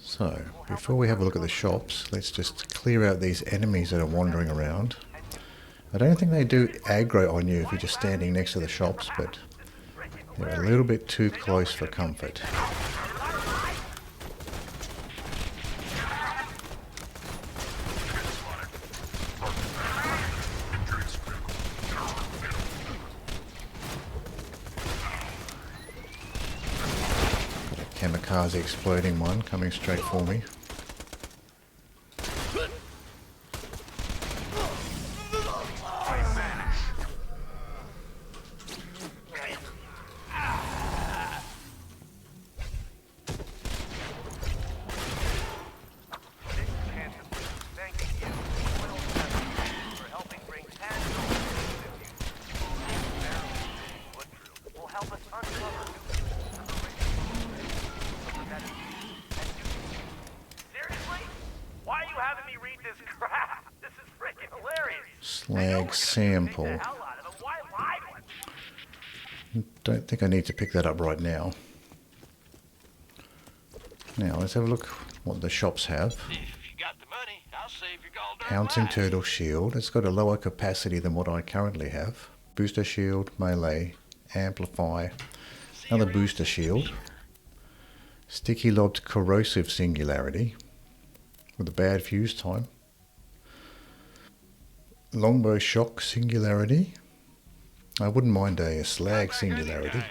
So, before we have a look at the shops, let's just clear out these enemies that are wandering around. I don't think they do aggro on you if you're just standing next to the shops, but they're a little bit too close for comfort. Kamikaze exploding one coming straight for me. Slag sample. Don't think I need to pick that up right now. Now let's have a look what the shops have. If you got the money, I'll save your gold. Pouncing Turtle Shield. It's got a lower capacity than what I currently have. Booster Shield, Melee, Amplify, another Booster Shield. Sticky Lobbed Corrosive Singularity with a bad fuse time. Longbow Shock Singularity. I wouldn't mind a Slag Singularity.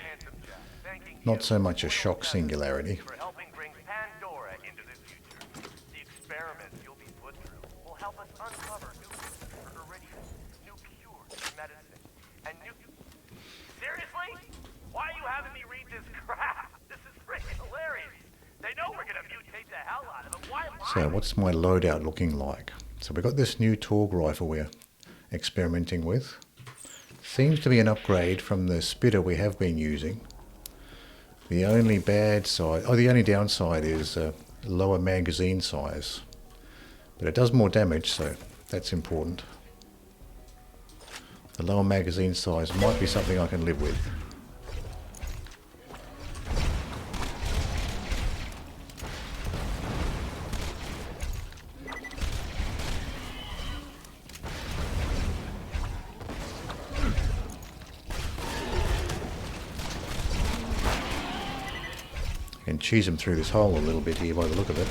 Not so much a Shock Singularity. So what's my loadout looking like? So we've got this new Torg rifle we're experimenting with. Seems to be an upgrade from the spitter we have been using. The only the only downside is lower magazine size. But it does more damage, so that's important. The lower magazine size might be something I can live with. And cheese them through this hole a little bit here by the look of it.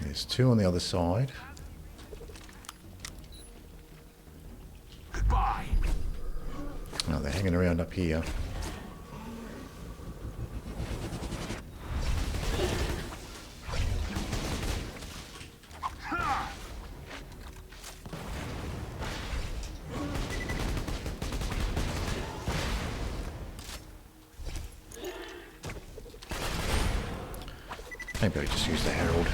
There's two on the other side. Goodbye. Oh, they're hanging around up here. Maybe I just use the Herald.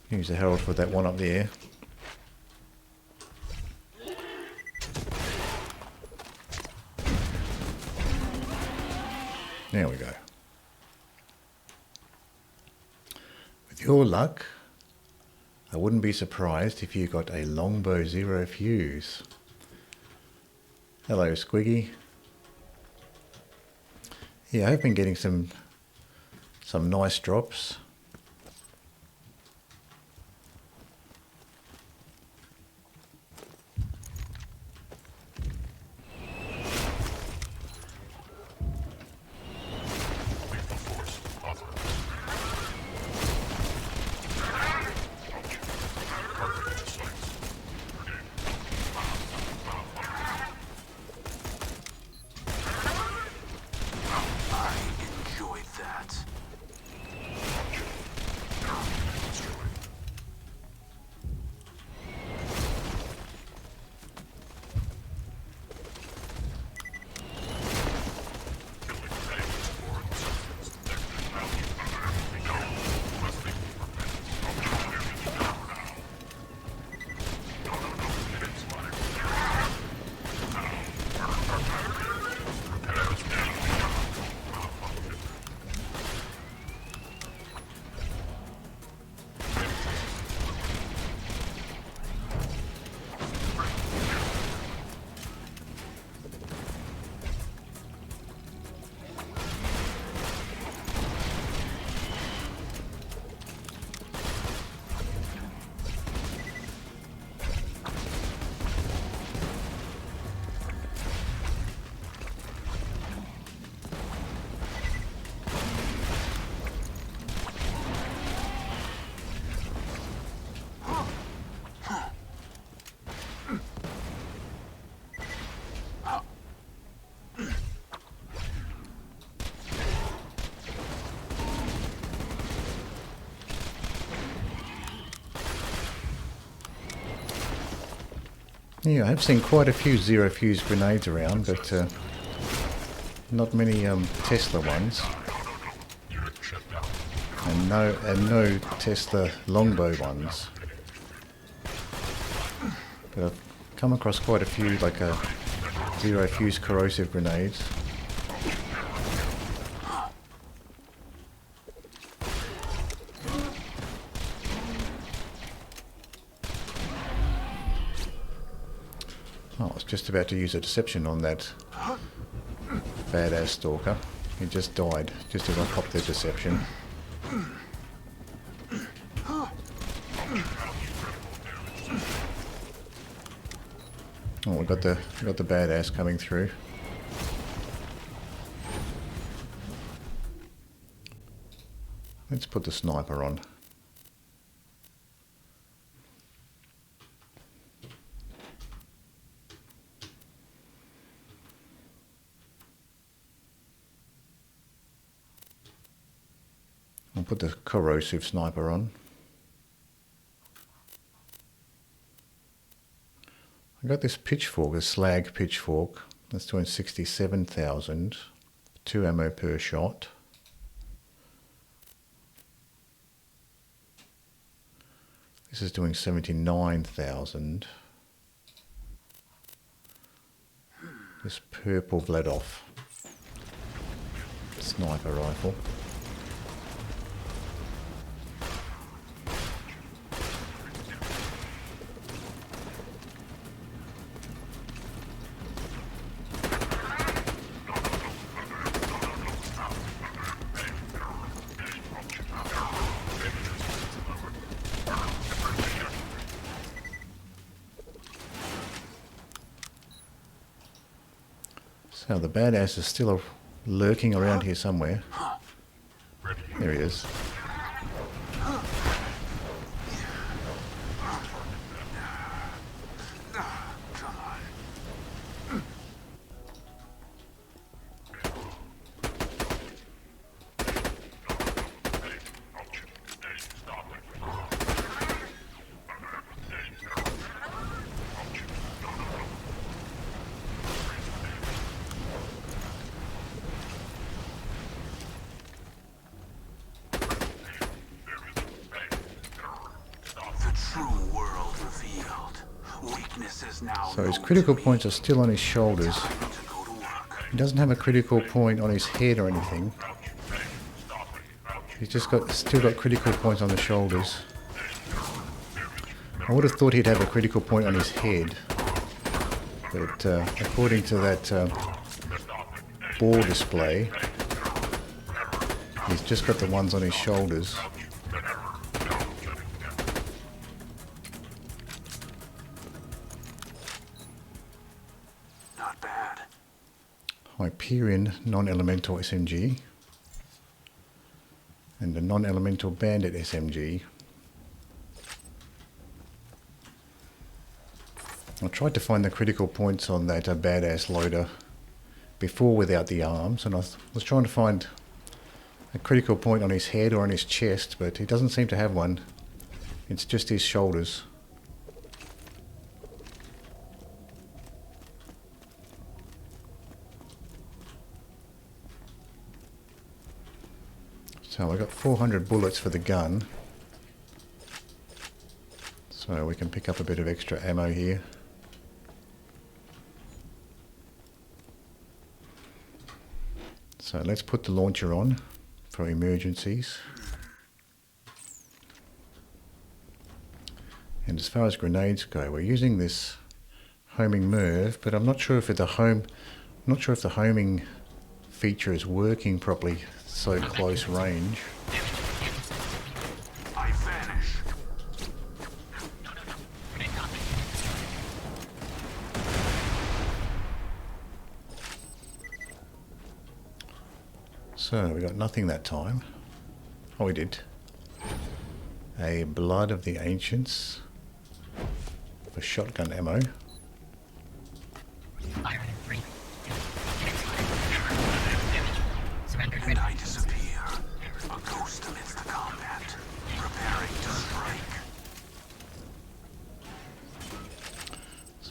Use the Herald for that one up there. There we go. With your luck, I wouldn't be surprised if you got a Longbow 0 fuse. Hello, Squiggy. Yeah, I've been getting some nice drops. Yeah, I have seen quite a few zero fuse grenades around, but not many Tesla ones, and no Tesla longbow ones. But I've come across quite a few, like zero fuse corrosive grenades. Oh, I was just about to use a deception on that badass stalker. He just died, just as I popped the deception. Oh, we got the badass coming through. Let's put the sniper on. I'll put the corrosive sniper on. I got this pitchfork, a slag pitchfork. That's doing 67,000. 2 ammo per shot. This is doing 79,000. This purple Vladov sniper rifle. So the badass is still lurking around here somewhere. There he is. So his critical points are still on his shoulders. He doesn't have a critical point on his head or anything. He's just still got critical points on the shoulders. I would have thought he'd have a critical point on his head, but according to that ball display, he's just got the ones on his shoulders. Hyperion non-elemental SMG and a non-elemental bandit SMG. I tried to find the critical points on that badass loader before without the arms, and I was trying to find a critical point on his head or on his chest, but he doesn't seem to have one. It's just his shoulders. So I got 400 bullets for the gun, so we can pick up a bit of extra ammo here. So let's put the launcher on for emergencies. And as far as grenades go, we're using this homing Merv, but I'm not sure if the homing feature is working properly so close range. I vanish. So we got nothing that time. Oh, we did. A Blood of the Ancients for shotgun ammo. And I disappear, a ghost amidst the combat, preparing to strike.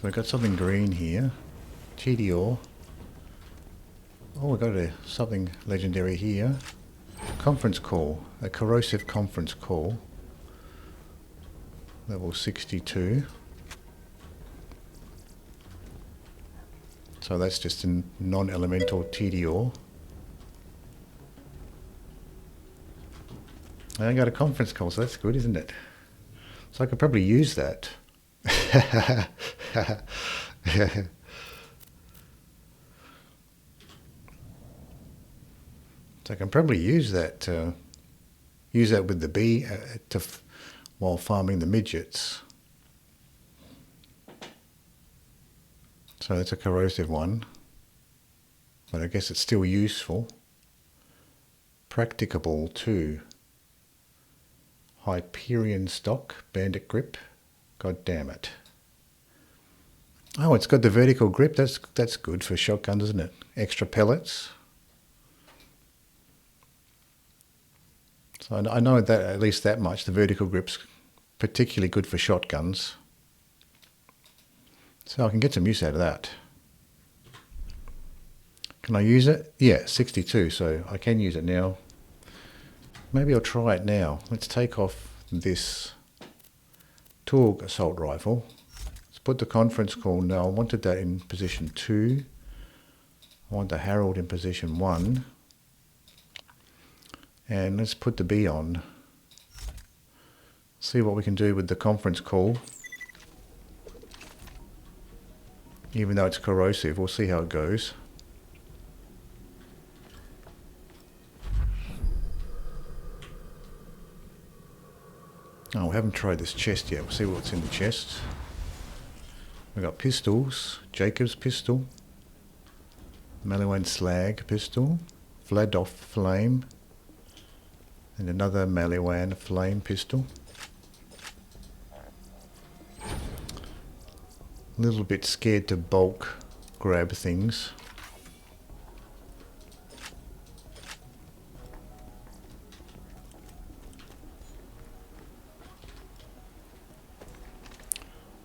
So we've got something green here. TDR. Oh, we've got something legendary here. Conference call. A corrosive conference call. Level 62. So that's just a non-elemental TDR. I got a conference call, so that's good, isn't it? So I could probably use that. So I can probably use that. Use that with the bee while farming the midgets. So that's a corrosive one, but I guess it's still useful. Practicable too. Hyperion stock, bandit grip. God damn it. Oh, it's got the vertical grip. That's good for shotguns, isn't it? Extra pellets. So I know that at least that much. The vertical grip's particularly good for shotguns. So I can get some use out of that. Can I use it? Yeah, 62, so I can use it now. Maybe I'll try it now. Let's take off this Torg assault rifle. Let's put the conference call. No, I wanted that in position 2. I want the Herald in position 1. And let's put the bee on. See what we can do with the conference call. Even though it's corrosive, we'll see how it goes. Oh, we haven't tried this chest yet. We'll see what's in the chest. We've got pistols. Jacob's pistol. Maliwan slag pistol. Vladoff flame. And another Maliwan flame pistol. A little bit scared to bulk grab things.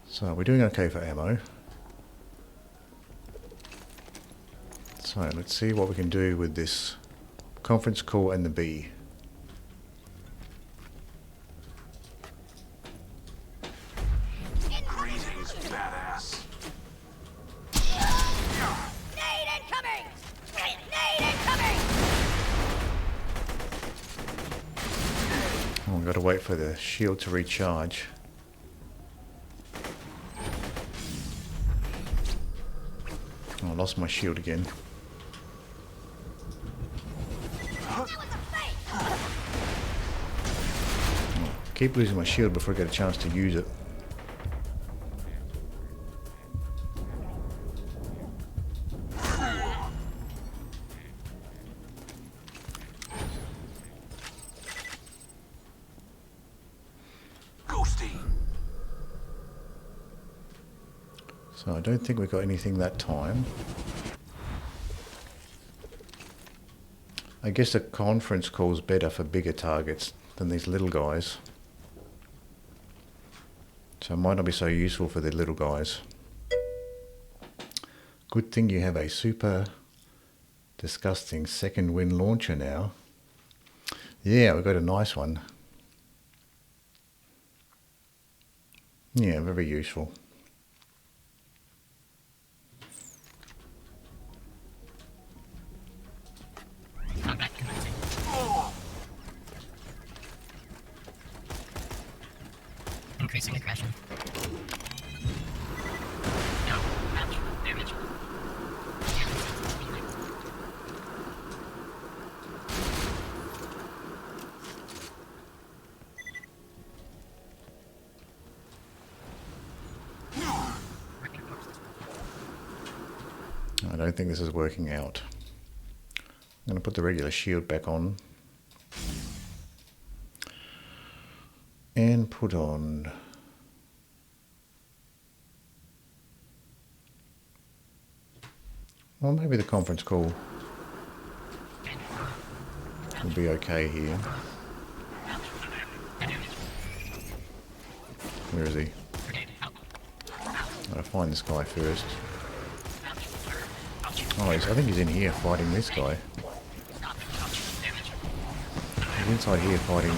So we're doing okay for ammo. So let's see what we can do with this conference call and the bee. Greetings, badass. Nade incoming! Nade incoming! Oh, we've got to wait for the shield to recharge. Oh, I lost my shield again. That was a fake! Oh, keep losing my shield before I get a chance to use it. Ghosty. So I don't think we got anything that time. I guess the conference call's better for bigger targets than these little guys. So it might not be so useful for the little guys. Good thing you have a super disgusting second wind launcher now. Yeah, we've got a nice one. Yeah, very useful. Increasing aggression. No, ouch, damage. I don't think this is working out. I'm going to put the regular shield back on. And put on... Well, maybe the conference call will be okay here. Where is he? Gotta find this guy first. Oh, I think he's in here fighting this guy. He's inside here fighting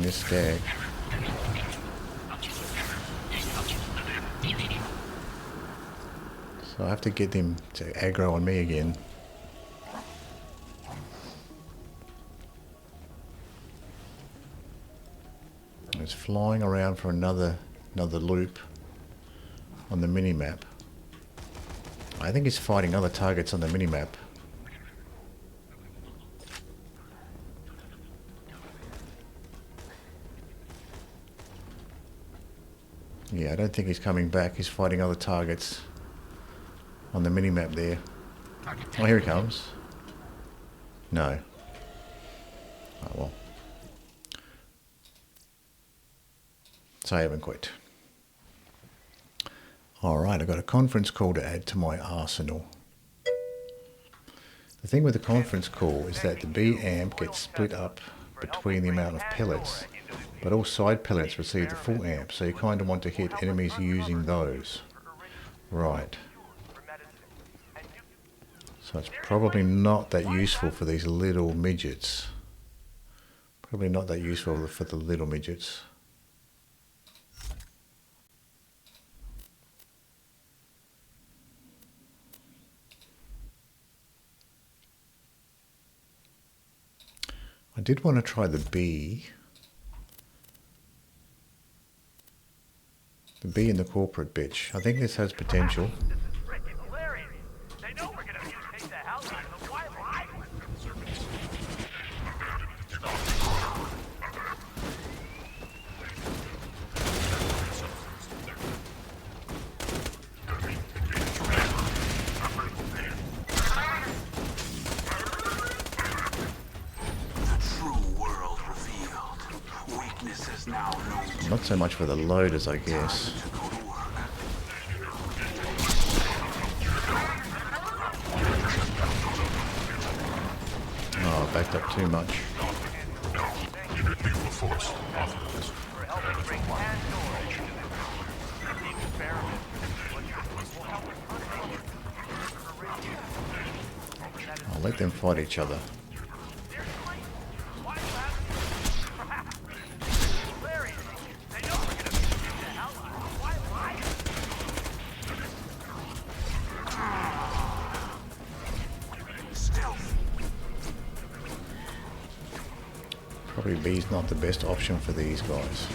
this stag. So I have to get him to aggro on me again. It's flying around for another loop on the mini-map. I think he's fighting other targets on the mini-map. Yeah, I don't think he's coming back. He's fighting other targets on the mini-map there. Oh, here he comes. No. Oh, well. So I haven't quit. Alright, I've got a conference call to add to my arsenal. The thing with the conference call is that the B amp gets split up between the amount of pellets, but all side pellets receive the full amp, so you kind of want to hit enemies using those. Right. So it's probably not that useful for these little midgets. Probably not that useful for the little midgets. I did want to try the bee. The bee and the corporate bitch. I think this has potential. Not so much for the loaders, I guess. Oh, backed up too much. I'll let them fight each other. Probably B's not the best option for these guys.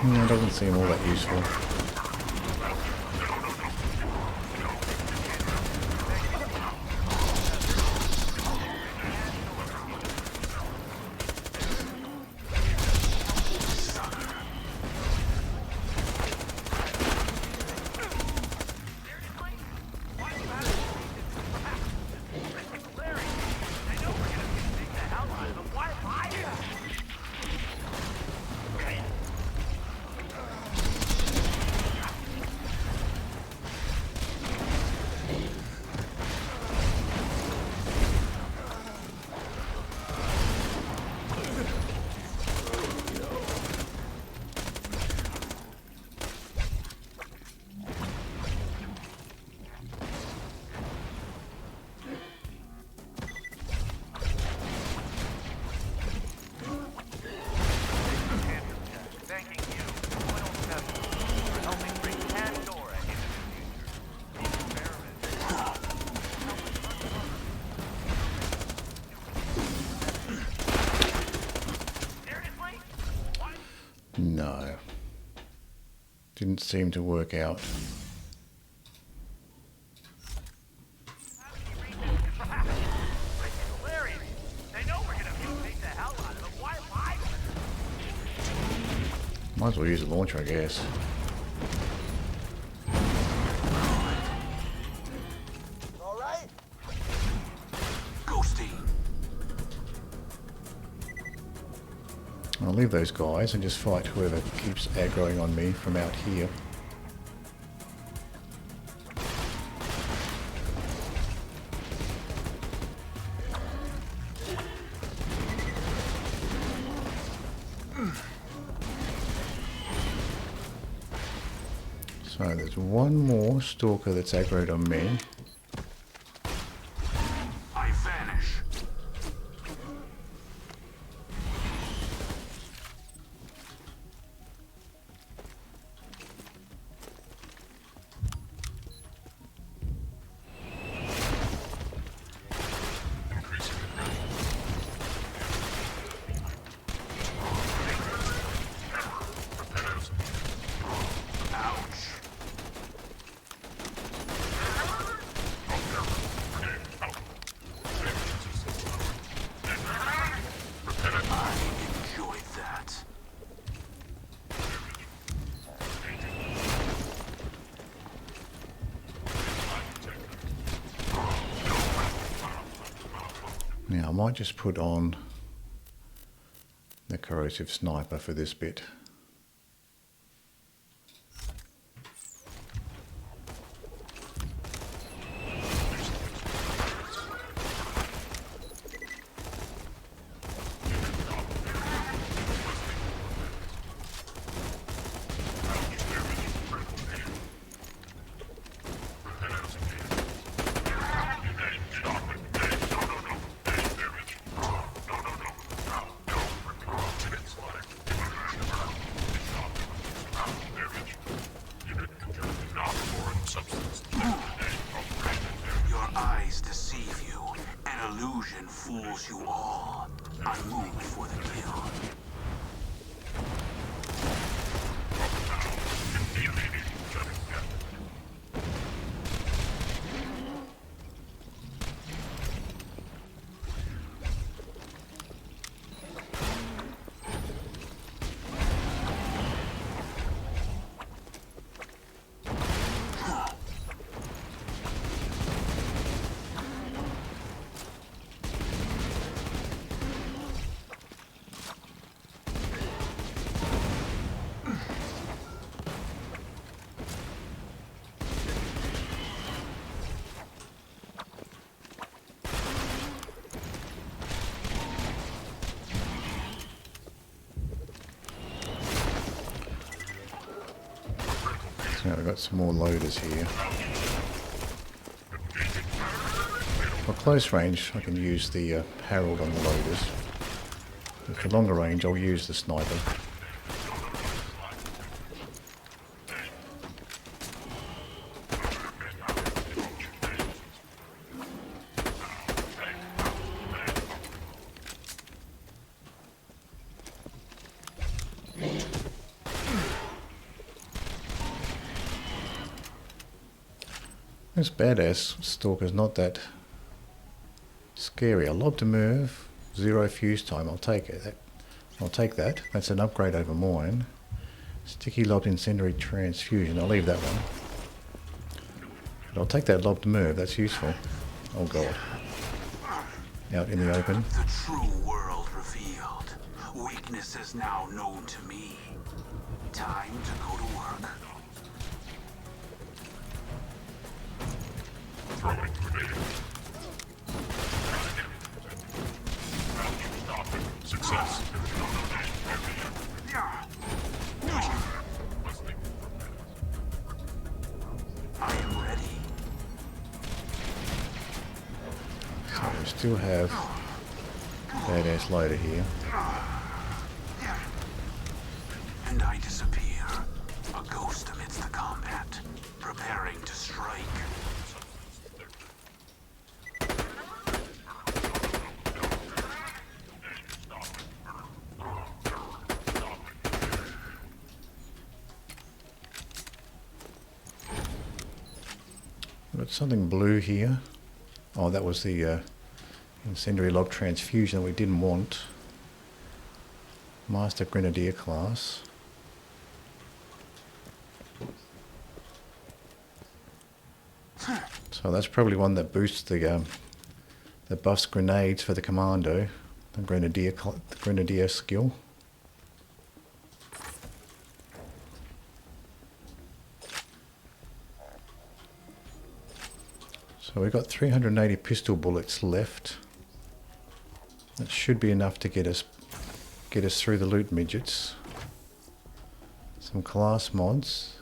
It doesn't seem all that useful. No. Didn't seem to work out. Might as well use a launcher, I guess. All right. Ghosty. I'll leave those guys and just fight whoever keeps aggroing on me from out here. So there's one more stalker that's aggroed on me. I vanish. Now I might just put on the corrosive sniper for this bit. Now we've got some more loaders here. For close range I can use the Herald on the loaders. But for longer range I'll use the sniper. This badass stalker's not that scary. A lob to move, 0 fuse time. I'll take it. I'll take that. That's an upgrade over mine. Sticky lobbed incendiary transfusion. I'll leave that one. But I'll take that lob to move. That's useful. Oh god. Out in the open. The true world revealed. Weaknesses now known to me. Time to go to work. Throwing grenade. Success. I am ready. So we still have badass loader here. And I disappear, a ghost amidst the combat, preparing to strike. Got something blue here. Oh, that was the incendiary lob transfusion that we didn't want. Master Grenadier class. So that's probably one that boosts the that buffs grenades for the commando, the grenadier skill. So we've got 380 pistol bullets left. That should be enough to get us through the loot midgets. Some class mods.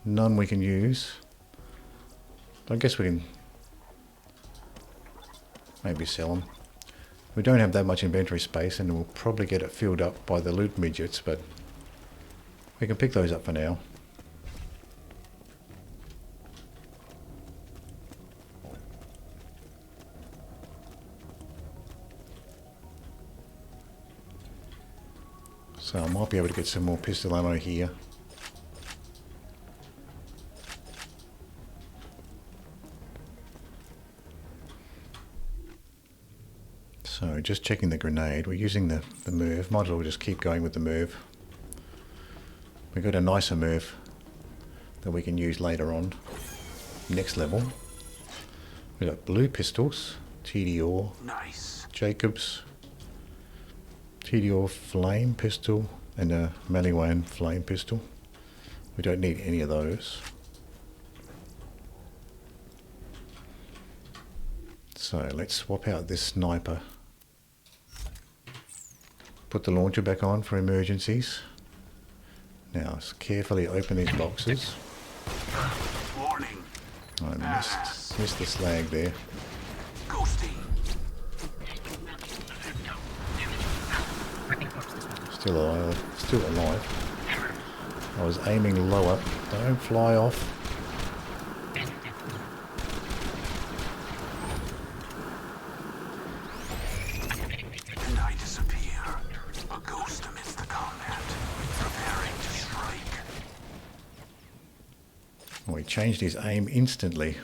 None we can use. I guess we can maybe sell them. We don't have that much inventory space and we'll probably get it filled up by the loot midgets, but we can pick those up for now. So I might be able to get some more pistol ammo here. So just checking the grenade. We're using the Merv. Might as well just keep going with the Merv. We've got a nicer Merv that we can use later on. Next level. We've got blue pistols. TDR. Nice. Jacobs. TDR flame pistol and a Maliwan flame pistol. We don't need any of those. So let's swap out this sniper. Put the launcher back on for emergencies. Now let's carefully open these boxes. Warning. I missed the slag there. Ghosty. Still alive. I was aiming lower. Don't fly off. And I disappear. A ghost amidst the combat. Preparing to strike. Well, he changed his aim instantly.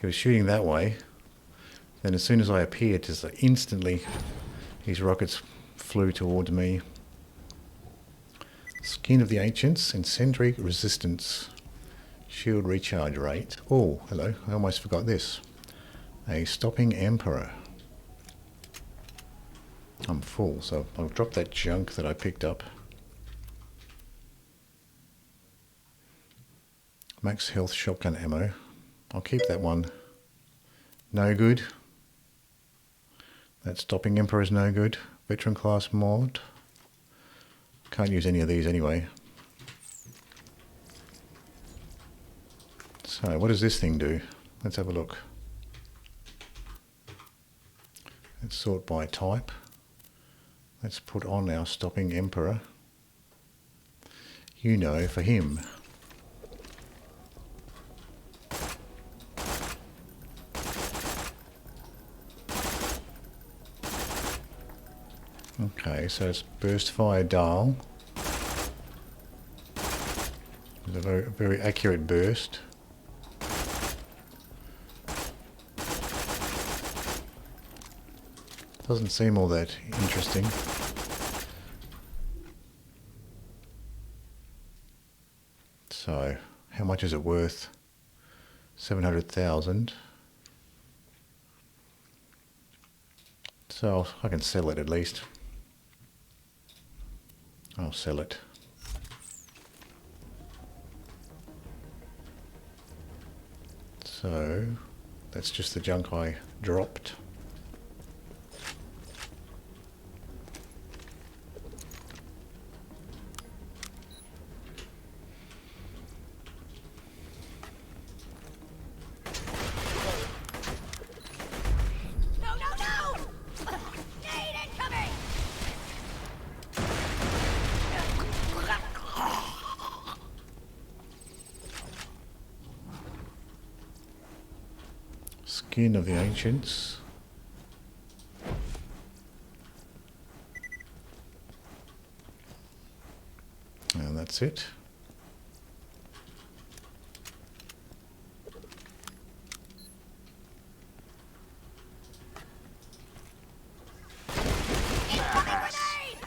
He was shooting that way. Then as soon as I appeared, just instantly his rockets flew towards me. Skin of the Ancients, incendiary resistance, shield recharge rate. Oh, hello, I almost forgot this. A stopping Emperor. I'm full, so I'll drop that junk that I picked up. Max health shotgun ammo. I'll keep that one. No good. That stopping Emperor is no good. Veteran class mod. Can't use any of these anyway. So what does this thing do? Let's have a look. Let's sort by type. Let's put on our stopping Emperor. You know, for him. Okay, so it's burst fire dial. It's a very, very accurate burst. Doesn't seem all that interesting. So, how much is it worth? 700,000. So I can sell it at least. I'll sell it. So that's just the junk I dropped. No, no, no! Nade incoming! Skin of the Ancients. And that's it. Incoming grenade!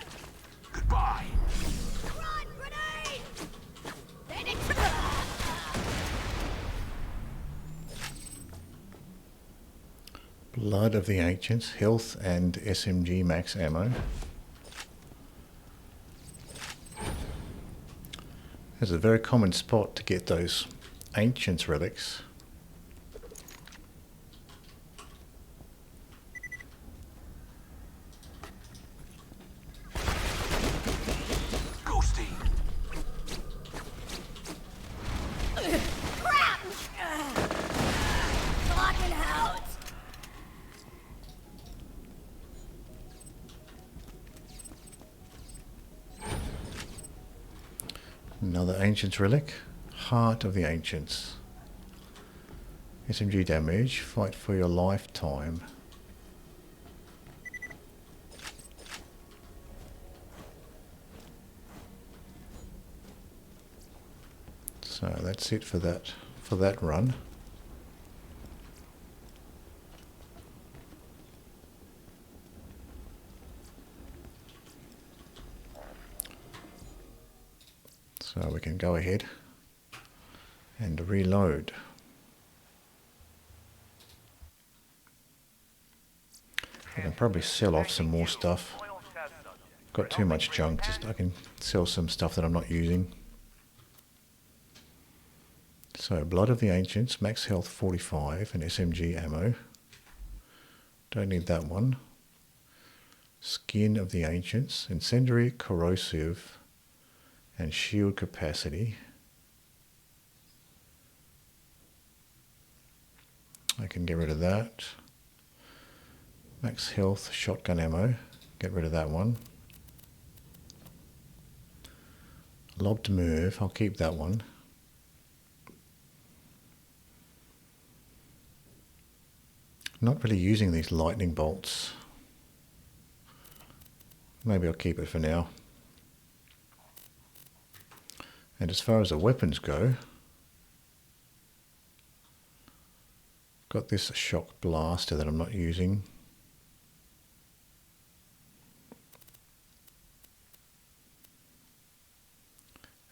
Goodbye. Run, grenade! Nade incoming! Blood of the Ancients, health and SMG max ammo. It's a very common spot to get those Ancients relics. Ghosty. coming out. Another Ancients relic. Heart of the Ancients. SMG damage. Fight for your lifetime. So that's it for that run. So we can go ahead and reload. I can probably sell off some more stuff. Got too much junk, just I can sell some stuff that I'm not using. So, Blood of the Ancients, max health 45 and SMG ammo. Don't need that one. Skin of the Ancients, incendiary, corrosive, and shield capacity. I can get rid of that. Max health, shotgun ammo. Get rid of that one. Lobbed move, I'll keep that one. Not really using these lightning bolts. Maybe I'll keep it for now. And as far as the weapons go, got this shock blaster that I'm not using.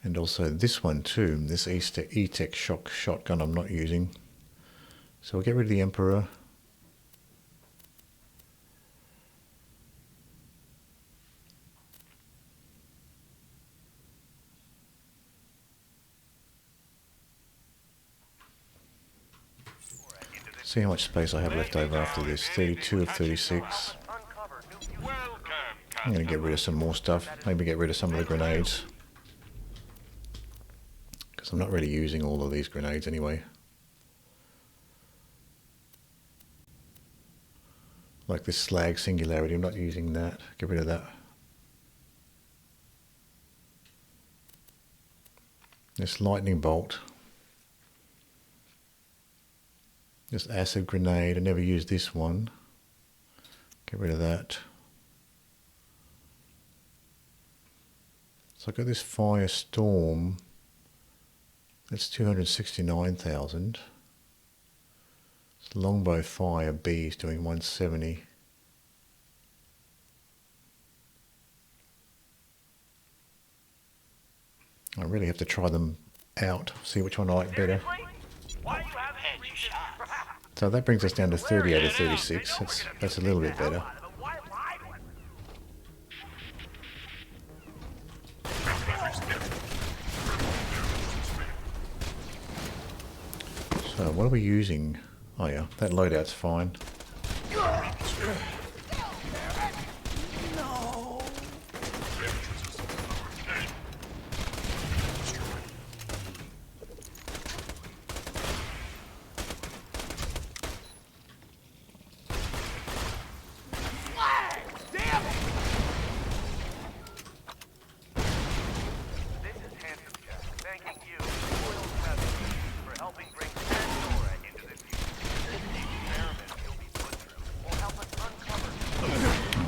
And also this one too, this E-Tech shock shotgun I'm not using. So we'll get rid of the Emperor. See how much space I have left over after this. 32 of 36. I'm going to get rid of some more stuff. Maybe get rid of some of the grenades. Because I'm not really using all of these grenades anyway. Like this slag singularity, I'm not using that. Get rid of that. This lightning bolt. This acid grenade, I never used this one. Get rid of that. So I've got this firestorm. That's 269,000. This longbow fire B is doing 170. I really have to try them out, see which one I like better. So that brings us down to 30 out of 36. That's a little bit better. So what are we using? Oh yeah, that loadout's fine.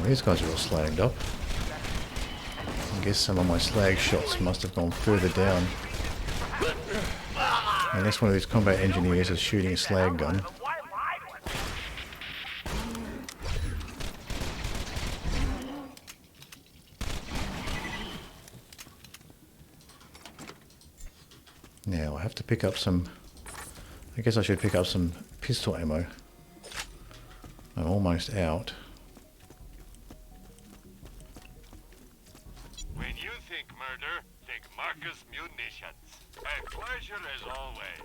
These guys are all slagged up. I guess some of my slag shots must have gone further down. Unless one of these combat engineers is shooting a slag gun. Now I have to pick up some... I guess I should pick up some pistol ammo. I'm almost out. Pleasure as always.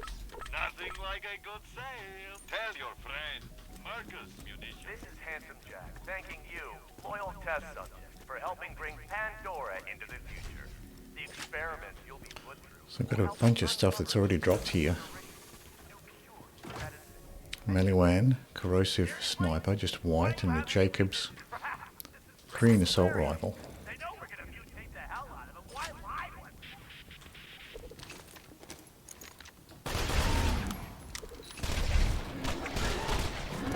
Nothing like a good sale. Tell your friend, Marcus Munitions. This is Handsome Jack, thanking you, loyal test subject, for helping bring Pandora into the future. The experiment you'll be put through. So I've got a bunch of stuff that's already dropped here. Maliwan, corrosive sniper, just white, and the Jacobs green assault rifle. They know we're gonna mutate the hell out of them. Why lie to them?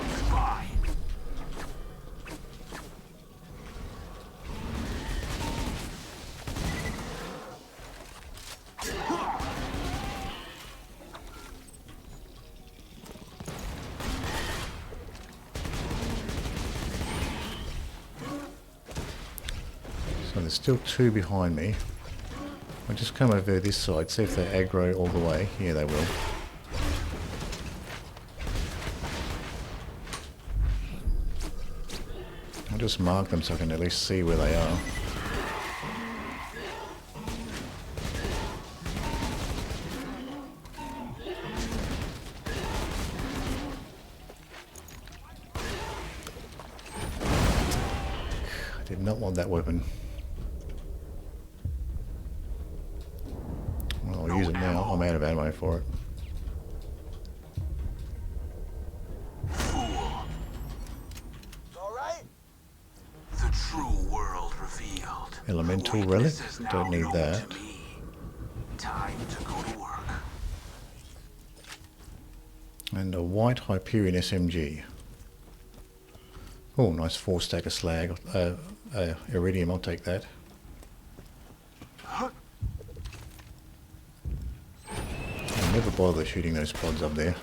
Goodbye. So there's still two behind me. I'll just come over this side, see if they aggro all the way. Yeah, they will. I'll just mark them so I can at least see where they are. I did not want that weapon. Well, I'll use it now. I'm out of ammo for it. The true world revealed. Elemental relic? Weakness is now Don't need known that. to me. Time to go to work. And a white Hyperion SMG. Oh, nice 4-stack of slag. Iridium, I'll take that. I'll never bother shooting those pods up there.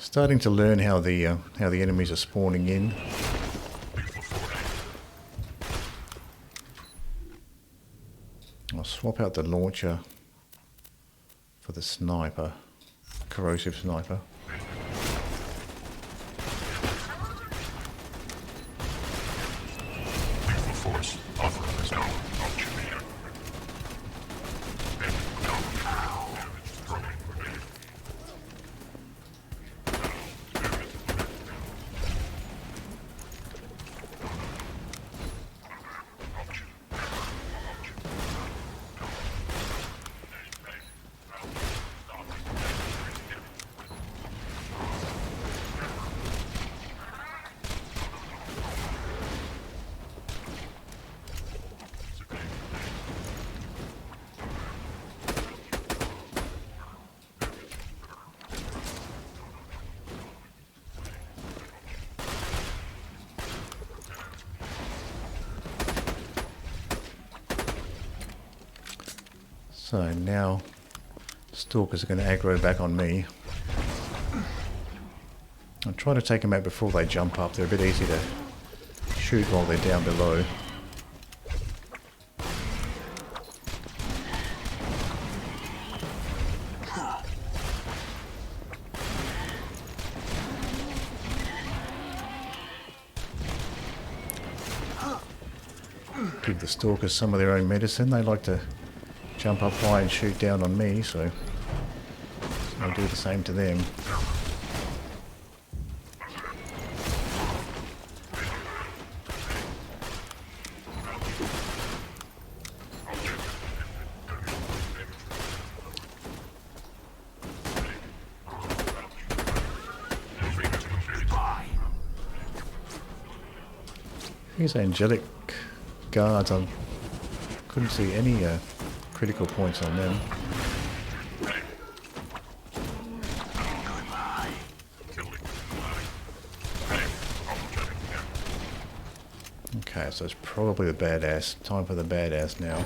Starting to learn how the enemies are spawning in. I'll swap out the launcher for the sniper, corrosive sniper. So now stalkers are going to aggro back on me. I'll try to take them out before they jump up. They're a bit easy to shoot while they're down below. Give the stalkers some of their own medicine. They like to jump up high and shoot down on me, so I'll do the same to them. These angelic guards, I couldn't see any critical points on them. Okay, so it's probably the badass. Time for the badass now.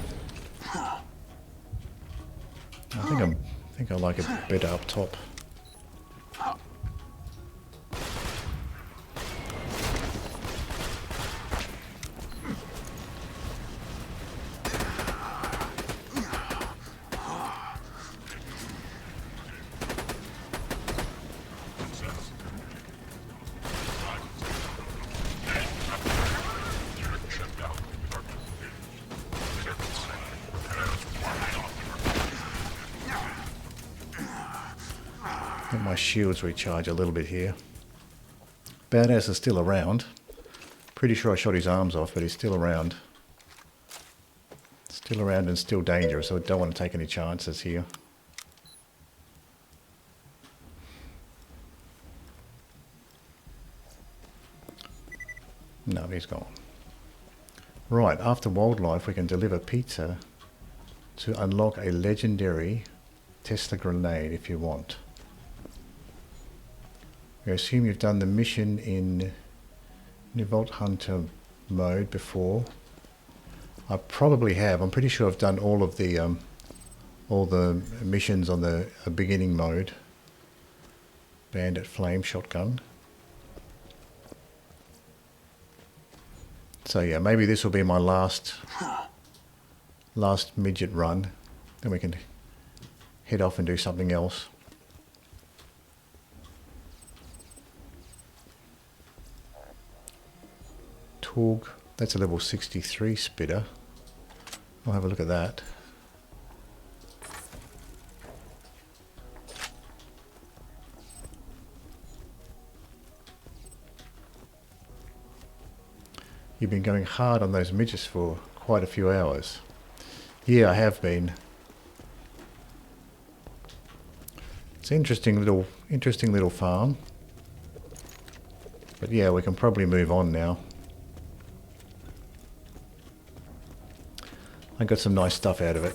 I think I like it better up top. Let my shields recharge a little bit here. Badass is still around. Pretty sure I shot his arms off, but he's still around. Still around and still dangerous, so I don't want to take any chances here. No, he's gone. Right, after wildlife we can deliver pizza to unlock a legendary Tesla grenade if you want. I assume you've done the mission in Vault Hunter mode before. I probably have. I'm pretty sure I've done all the missions on the beginning mode. Bandit flame shotgun. So yeah, maybe this will be my last midget run. Then we can head off and do something else. Torg, that's a level 63 spitter. I'll have a look at that. You've been going hard on those midgets for quite a few hours. Yeah, I have been. It's an interesting little farm. But yeah, we can probably move on now. I got some nice stuff out of it.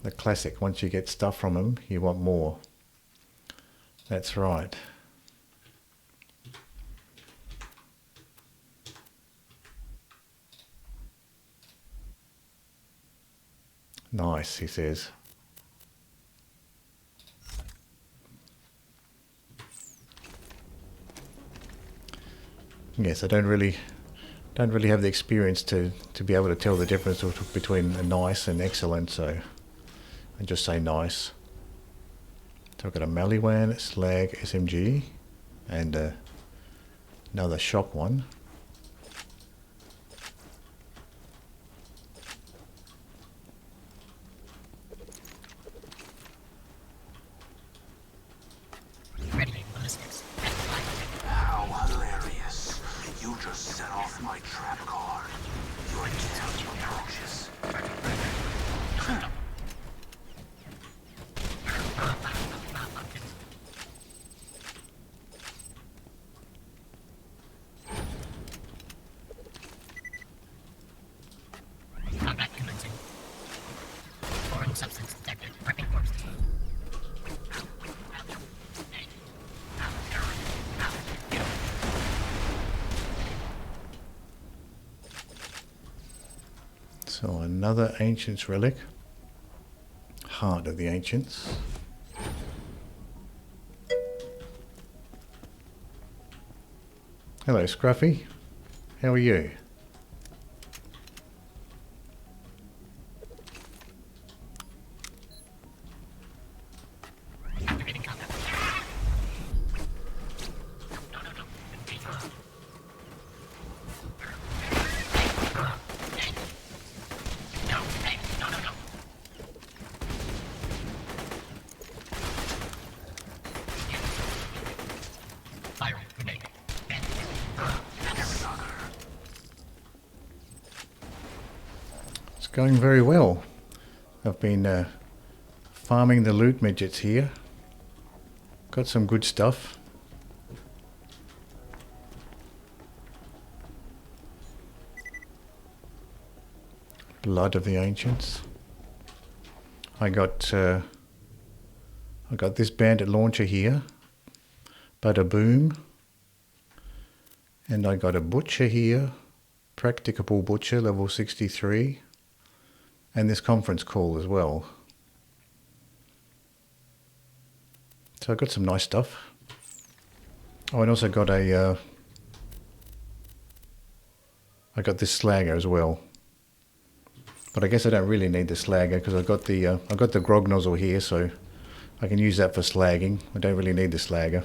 The classic, once you get stuff from them, you want more. That's right. Nice, he says. Yes, I don't really have the experience to be able to tell the difference between a nice and excellent, so I just say nice. So I've got a Maliwan, Slag, SMG, and another shock one. Ready, ballistics. How hilarious. You just set off my trap card. You're damn atrocious. Combat commencing. Foreign substance detected. Prepping corpse. So another Ancients relic. Heart of the Ancients. Hello, Scruffy. How are you? Activating combat. Firing grenade. It's going very well. I've been farming the loot midgets here. Got some good stuff. Blood of the Ancients. I got this bandit launcher here. Bada boom. And I got a butcher here. Practicable butcher, level 63. And this conference call as well. So I got some nice stuff. Oh, and also got I got this slagger as well. But I guess I don't really need the slagger because I've got the grog nozzle here, so I can use that for slagging. I don't really need the slagger.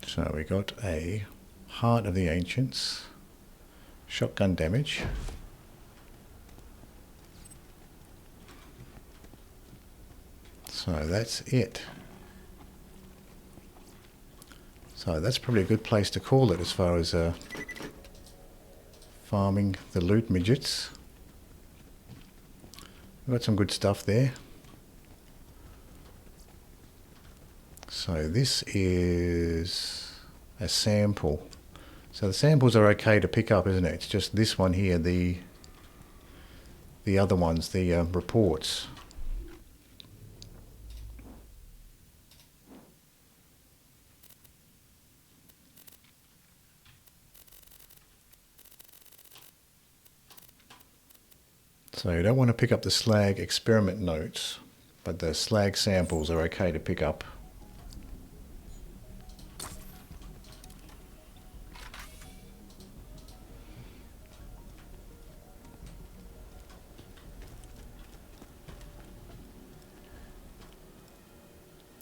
So we got a Heart of the Ancients, shotgun damage. So that's it. So that's probably a good place to call it as far as farming the loot midgets. We've got some good stuff there. So this is a sample. So the samples are okay to pick up, isn't it? It's just this one here, the other ones, the reports. So you don't want to pick up the slag experiment notes, but the slag samples are okay to pick up.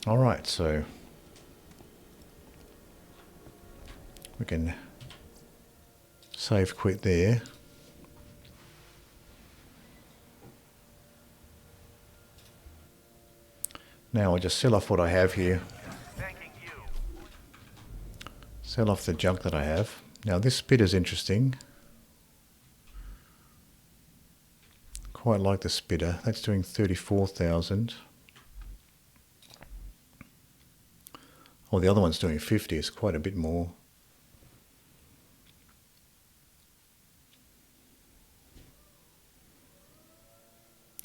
Alright, so we can save quit there. Now I'll just sell off what I have here. Sell off the junk that I have. Now this bit is interesting. Quite like the spitter. That's doing 34,000. Oh, the other one's doing 50. It's quite a bit more.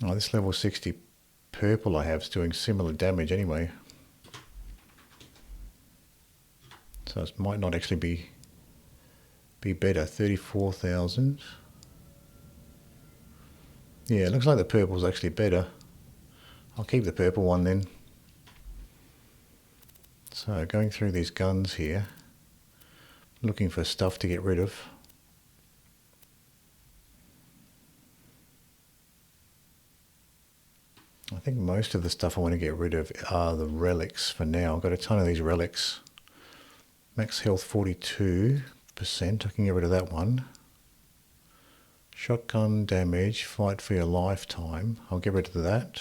Oh, this level 60 purple I have is doing similar damage anyway. So it might not actually be better. 34,000. Yeah, it looks like the purple's actually better. I'll keep the purple one then. So going through these guns here, looking for stuff to get rid of. I think most of the stuff I want to get rid of are the relics for now. I've got a ton of these relics. Max health 42%, I can get rid of that one. Shotgun damage, fight for your lifetime. I'll get rid of that.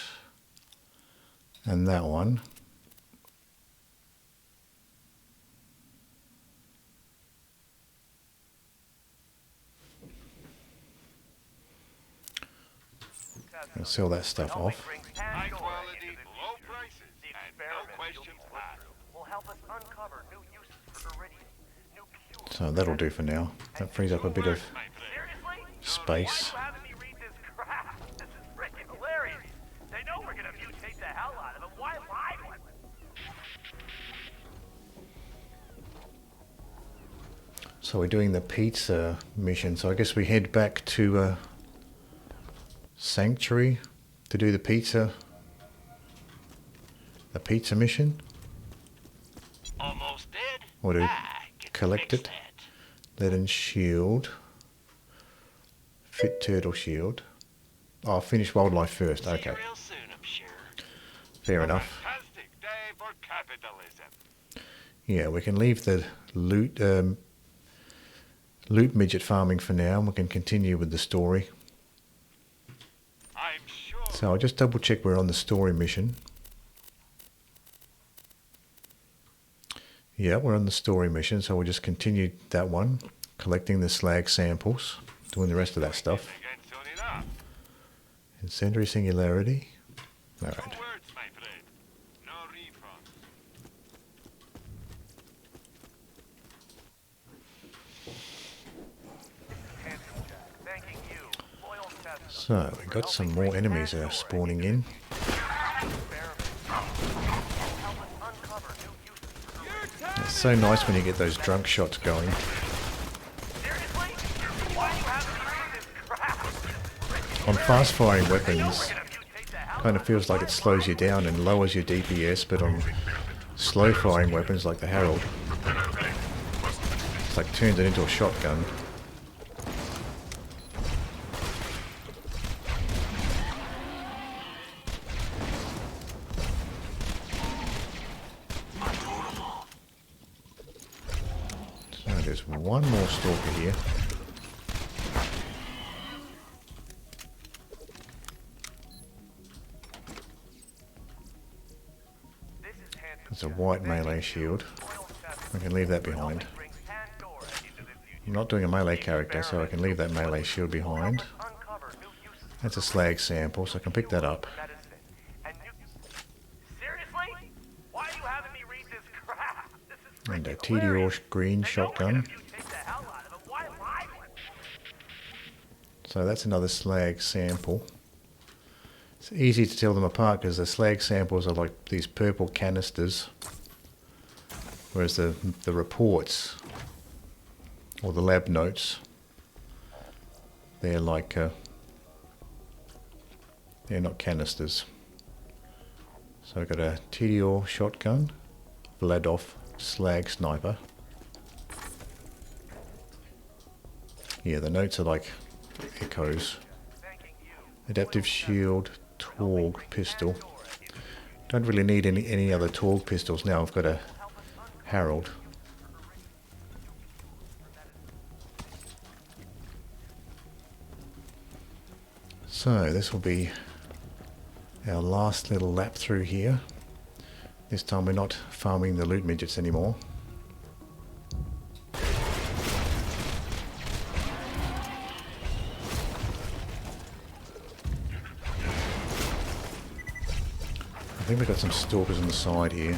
And that one. I'll sell that stuff off. High quality, low prices, and no questions asked. Will help us uncover new uses for Iridium, new cures. So that'll do for now. That frees up a bit of space. Why are you having me read this crap? This is freaking hilarious. They know we're gonna mutate the hell out of them. Why lie? So we're doing the pizza mission. So I guess we head back to Sanctuary to do the pizza mission, Almost dead? or to Get to collect fix it. that. Leaden shield, fit turtle shield. Oh, I'll finish wildlife first. See you Okay, real soon, I'm sure. fair enough. Fantastic day for capitalism. Yeah, we can leave the loot midget farming for now, and we can continue with the story. I'm sure. So I'll just double check we're on the story mission. Yeah, we're on the story mission, so we'll just continue that one, collecting the slag samples, doing the rest of that stuff. Again soon enough. Incendiary singularity. All 2 right. words, my friend. No refund. Thanking you, loyal test. So we got some more enemies spawning in. It's so nice when you get those drunk shots going. Seriously? Why are you having me read this crap? On fast firing weapons, We're gonna mutate the hell kind of feels like it slows you down and lowers your DPS, but on slow firing weapons like the Herald, it's like turns it into a shotgun. there's one more stalker here. It's a white melee shield. I can leave that behind. I'm not doing a melee character, so I can leave that melee shield behind. That's a slag sample, so I can pick that up. Seriously? Why are you having me read this crap? This is And a freaking TDR hilarious. green I know shotgun. one of you take the hell out of it. Why am I? So that's another slag sample. It's easy to tell them apart because the slag samples are like these purple canisters, whereas the reports or the lab notes, they're like they're not canisters. So I've got a TDR shotgun, Vladoff slag sniper. Yeah, the notes are like echoes. Adaptive shield, Torg pistol. Don't really need any other Torg pistols now. I've got a Harold. So this will be our last little lap through here. This time we're not farming the loot midgets anymore. I think we've got some stalkers on the side here.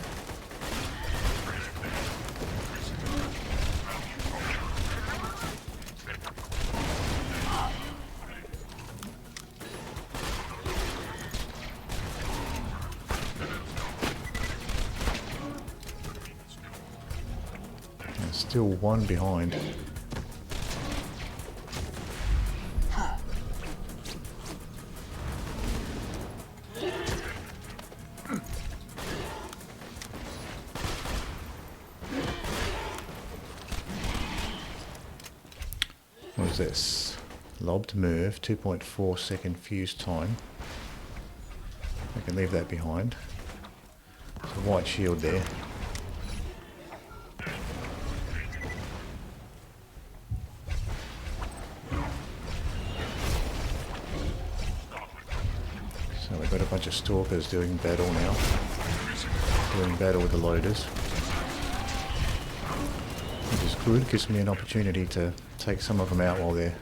There's still one behind. What is this? Lobbed Merv, 2.4 second fuse time. I can leave that behind. There's a white shield there. So we've got a bunch of stalkers doing battle now. Doing battle with the loaders. Which is good, gives me an opportunity to take some of them out while they're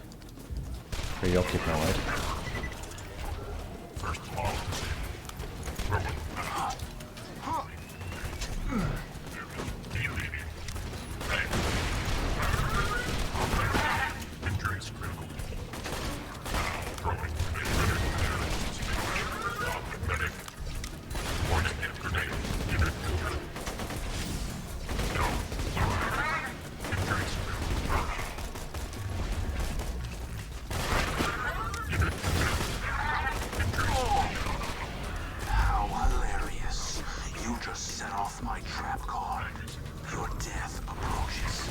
preoccupied. How hilarious. You just set off my trap card. Your death approaches.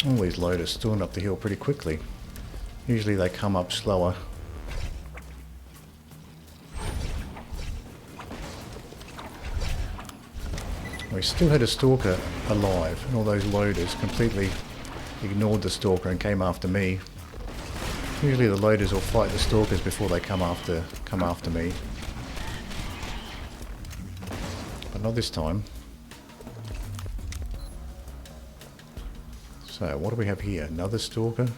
All these loaders storm up the hill pretty quickly. Usually they come up slower. We still had a stalker alive, and all those loaders completely ignored the stalker and came after me. Usually the loaders will fight the stalkers before they come after me. But not this time. So what do we have here? Another stalker?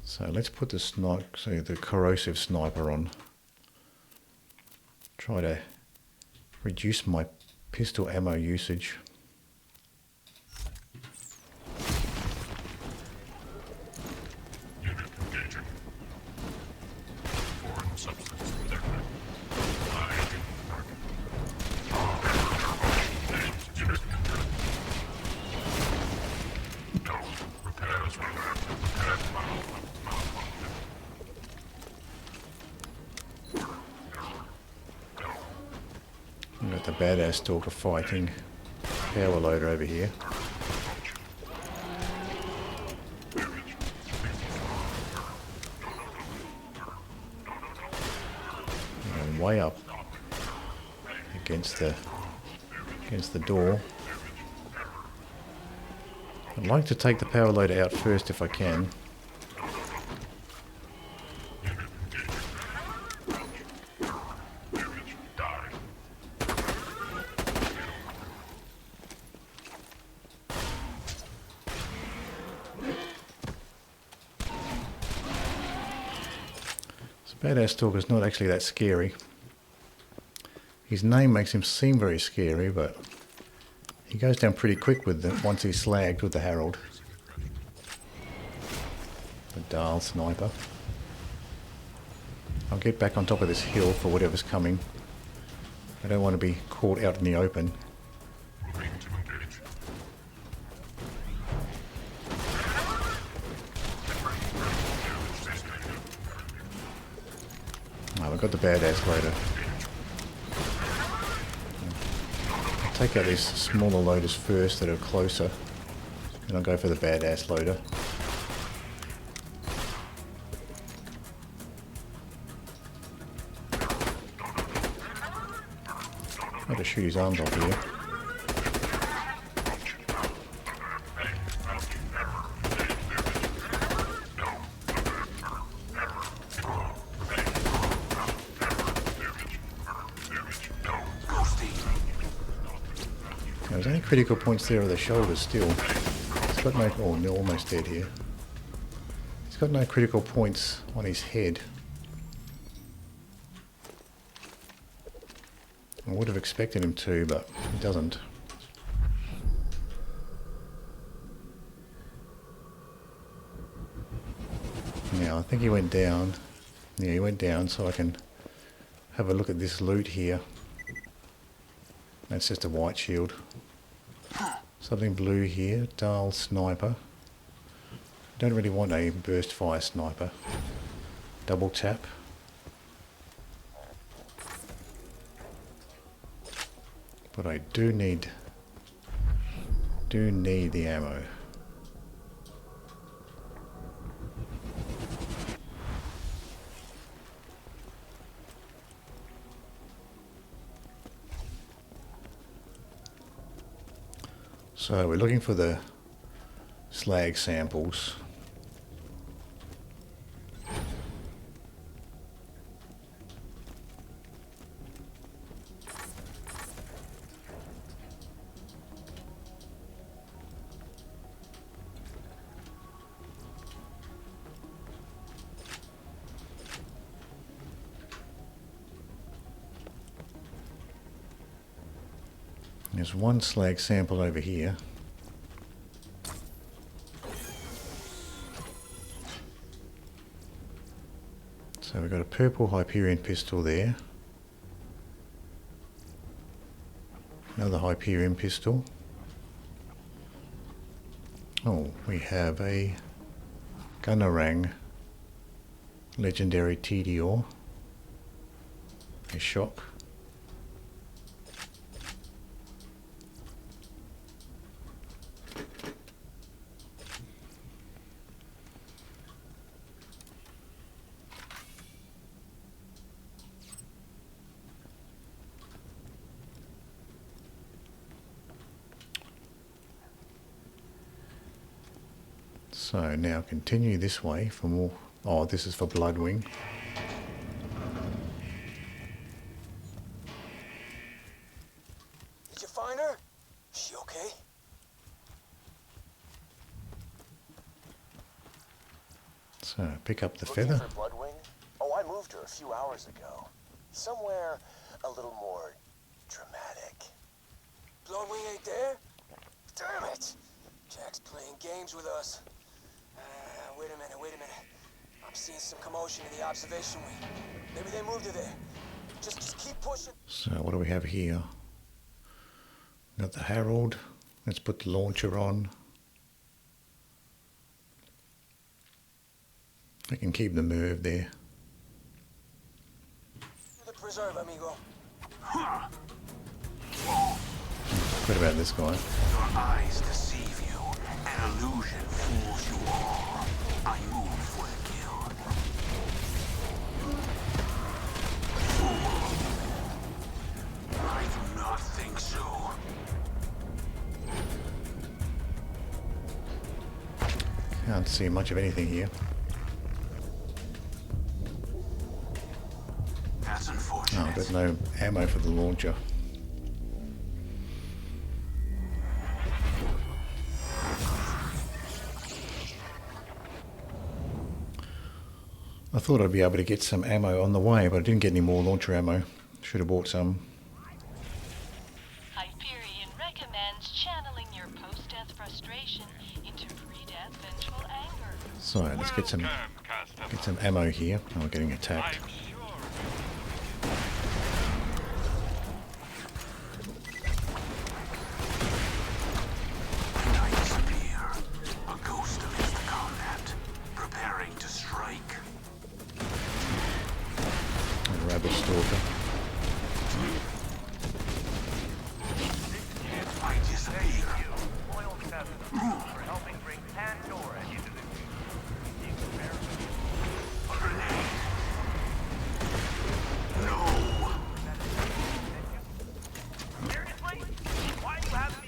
So let's put the corrosive sniper on. Try to reduce my pistol ammo usage. We've got the badass stalker fighting power loader over here. And way up against the door. I'd like to take the power loader out first if I can. Badass Stalker's not actually that scary. His name makes him seem very scary, but he goes down pretty quick with them once he's slagged with the Herald. The Dahl sniper. I'll get back on top of this hill for whatever's coming. I don't want to be caught out in the open. I've got the badass loader. I'll take out these smaller loaders first that are closer, and I'll go for the badass loader. I've got to shoot his arms off here. There's only critical points there of the shoulders still. He's got no... oh, they're almost dead here. He's got no critical points on his head. I would have expected him to, but he doesn't. Now, I think he went down. Yeah, he went down, so I can have a look at this loot here. That's just a white shield. Something blue here, Dahl sniper. Don't really want a burst fire sniper. Double tap. But I do need the ammo. So we're looking for the slag samples. There's one slag sample over here. So we've got a purple Hyperion pistol there. Another Hyperion pistol. Oh, we have a Gunnerang legendary TDR. A shock. So now continue this way for more. Oh, this is for Bloodwing. Did you find her? Is she okay? So pick up the Looking feather. for Bloodwing? Oh, I moved her a few hours ago. Somewhere a little more dramatic. Bloodwing ain't there? Damn it! Jack's playing games with us. Wait a minute. I'm seeing some commotion in the observation wing. Maybe they moved her there. Just keep pushing. So what do we have here? Got the Herald. Let's put the launcher on. I can keep the Merv there. The preserve, amigo. What about this guy? Your eyes deceive you. An illusion fools you all. I move for the kill. Fool. I do not think so. Can't see much of anything here. That's Oh, unfortunate. but no ammo for the launcher. I thought I'd be able to get some ammo on the way, but I didn't get any more launcher ammo. Should have bought some. Hyperion recommends channeling your post-death frustration into pre-death vengeful anger. So let's get some ammo here. Oh, we're getting attacked. I'm sure. And I disappear. A ghost amidst the combat. Preparing to strike. A rabbit stalker. I disappear. Loyal test for helping bring Pandora into the future. The experiment. A grenade. No. Seriously? Why do you have me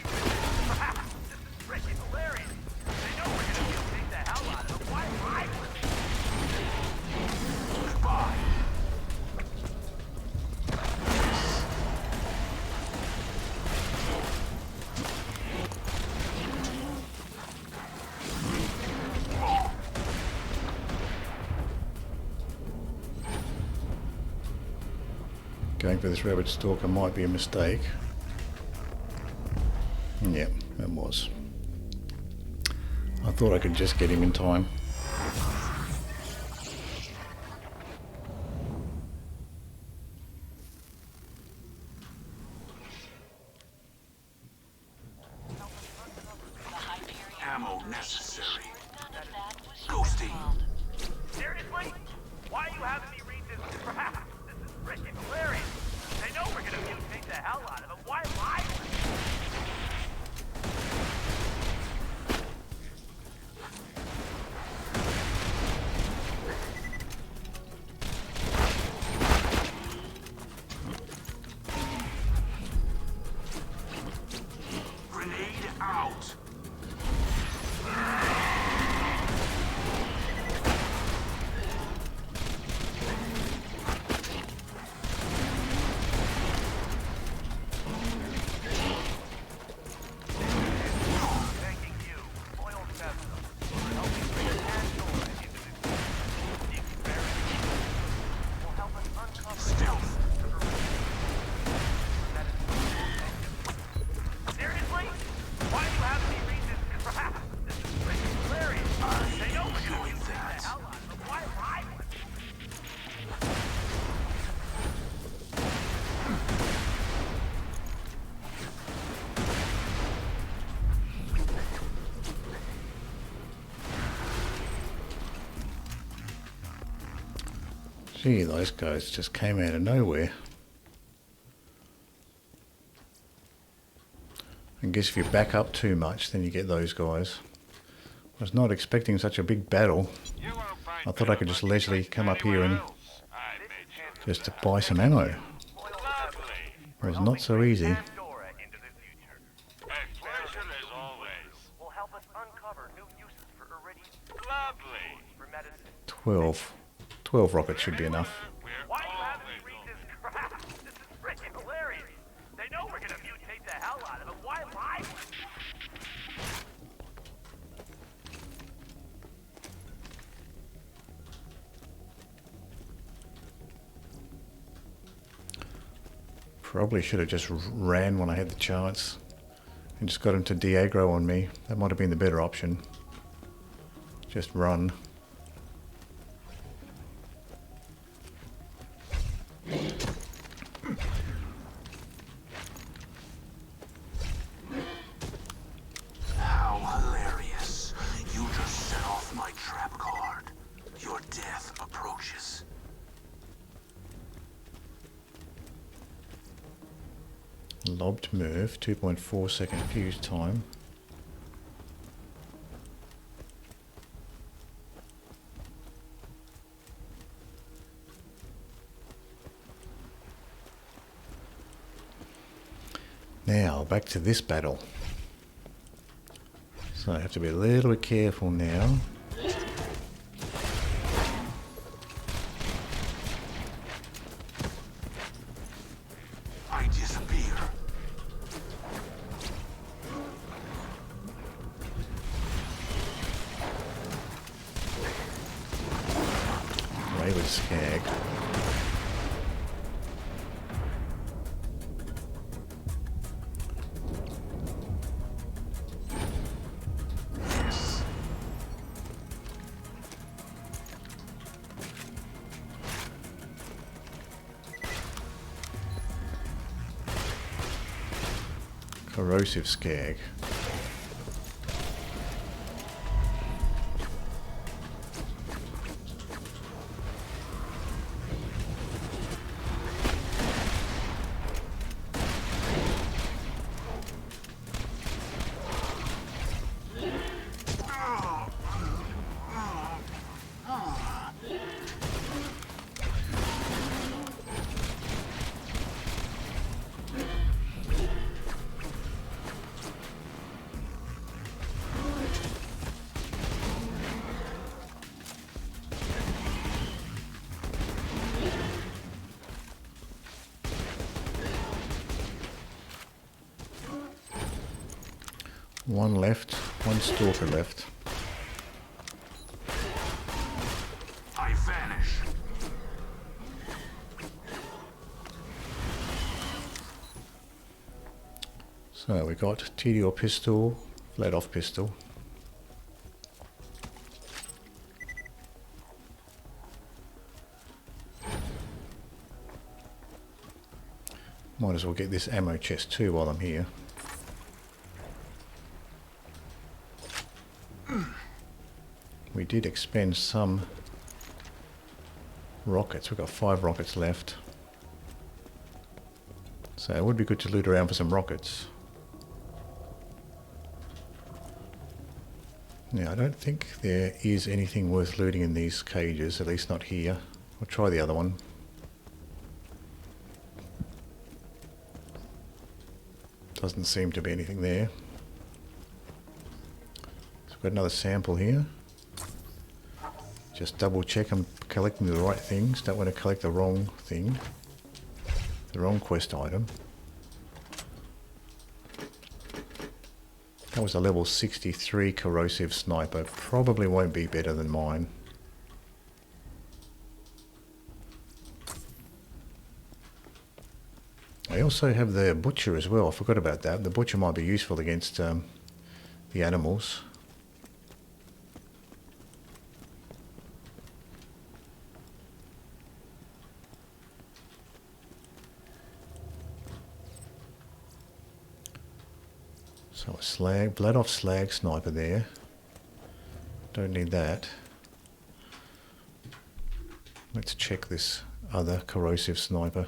perhaps? This is freaking hilarious. They know we're gonna beat the hell out of them. Why lie? Goodbye. Going for this rabbit stalker might be a mistake. Yep, it was. I thought I could just get him in time. The Hyperion Ammo Federation necessary. ensured none of that was Ghosting. your fault. Seriously? Why are you having me read this crap? This is freaking hilarious. They know we're gonna mutate the hell out of them. Why lie? Grenade out. Thanking you, loyal test for helping bring Pandora into the future. The experiment will help us uncover Stealth. Seriously? Why do you have me read this crap? This is freaking hilarious. They know we're gonna enjoyed mutate that. the hell out of them. Why lie? Gee, those guys just came out of nowhere. I guess if you back up too much, then you get those guys. I was not expecting such a big battle. You won't find I thought I could just leisurely come up here and anywhere else. I made sure. just to buy some ammo. Lovely. Whereas not so easy. Pandora into the future. A pleasure as always. Will help us uncover new uses for iridium, Lovely. for medicine. 12 rockets should be enough. We're Why do you have me always read on. this crap? This is freaking hilarious. They know we're gonna mutate the hell out of them. Why lie? Probably should have just ran when I had the chance and just got him to de-aggro on me. That might have been the better option. Just run. How hilarious. You just set off my trap card. Your death approaches. Lobbed move, 2.4 second fuse time. Now, back to this battle. So I have to be a little bit careful now. I disappear. Wayward Skag. Corrosive Skag. One left, one stalker left. I vanish. So we got TDR pistol, flat off pistol. Might as well get this ammo chest too while I'm here. We did expend some rockets. We've got 5 rockets left. So it would be good to loot around for some rockets. Now I don't think there is anything worth looting in these cages, at least not here. I'll try the other one. Doesn't seem to be anything there. So we've got another sample here. Just double check I'm collecting the right things. Don't want to collect the wrong thing. The wrong quest item. That was a level 63 corrosive sniper. Probably won't be better than mine. I also have the butcher as well. I forgot about that. The butcher might be useful against the animals. So a slag, blood off slag sniper there. Don't need that. Let's check this other corrosive sniper.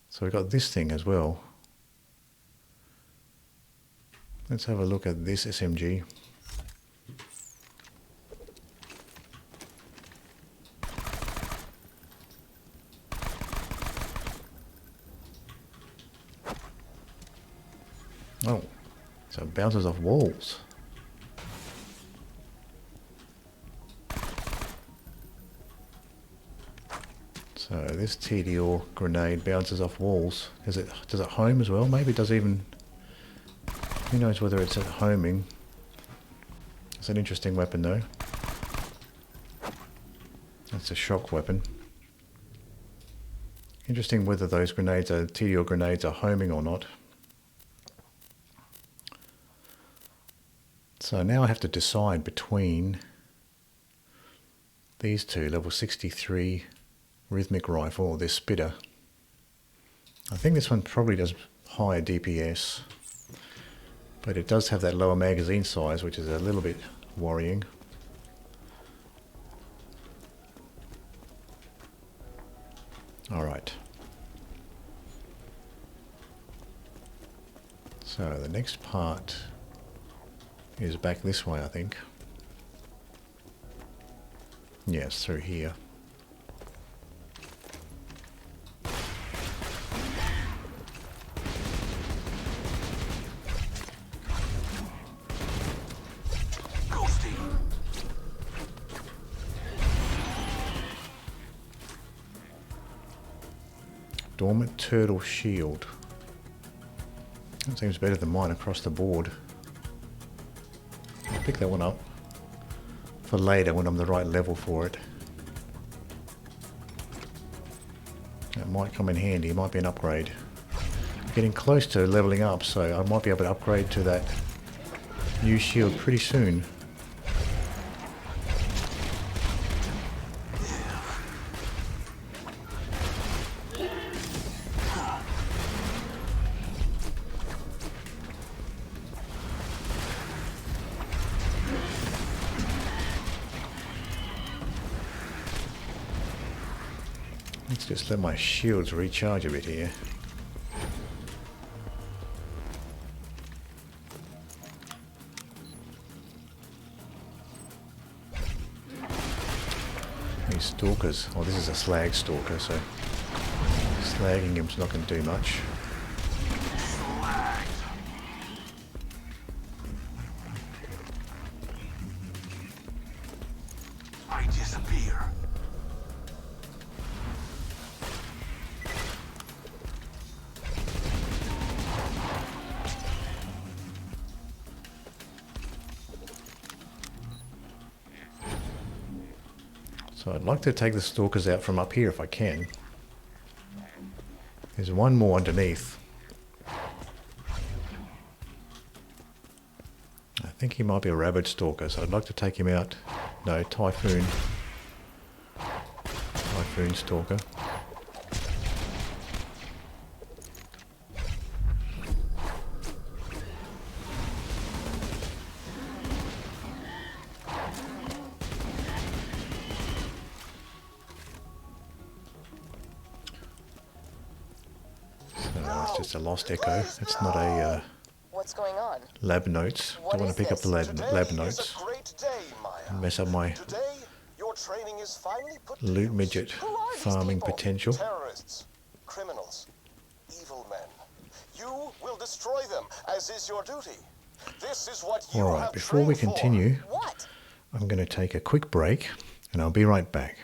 So we've got this thing as well. Let's have a look at this SMG. Oh, so it bounces off walls. So this TDR grenade bounces off walls. Does it home as well? Maybe it does even... Who knows whether it's at homing. It's an interesting weapon though. That's a shock weapon. Interesting whether those grenades are TDR grenades are homing or not. So now I have to decide between these two, level 63 rhythmic rifle or this spitter. I think this one probably does higher DPS, but it does have that lower magazine size, which is a little bit worrying. Alright. So the next part is back this way, I think. Yes, through here. Dormant turtle shield. That seems better than mine across the board. I'll pick that one up for later when I'm the right level for it. That might come in handy, it might be an upgrade. I'm getting close to leveling up, so I might be able to upgrade to that new shield pretty soon. Let's just let my shields recharge a bit here. These stalkers. Oh, this is a slag stalker, so slagging him's not going to do much. I disappear. So I'd like to take the stalkers out from up here if I can. There's one more underneath. I think he might be a rabbit stalker, so I'd like to take him out. No, typhoon. Typhoon stalker. It's just a lost echo. It's not a What's going on? lab notes. What Don't want is to pick up the this? lab notes Is a great day, Maya. and mess up my Today, your training is finally put to loot use. midget Who are these farming people? potential. Terrorists, criminals, evil men. You will destroy them, as is your duty. This is what you Alright, have before we trained for. continue, What? I'm going to take a quick break and I'll be right back.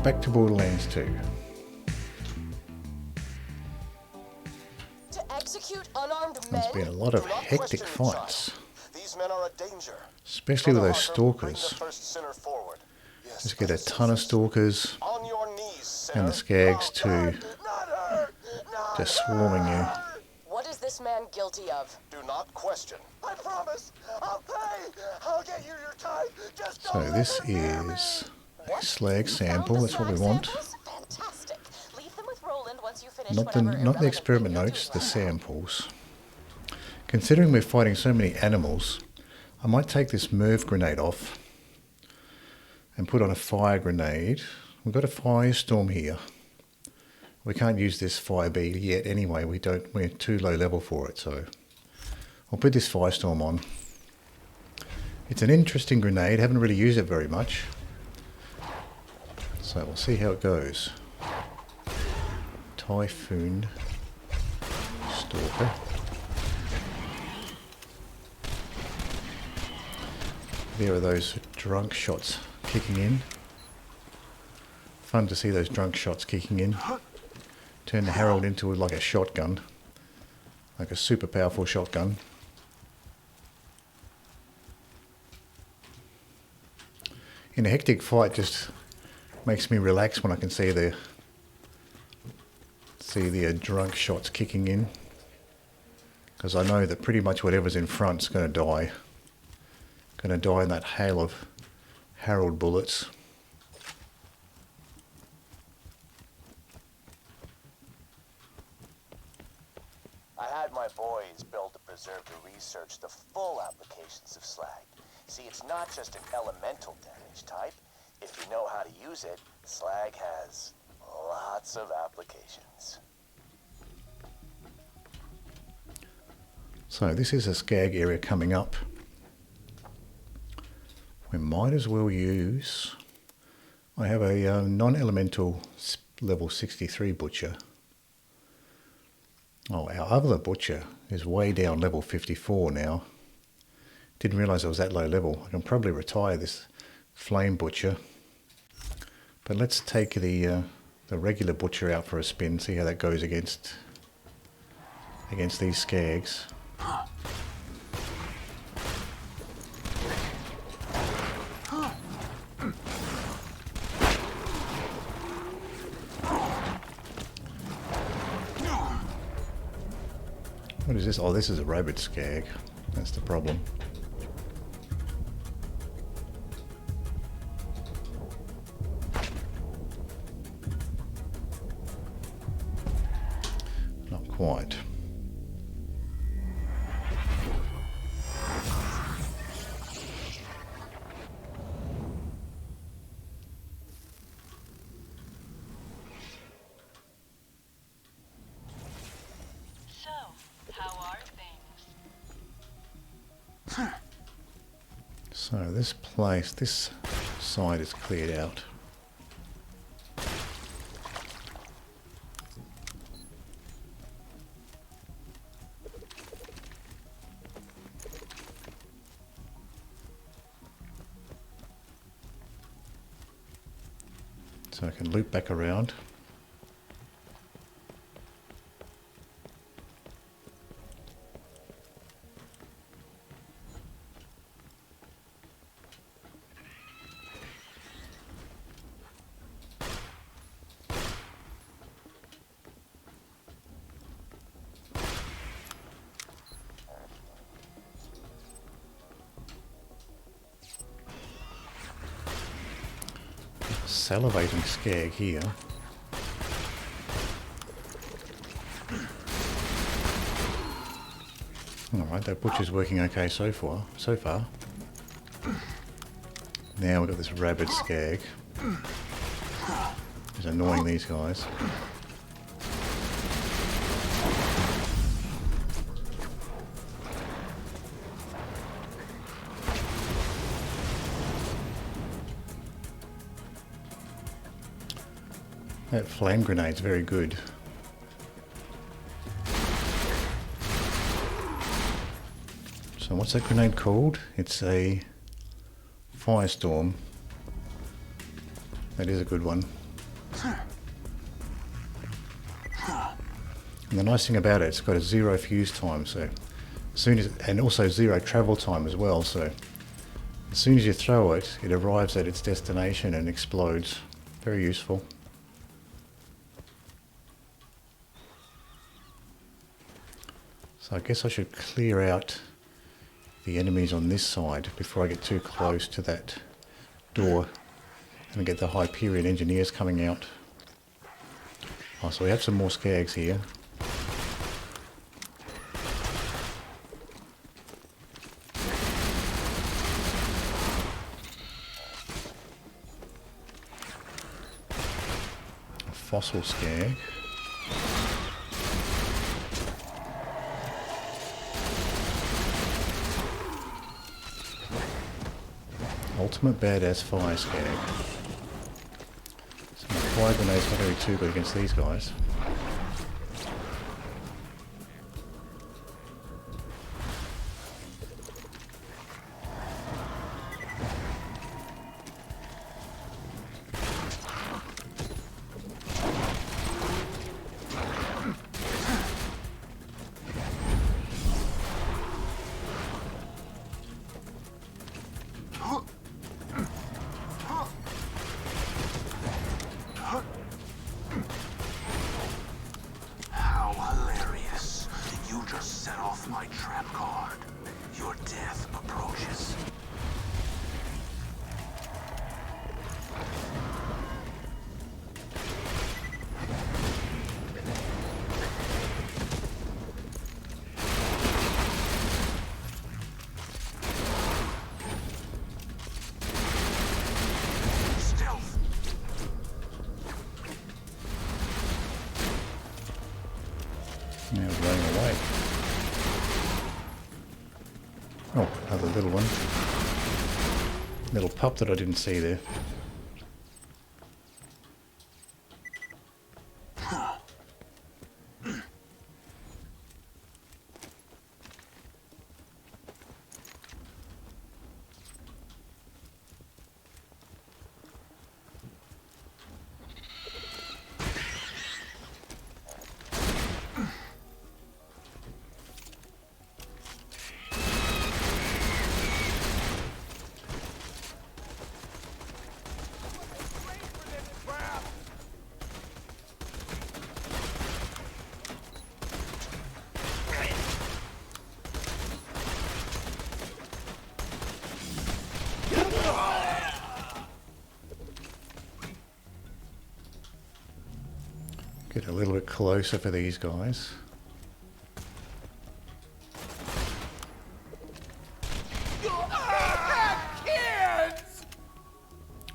Back to Borderlands 2. To execute unarmed There's men? been a lot of Do not hectic question it, fights, child. These men are a danger. especially with those Brother Harker, bring stalkers. the first sinner forward. Yes, Just get a yes, ton of yes. stalkers On your knees, sir. and the skags too, Not her! Not just swarming you. What is this man guilty of? Do not question. I promise. I'll pay. I'll get you your time. Just So this is a slag sample, that's what we want. Fantastic. Leave them with Roland once you finish Not the, whatever not the irrelevant experiment thing you're notes, the doing. samples. Considering we're fighting so many animals, I might take this Merv grenade off and put on a fire grenade. We've got a firestorm here. We can't use this fire bee yet anyway, we're too low level for it, so I'll put this firestorm on. It's an interesting grenade, haven't really used it very much. So we'll see how it goes. Typhoon Stalker. There are those drunk shots kicking in. Fun to see those drunk shots kicking in. Turn the Herald into like a shotgun. Like a super powerful shotgun. In a hectic fight just makes me relax when I can see the drunk shots kicking in. Because I know that pretty much whatever's in front's going to die. Going to die in that hail of Herald bullets. I had my boys build a preserve to research the full applications of slag. See, it's not just an elemental damage type. If you know how to use it, slag has lots of applications. So this is a skag area coming up. We might as well use... I have a non-elemental level 63 butcher. Oh, our other butcher is way down level 54 now. Didn't realise I was that low level. I can probably retire this flame butcher. But let's take the regular butcher out for a spin, see how that goes against these skags. What is this? Oh, this is a rabid skag. That's the problem. Not quite. So this place, this side is cleared out. So I can loop back around. Salivating skag here. Alright, that butcher's working okay so far. Now we've got this rabid skag. It's annoying these guys. That flame grenade's very good. So what's that grenade called? It's a firestorm. That is a good one. And the nice thing about it, it's got a 0 fuse time, so and also 0 travel time as well, so as soon as you throw it, it arrives at its destination and explodes. Very useful. So I guess I should clear out the enemies on this side before I get too close to that door and get the Hyperion engineers coming out. Oh, so we have some more skags here. A fossil skag. Ultimate badass fire skag. So my fire grenade's not going to be too good against these guys. Now it's running away. Oh, another little one. Little pup that I didn't see there. Get a little bit closer for these guys.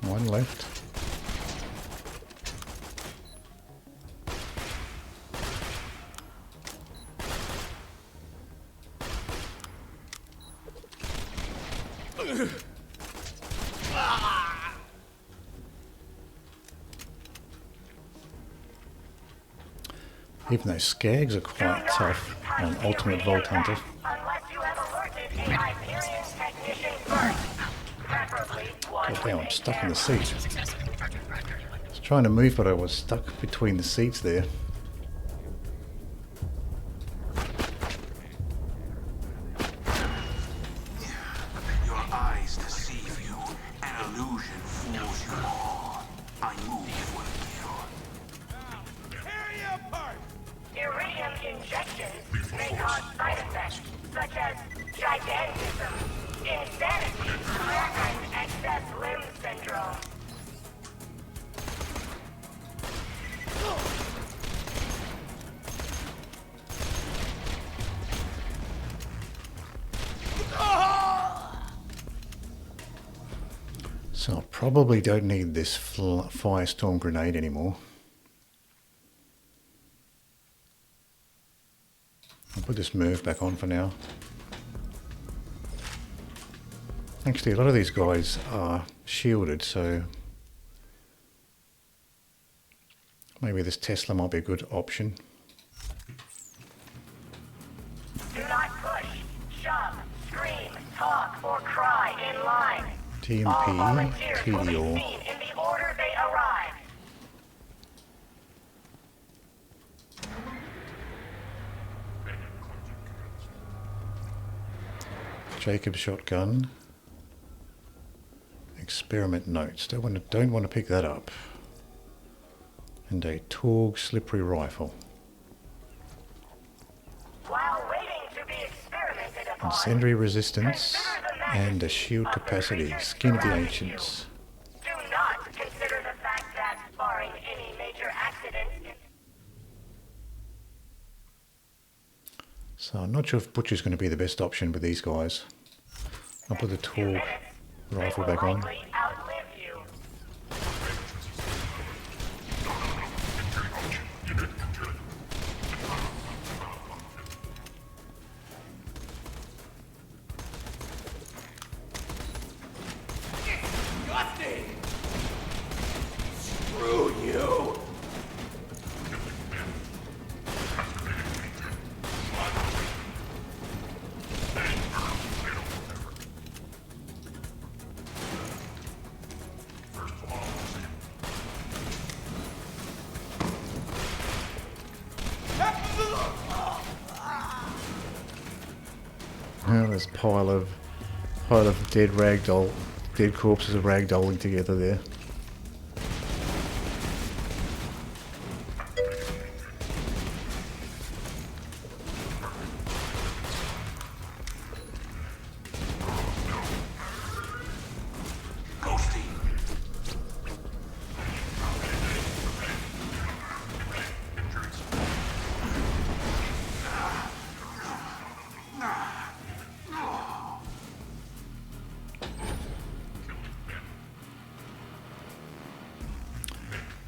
One left. Even though skags are quite tough on Ultimate Vault Hunter. Unless you have alerted a Hyperion technician first. Preferably one. God damn, I'm stuck in the seat. I was trying to move, but I was stuck between the seats there. Your eyes deceive you. An illusion fools you all. I move for Iridium injections may cause side effects such as gigantism, insanity, and excess limb syndrome. So I probably don't need this firestorm grenade anymore. I'll put this move back on for now. Actually, a lot of these guys are shielded, so maybe this Tesla might be a good option. Do not push, shove, scream, talk, or cry in line. All TMP, volunteers will be TDO. seen in the order they arrive. Jacob shotgun. Experiment notes. Don't want to pick that up. And a Torg slippery rifle. While waiting to be experimented upon, Incendiary resistance and a shield capacity. Skin of the Ancients. do not consider the fact that, barring any major accident, So I'm not sure if Butcher's going to be the best option with these guys. I'll put the Torg rifle back on. likely outlive you. Screw you! Oh, there's a pile of dead corpses of ragdolling together there. Ghosty.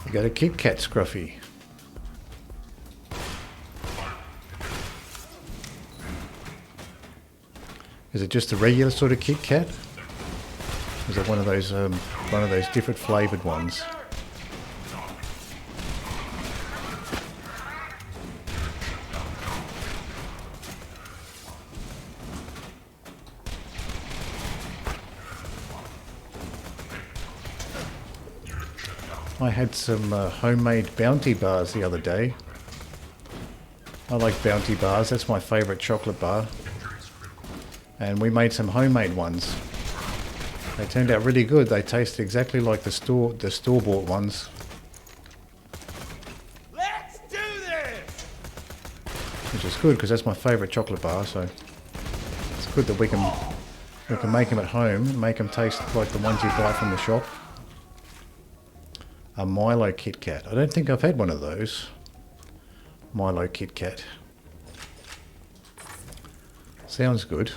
You got a Kit Kat, Scruffy. Is it just a regular sort of Kit Kat? Is it one of those different flavoured ones? I had some homemade Bounty bars the other day. I like Bounty bars, that's my favourite chocolate bar. And we made some homemade ones. They turned out really good. They tasted exactly like the store-bought ones. Let's do this! Which is good because that's my favourite chocolate bar, so it's good that we can make them at home and make them taste like the ones you buy from the shop. A Milo Kit Kat. I don't think I've had one of those. Milo Kit Kat. Sounds good.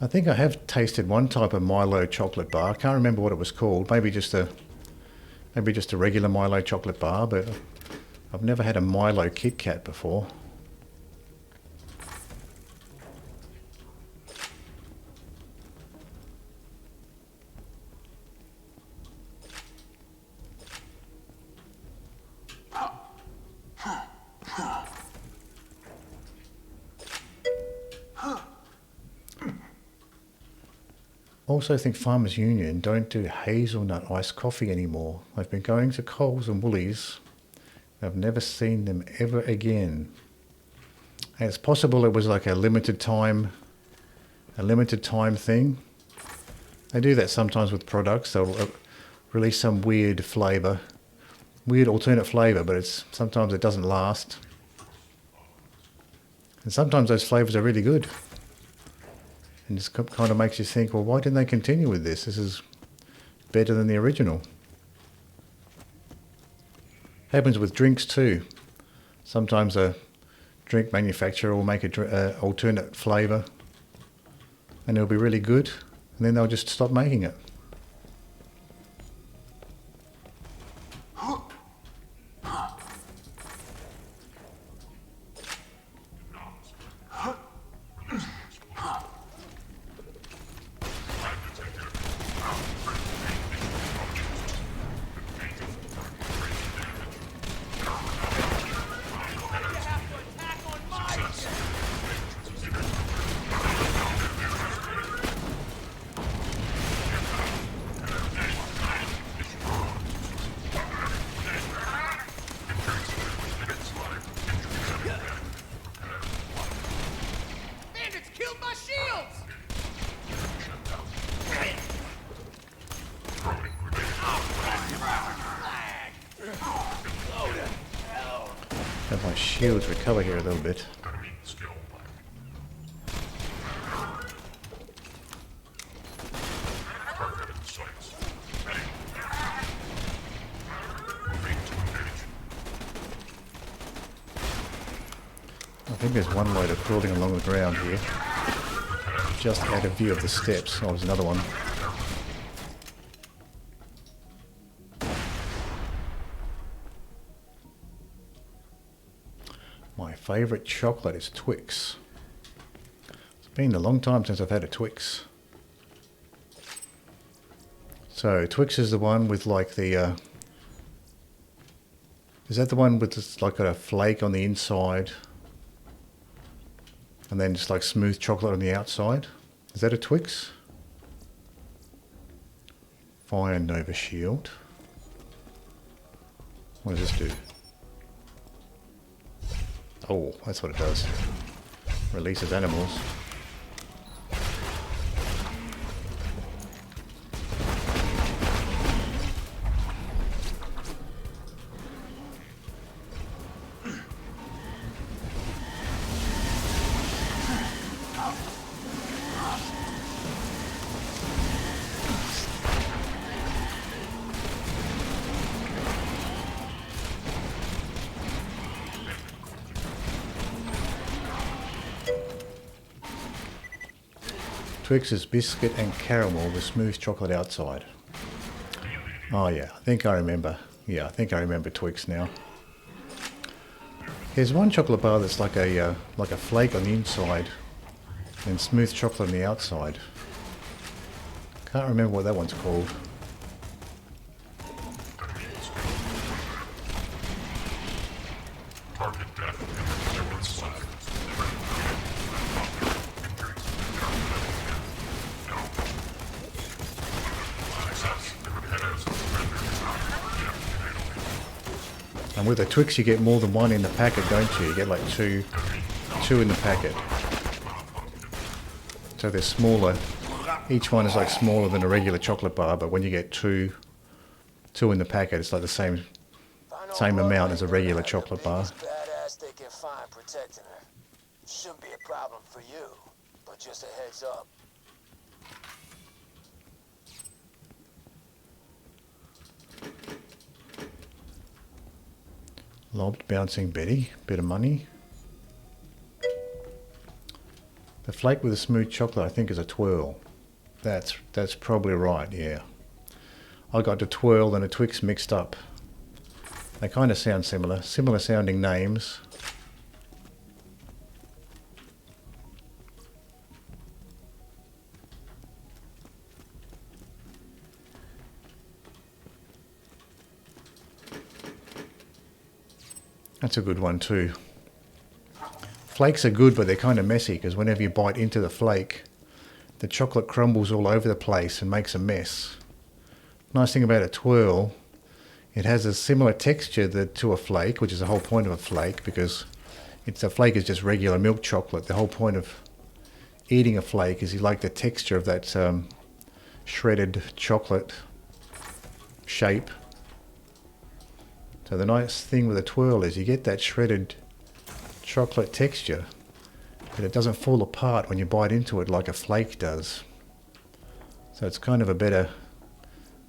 I think I have tasted one type of Milo chocolate bar. I can't remember what it was called. Maybe just a regular Milo chocolate bar, but I've never had a Milo Kit Kat before. Also think Farmers Union don't do hazelnut iced coffee anymore. I've been going to Coles and Woolies. I've never seen them ever again. And it's possible it was like a limited time thing. They do that sometimes with products. They'll release some weird flavour, weird alternate flavour, but sometimes it doesn't last. And sometimes those flavours are really good. And this kind of makes you think, well, why didn't they continue with this? This is better than the original. Happens with drinks too. Sometimes a drink manufacturer will make a alternate flavour and it'll be really good, and then they'll just stop making it. Have my shields recover here a little bit. I think there's one loader crawling along the ground here. Just out of view of the steps. Oh, there's another one. My favourite chocolate is Twix. It's been a long time since I've had a Twix. So Twix is the one with like the... is that the one with just like a flake on the inside? And then just like smooth chocolate on the outside? Is that a Twix? Fire Nova Shield. What does this do? Oh, that's what it does. Releases animals. Twix is biscuit and caramel with smooth chocolate outside. Oh yeah, I think I remember. Yeah, I think I remember Twix now. There's one chocolate bar that's like a flake on the inside and smooth chocolate on the outside. Can't remember what that one's called. And with a Twix you get more than one in the packet, don't you? You get like two in the packet. So they're smaller. Each one is like smaller than a regular chocolate bar, but when you get two in the packet, it's like the same amount as a regular chocolate bar. Badass they can find protecting her. Shouldn't be a problem for you, but just a heads up. Lobbed bouncing Betty, bit of money. The flake with the smooth chocolate I think is a twirl. That's probably right, yeah. I got the twirl and a Twix mixed up. They kind of sound similar sounding names. That's a good one too. Flakes are good, but they're kind of messy because whenever you bite into the flake, the chocolate crumbles all over the place and makes a mess. Nice thing about a twirl, it has a similar texture to a flake, which is the whole point of a flake, because a flake is just regular milk chocolate. The whole point of eating a flake is you like the texture of that shredded chocolate shape. So the nice thing with a twirl is you get that shredded chocolate texture, but it doesn't fall apart when you bite into it like a flake does. So it's kind of a better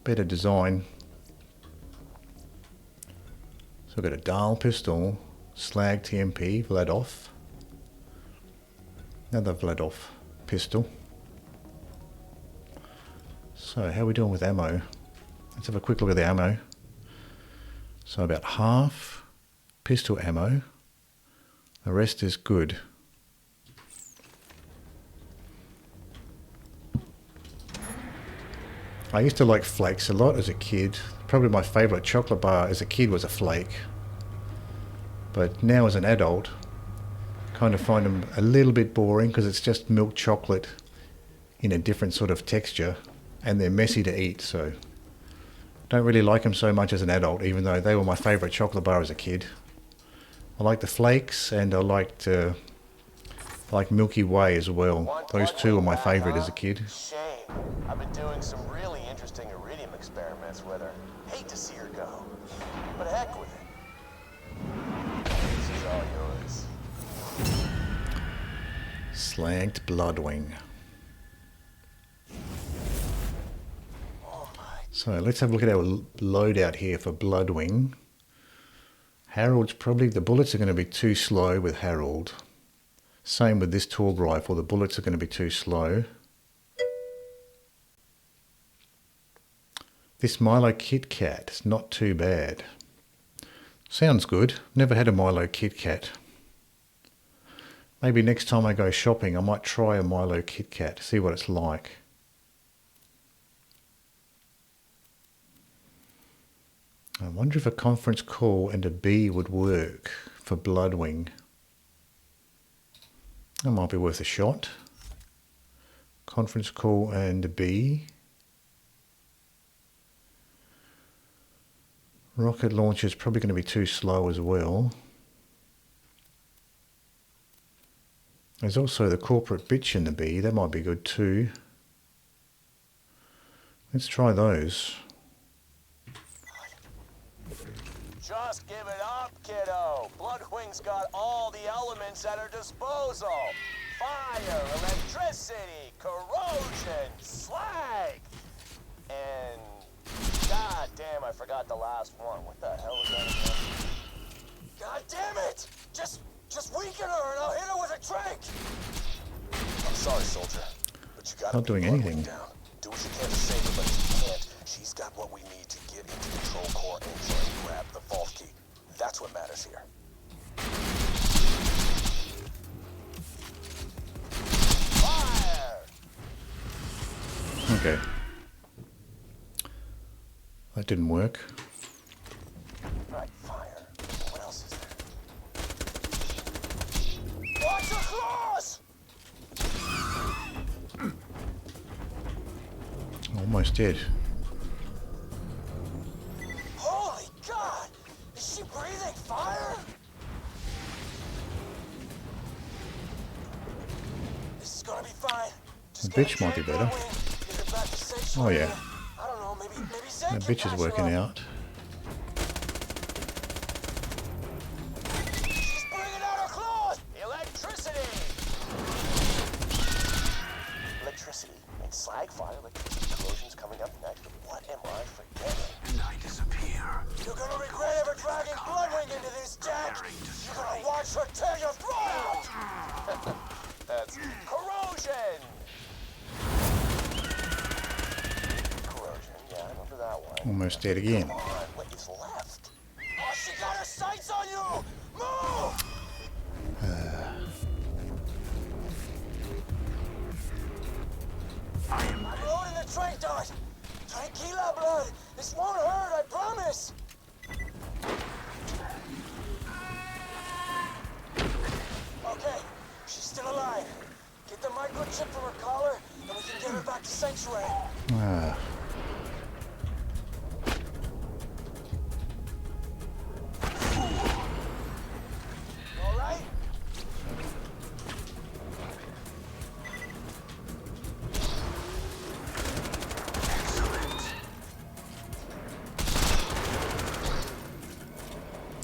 design. So we've got a Dahl pistol, Slag TMP, Vladov, another Vladov pistol. So how are we doing with ammo? Let's have a quick look at the ammo. So about half pistol ammo. The rest is good. I used to like flakes a lot as a kid. Probably my favourite chocolate bar as a kid was a flake. But now as an adult, I kind of find them a little bit boring because it's just milk chocolate in a different sort of texture and they're messy to eat, so don't really like them so much as an adult, even though they were my favourite chocolate bar as a kid. I like the flakes and I like Milky Way as well. Those two were my favourite as a kid. Shame. I've been doing some really interesting iridium experiments with her. Hate to see her go, but heck with it. This is all yours. Slagged Bloodwing. So let's have a look at our loadout here for Bloodwing. Harold's probably, the bullets are going to be too slow with Harold. Same with this Torg rifle, the bullets are going to be too slow. This Milo Kit Kat is not too bad. Sounds good. Never had a Milo Kit Kat. Maybe next time I go shopping I might try a Milo Kit Kat, see what it's like. I wonder if a conference call and a bee would work for Bloodwing. That might be worth a shot. Conference call and a bee. Rocket launcher is probably going to be too slow as well. There's also the corporate bitch and the bee. That might be good too. Let's try those. Just give it up, kiddo. Bloodwing's got all the elements at her disposal. Fire, electricity, corrosion, slag, and god damn, I forgot the last one. What the hell was that again? God damn it! Just weaken her and I'll hit her with a trick. I'm sorry, soldier, but you gotta not doing anything. Down. Do what you can to save her, but if you can't, she's got what we need to get into control core engine and grab the vault key. That's what matters here. Fire! Okay. That didn't work. Right, fire. What else is there? Watch your claws! Almost dead. Holy God! Is she breathing fire? This is gonna be fine. The bitch might be better. Oh yeah. I don't know, maybe The bitch is working out. She's bringing out her claws! Electricity! Electricity and slag fire, electricity corrosion's coming up next. What am I forgetting? And I disappear. You're gonna regret ever dragging Bloodwing into this! Almost dead again. Come on, what is left? Oh, she got her sights on you! Move! I'm loading the train dart! Tranquila, blood! This won't hurt, I promise! Okay, she's still alive. Get the microchip from her collar, and we can get her back to Sanctuary. Ah. All right?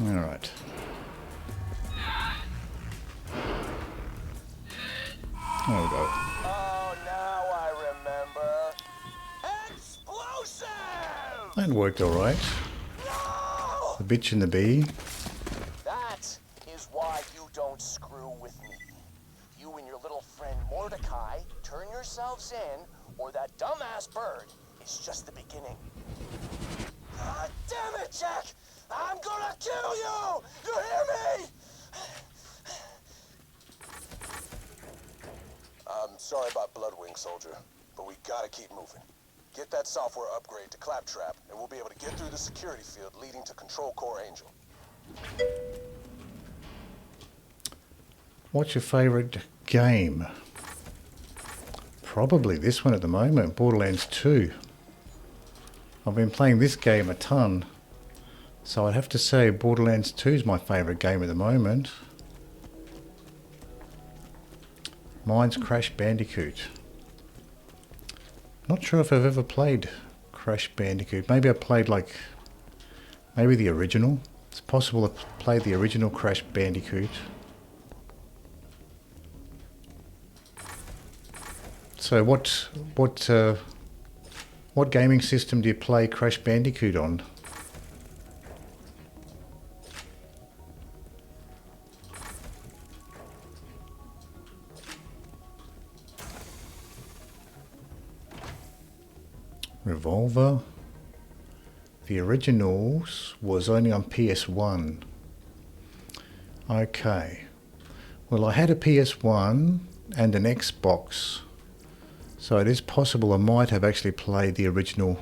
All right. There we go. Oh, now I remember. Explosive! That worked all right. No! The bitch and the bee. That is why you don't screw with me. You and your little friend Mordecai turn yourselves in, or that dumbass bird is just the beginning. God damn it, Jack! I'm gonna kill you! You hear me? I'm sorry about Bloodwing, soldier, but we gotta keep moving. Get that software upgrade to Claptrap, and we'll be able to get through the security field leading to Control Core Angel. What's your favourite game? Probably this one at the moment, Borderlands 2. I've been playing this game a ton, so I'd have to say Borderlands 2 is my favourite game at the moment. Mine's Crash Bandicoot. Not sure if I've ever played Crash Bandicoot. Maybe I played maybe the original. It's possible I played the original Crash Bandicoot. So what gaming system do you play Crash Bandicoot on? Revolver. The originals was only on PS1. Okay. Well, I had a PS1 and an Xbox, so it is possible I might have actually played the original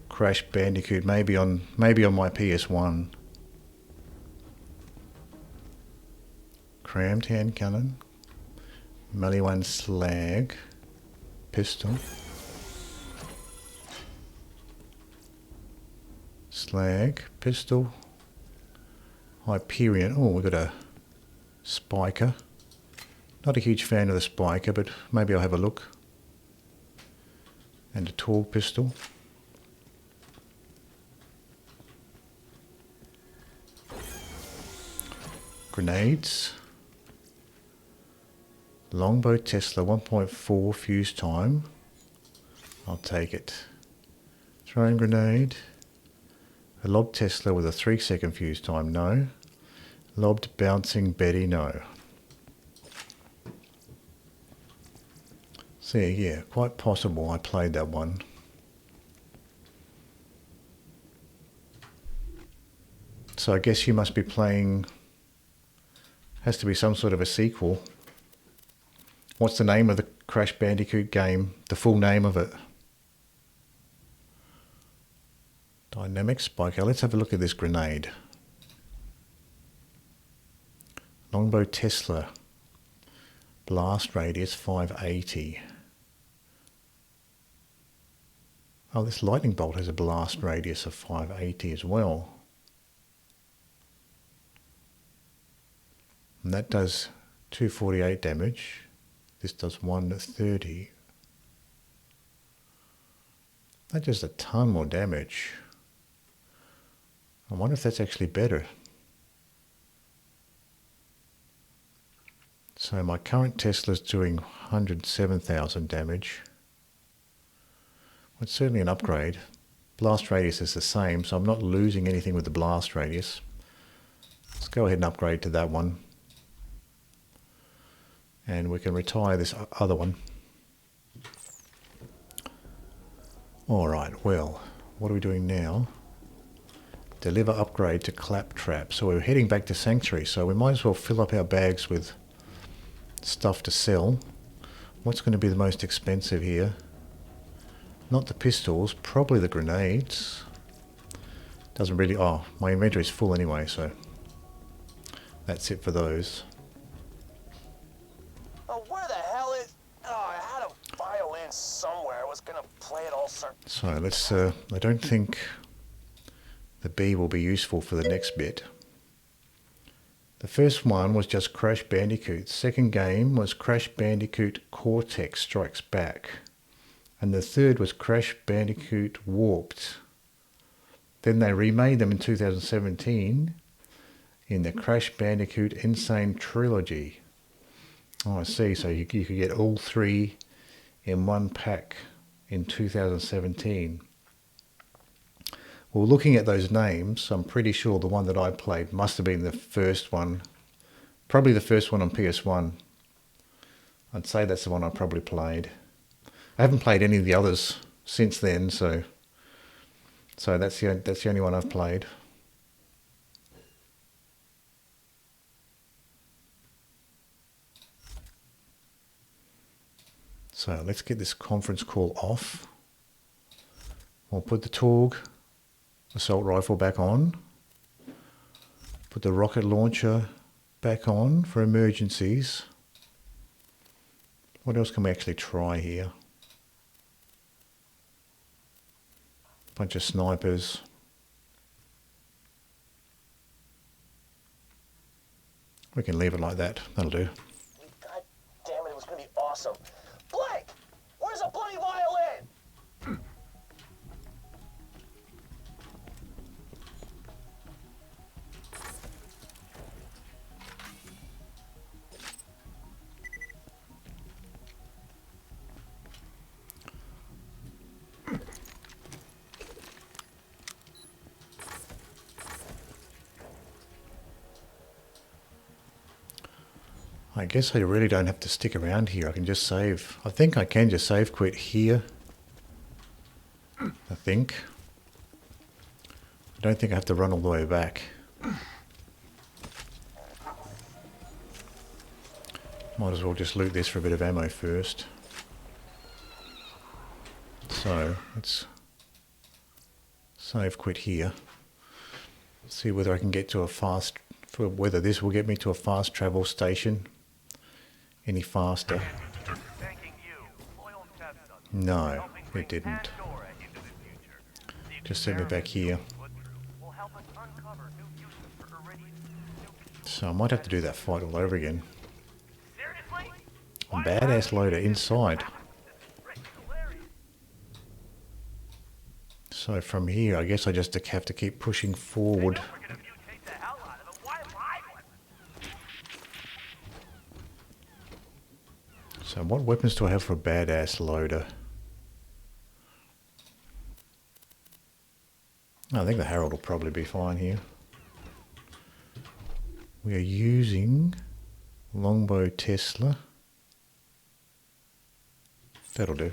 Crash Bandicoot, maybe on my PS1. Crammed hand cannon, melee one slag, pistol, slag, pistol, Hyperion. Oh, we've got a spiker. Not a huge fan of the spiker, but maybe I'll have a look. And a tall pistol. Grenades. Longbow Tesla 1.4 fuse time. I'll take it. Throwing grenade. A lob Tesla with a 3-second fuse time, no. Lobbed bouncing Betty, no. See, yeah, quite possible I played that one. So I guess you must be playing, has to be some sort of a sequel. What's the name of the Crash Bandicoot game? The full name of it? Dynamic Spiker. Let's have a look at this grenade. Longbow Tesla. Blast radius 580. Oh, this lightning bolt has a blast radius of 580 as well. And that does 248 damage. This does 130. That does a ton more damage. I wonder if that's actually better. So my current Tesla's doing 107,000 damage. Well, it's certainly an upgrade. Blast radius is the same, so I'm not losing anything with the blast radius. Let's go ahead and upgrade to that one. And we can retire this other one. Alright, well, what are we doing now? Deliver upgrade to Claptrap. So we're heading back to Sanctuary, so we might as well fill up our bags with stuff to sell. What's going to be the most expensive here? Not the pistols, probably the grenades. Doesn't really... oh, my inventory is full anyway, so that's it for those. Oh, where the hell is... oh, I had a violin somewhere. I was gonna play it all sir. So let's... I don't think the bee will be useful for the next bit. The first one was just Crash Bandicoot. Second game was Crash Bandicoot Cortex Strikes Back. And the third was Crash Bandicoot Warped. Then they remade them in 2017 in the Crash Bandicoot Insane Trilogy. Oh, I see. So you could get all three in one pack in 2017. Well, looking at those names, I'm pretty sure the one that I played must have been the first one. Probably the first one on PS1. I'd say that's the one I probably played. I haven't played any of the others since then, so that's the only one I've played. So let's get this conference call off. We'll put the Torg assault rifle back on. Put the rocket launcher back on for emergencies. What else can we actually try here? Bunch of snipers. We can leave it like that. That'll do. God damn it, it was gonna be awesome. Blake! Where's a bloody violin? I guess I really don't have to stick around here. I can just save. I think I can just save quit here. I think. I don't think I have to run all the way back. Might as well just loot this for a bit of ammo first. So, let's save quit here. See whether I can get to a fast... whether this will get me to a fast travel station any faster. No, it didn't. Just send me back here. So I might have to do that fight all over again. A badass loader inside. So from here, I guess I just have to keep pushing forward. So what weapons do I have for a badass loader? I think the Herald will probably be fine here. We are using Longbow Tesla. That'll do.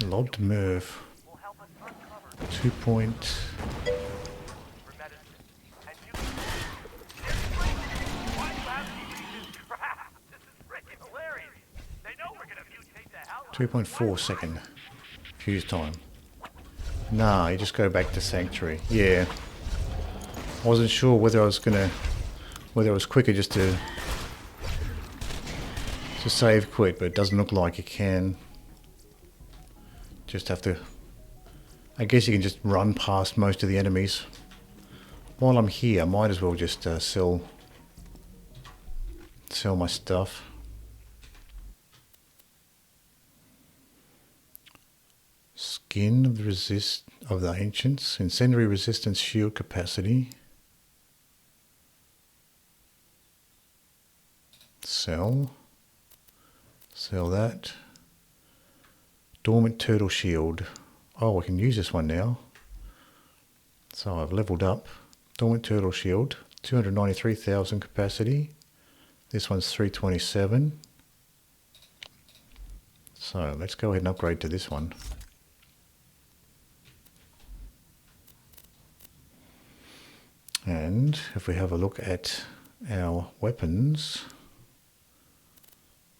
Lobbed Merv. 2 point. .4 second fuse time. Nah, you just go back to Sanctuary. Yeah. I wasn't sure whether I was gonna, whether it was quicker just to save quit, but it doesn't look like you can. Just have to, I guess you can just run past most of the enemies. While I'm here, I might as well just sell my stuff. skin of the ancients, incendiary resistance, shield capacity. Sell that. Dormant turtle shield. Oh, I can use this one now. So I've leveled up. Dormant turtle shield, 293,000 capacity. This one's 327. So let's go ahead and upgrade to this one. And if we have a look at our weapons,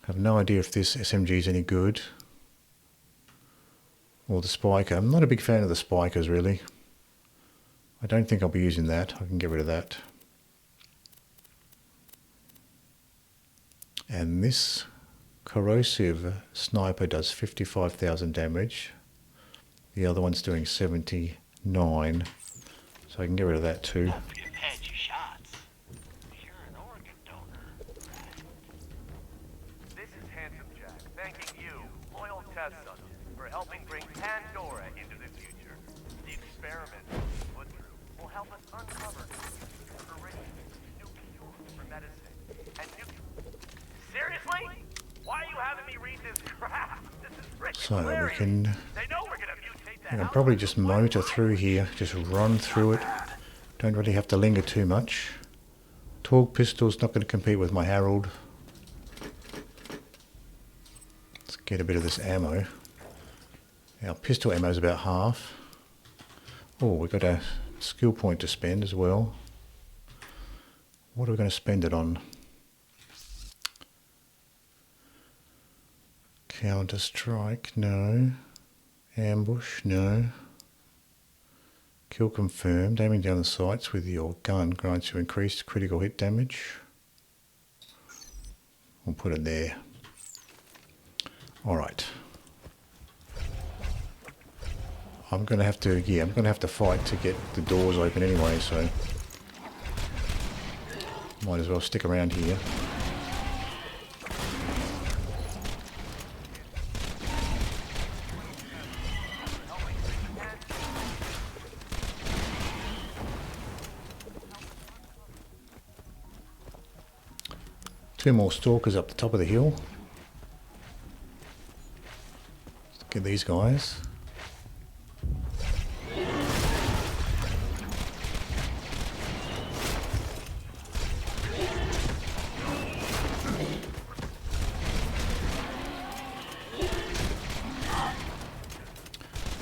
I have no idea if this SMG is any good. Or the spiker. I'm not a big fan of the spikers really. I don't think I'll be using that. I can get rid of that. And this corrosive sniper does 55,000 damage. The other one's doing 79. So I can get rid of that too. Don't forget to pad your shots. You're an organ donor. This is Handsome Jack, thanking you, loyal test subject, for helping bring Pandora into the future. The experiment we put through will help us uncover new cures for medicine and new... Seriously? Why are you having me read this crap? This is rich. So we can... They know we're gonna mutate I can probably just motor through here, just run through it. Don't really have to linger too much. Torgue pistol's not going to compete with my Harold. Let's get a bit of this ammo. Our pistol ammo is about half. Oh, we've got a skill point to spend as well. What are we going to spend it on? Counter strike, no. Ambush, no. Kill confirmed. Aiming down the sights with your gun grants you increased critical hit damage. We'll put it there. Alright. I'm gonna have to fight to get the doors open anyway, so might as well stick around here. Two more stalkers up the top of the hill. Let's get these guys.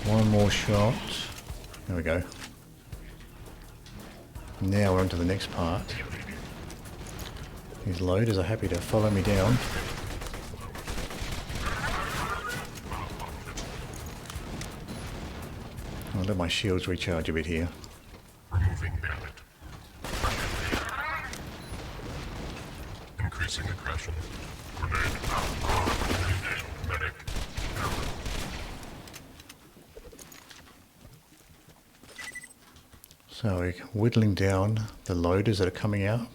One more shot. There we go. Now we're on to the next part. These loaders are happy to follow me down. I'll let my shields recharge a bit here. Removing bandit. Increasing aggression. Grenade. Medic. So we're whittling down the loaders that are coming out.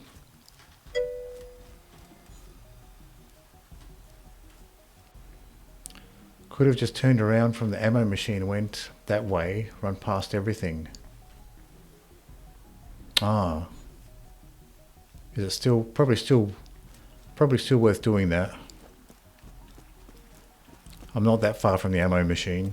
Could have just turned around from the ammo machine, went that way, run past everything. Ah. Is it still, probably still worth doing that. I'm not that far from the ammo machine.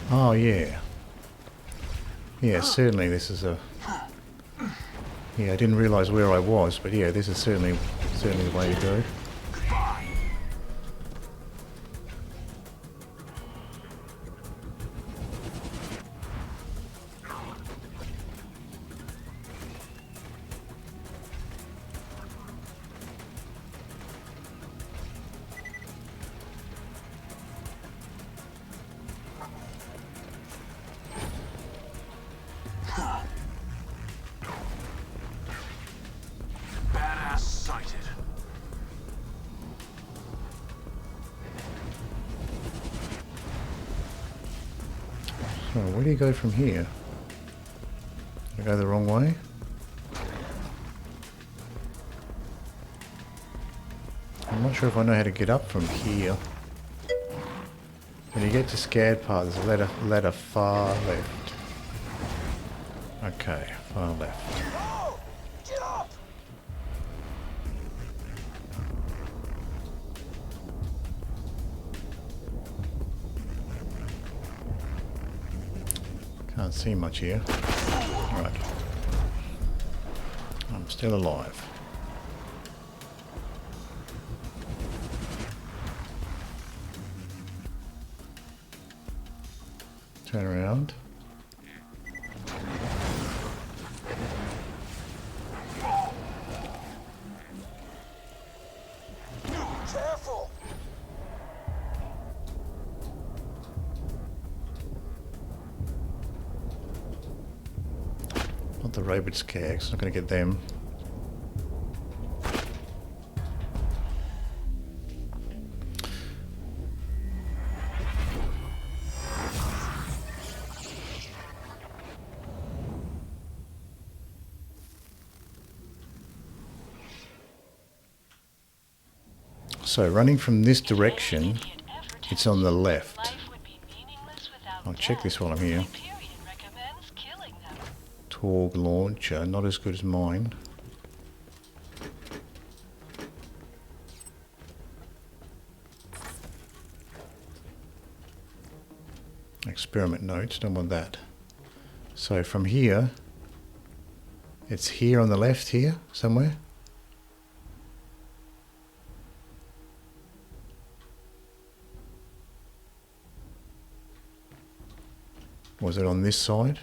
Oh yeah. Yeah, certainly this is a... Yeah, I didn't realise where I was, but yeah, this is certainly the way to go. where do you go from here? Did I go the wrong way? I'm not sure if I know how to get up from here. When you get to scared part, there's a ladder far left. Okay, far left. Oh! Get up! Can't see much here. Right. I'm still alive. Turn around. Careful! Not the rabid skags, not going to get them. So running from this direction, it's on the left. I'll check this while I'm here. Torg launcher, not as good as mine. Experiment notes, don't want that. So from here, it's here on the left here, somewhere. Was it on this side?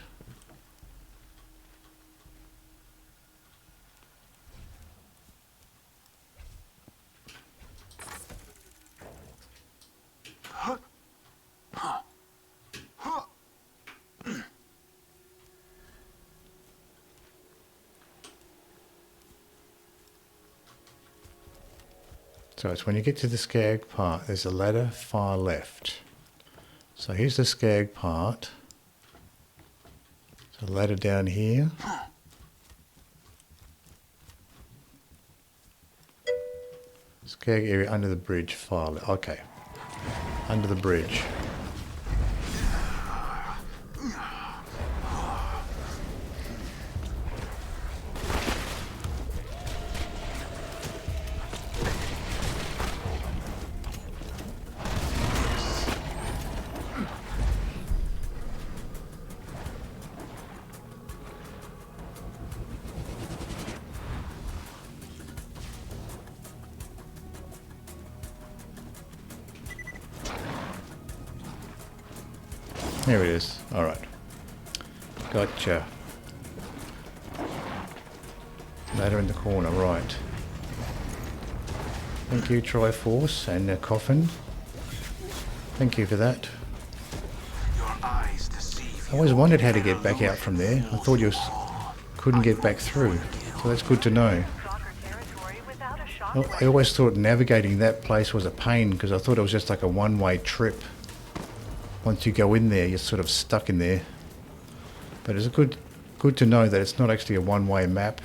So it's when you get to the skag part, there's a ladder far left. So here's the skag part. So ladder down here. Skag area under the bridge far left. Okay. Under the bridge. Here it is. Alright. Gotcha. Ladder in the corner, right. Thank you, Triforce and a coffin. Thank you for that. I always wondered how to get back out from there. I thought you couldn't get back through. So that's good to know. I always thought navigating that place was a pain because I thought it was just like a one-way trip. Once you go in there, you're sort of stuck in there. But it's good to know that it's not actually a one-way map,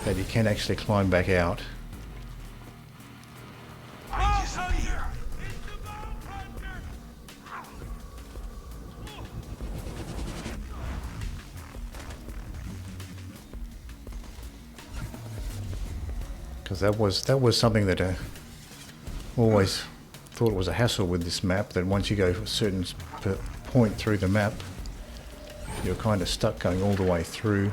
that you can actually climb back out. Because that was something that I always thought it was a hassle with this map, that once you go to a certain point through the map, you're kind of stuck going all the way through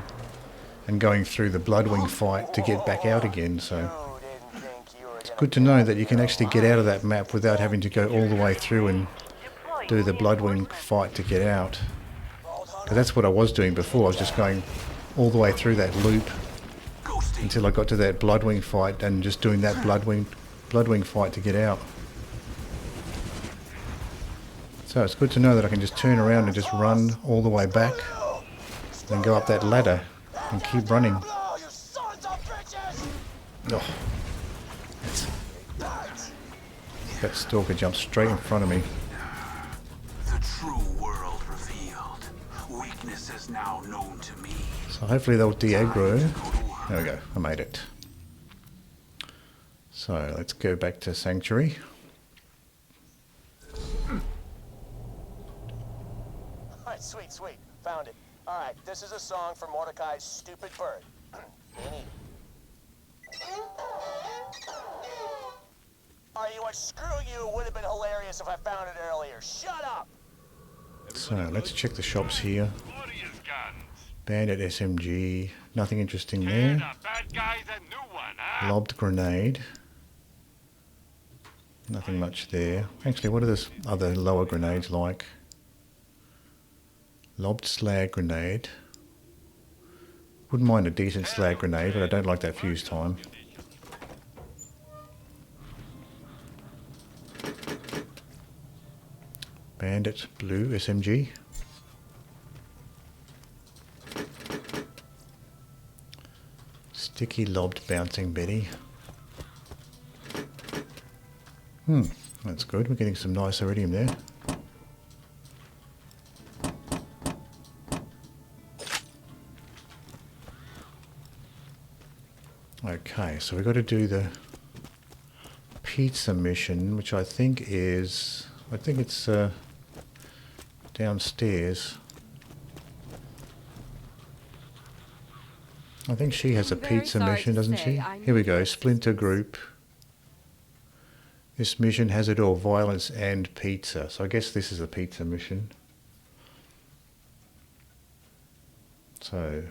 and going through the Bloodwing fight to get back out again. So it's good to know that you can actually get out of that map without having to go all the way through and do the Bloodwing fight to get out. Because that's what I was doing before. I was just going all the way through that loop until I got to that Bloodwing fight and just doing that Bloodwing fight to get out. So it's good to know that I can just turn around and just run all the way back and go up that ladder and keep running. Oh, that stalker jumped straight in front of me. The true world revealed. Come to me. So hopefully they'll de-aggro. There we go, I made it. So let's go back to Sanctuary. Alright, sweet, sweet. Found it. Alright, this is a song for Mordecai's stupid bird. Benny. Are you what? Screw you. Would have been hilarious if I found it earlier. Shut up! So let's check the shops here. Glorious guns. Bandit SMG, nothing interesting Hey, there. the bad guy's a new one, huh? Lobbed grenade. Nothing much there. Actually, what are the other lower grenades like? Lobbed slag grenade. Wouldn't mind a decent slag grenade, but I don't like that fuse time. Bandit blue SMG. Sticky lobbed bouncing Betty. That's good. We're getting some nice iridium there. Okay, so we've got to do the pizza mission, which I think it's downstairs. I think she has a pizza mission, doesn't she? Here we go, Splinter Group. This mission has it all, violence and pizza. So I guess this is a pizza mission. So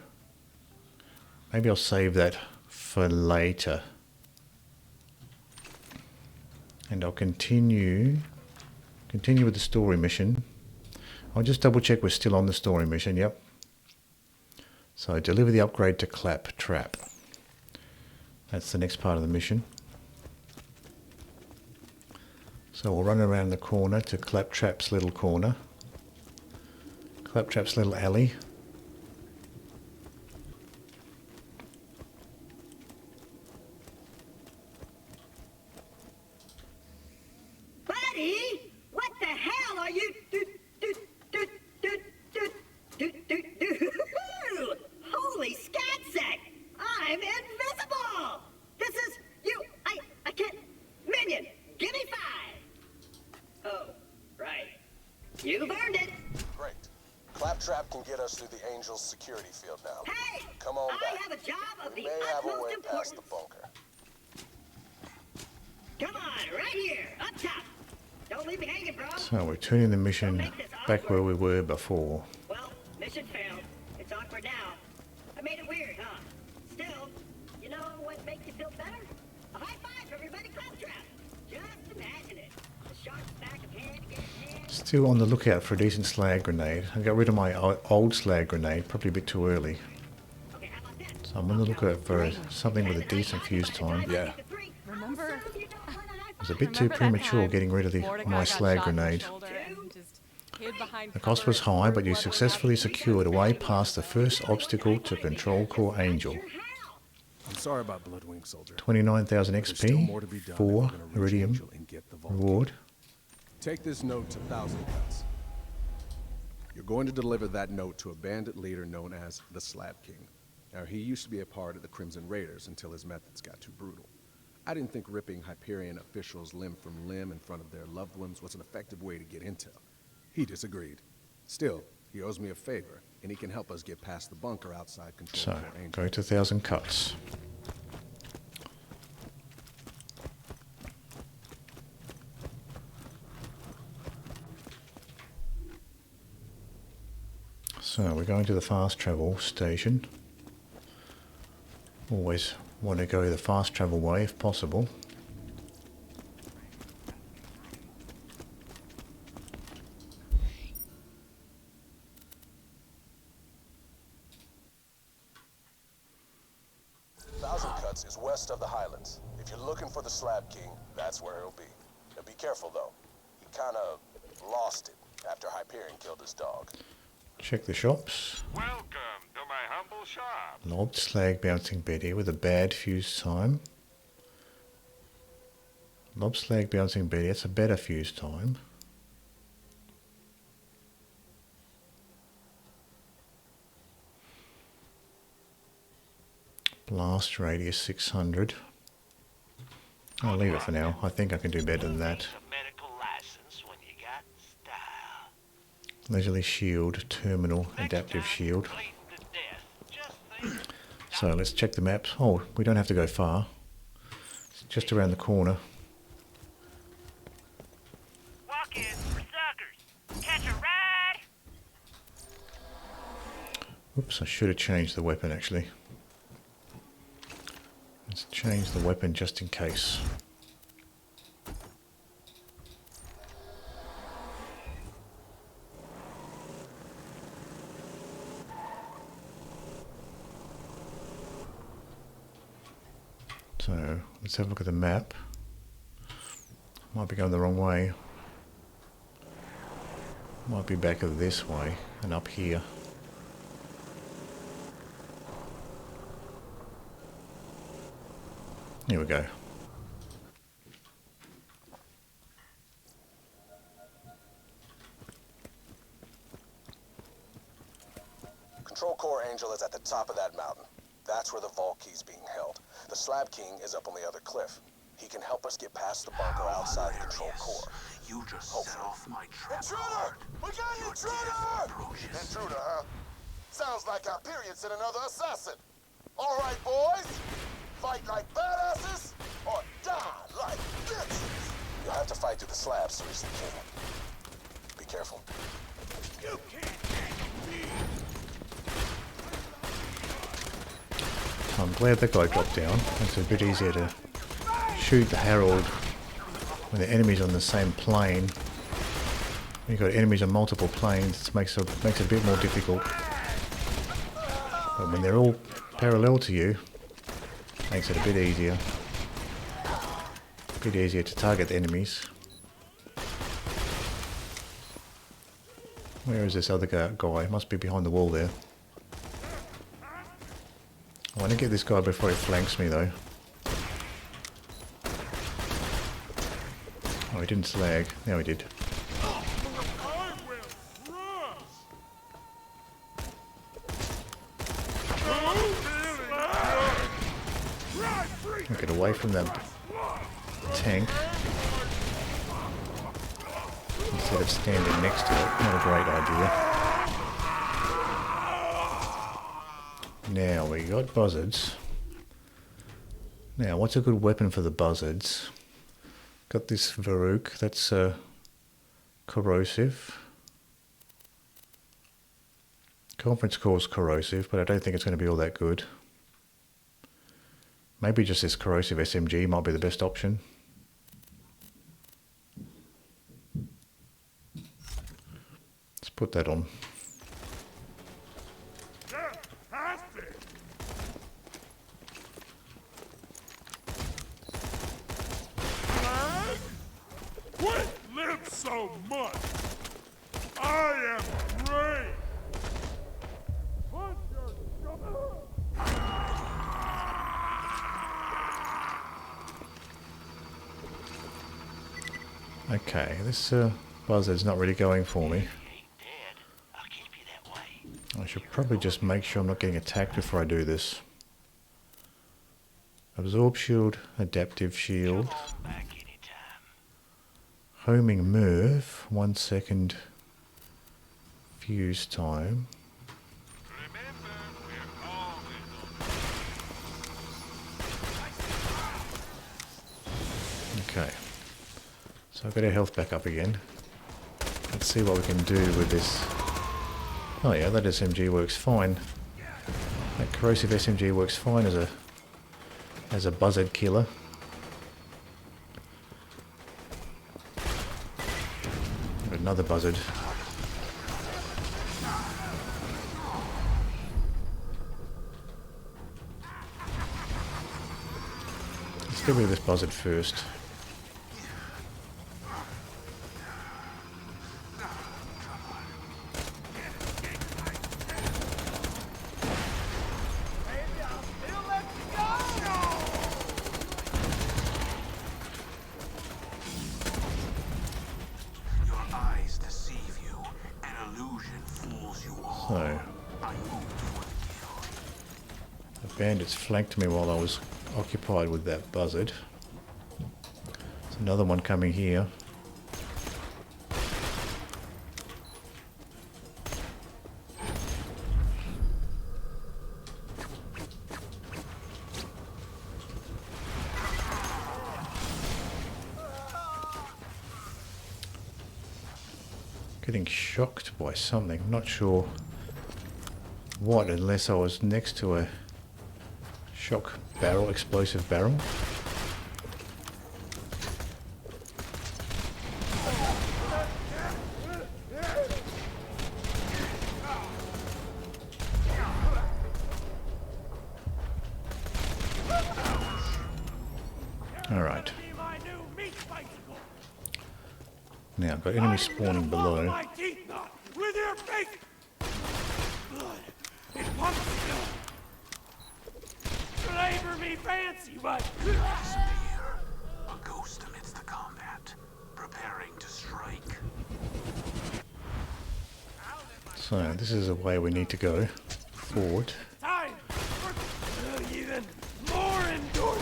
maybe I'll save that for later. And I'll continue with the story mission. I'll just double check we're still on the story mission, yep. So deliver the upgrade to Claptrap. That's the next part of the mission. So we'll run around the corner to Claptrap's little corner. Claptrap's little alley. Buddy, what the hell are you Holy scatsack! I'm invisible! This is you. I can't. Minion, give me 5. Oh, right. You've earned it. Great. Claptrap can get us through the Angel's security field now. Hey! Come on I back. have a job of We the may have a utmost way past importance. the bunker. Come on, right here, up top. Don't leave me hanging, bro. So we're turning the mission back where we were before. Well, mission failed. It's awkward now. I made it weird, huh? Still, you know what makes you feel better? A high five for everybody Claptrap. Just imagine it. The shark's back of hand against hand. Still on the lookout for a decent slag grenade. I got rid of my old slag grenade, probably a bit too early. Okay, how about that? So I'm on the lookout for something with a decent fuse time. Yeah. Remember? It was a bit too premature getting rid of my slag grenade. The cost was high, but you successfully secured a way past the first obstacle to Control Core Angel. I'm sorry about Bloodwing, soldier. 29,000 There's still more to be XP, done 4 if we're gonna reach iridium Angel and get the vault. reward. Take this note to 1,000 Cuts. You're going to deliver that note to a bandit leader known as the Slab King. Now, he used to be a part of the Crimson Raiders until his methods got too brutal. I didn't think ripping Hyperion officials limb from limb in front of their loved ones was an effective way to get intel. He disagreed. Still, he owes me a favor, and he can help us get past the bunker outside Control So, Core Angel. go to 1,000 Cuts. So, we're going to the fast travel station. Always want to go the fast travel way if possible. Thousand Cuts is west of the Highlands. If you're looking for the Slab King, that's where he'll be. Now be careful though. He kind of lost it after Hyperion killed his dog. Check the shops. Welcome to my humble shop. Lobbed slag bouncing Betty with a bad fuse time. Lob slag bouncing Betty, that's a better fuse time. Blast radius 600. I'll leave it for now. I think I can do better than that. Leisurely shield, terminal, adaptive shield. So let's check the maps. Oh, we don't have to go far. It's just around the corner. Walk-ins for suckers. Catch a ride. Oops, I should have changed the weapon actually. Let's change the weapon just in case. So let's have a look at the map. Might be going the wrong way. Might be back this way and up here. Here we go. Control Core Angel is at the top of that mountain. That's where the Vault Key's being held. The Slab King is up on the other cliff. He can help us get past the bunker outside the Control Core. You just set off my trap. Intruder! We got an intruder! Intruder, huh? Sounds like Hyperion sent another assassin. All right, boys. Fight like badasses or die like bitches. You'll have to fight through the slab, seriously, King. Be careful. You can't catch me. I'm glad that guy dropped down. It's a bit easier to shoot the Herald when the enemy's on the same plane. When you've got enemies on multiple planes, it makes it a bit more difficult. But when they're all parallel to you, it makes it a bit easier. A bit easier to target the enemies. Where is this other guy? Must be behind the wall there. I want to get this guy before he flanks me though. Oh, he didn't slag. Now he did. I'll get away from that tank instead of standing next to it. Not a great idea. Now we got buzzards. Now what's a good weapon for the buzzards? Got this Varuk, that's corrosive. Conference Core's corrosive, but I don't think it's going to be all that good. Maybe just this corrosive SMG might be the best option. Let's put that on. So much. I am great. Okay, this buzzard's not really going for me. I should probably just make sure I'm not getting attacked before I do this. Absorb shield, adaptive shield. Homing move, 1 second fuse time. Okay, so I've got our health back up again. Let's see what we can do with this. Oh yeah, that SMG works fine. That corrosive SMG works fine as a buzzard killer. Another buzzard. Let's get rid of this buzzard first. Bandits flanked me while I was occupied with that buzzard. There's another one coming here. Getting shocked by something, not sure what, unless I was next to a shock barrel, explosive barrel. Alright. Now I've got enemies spawning below. With your fake blood, it wants to flavor me fancy, but Disappear. A ghost amidst the combat, preparing to strike. So this is a way we need to go forward. time for even more endurance.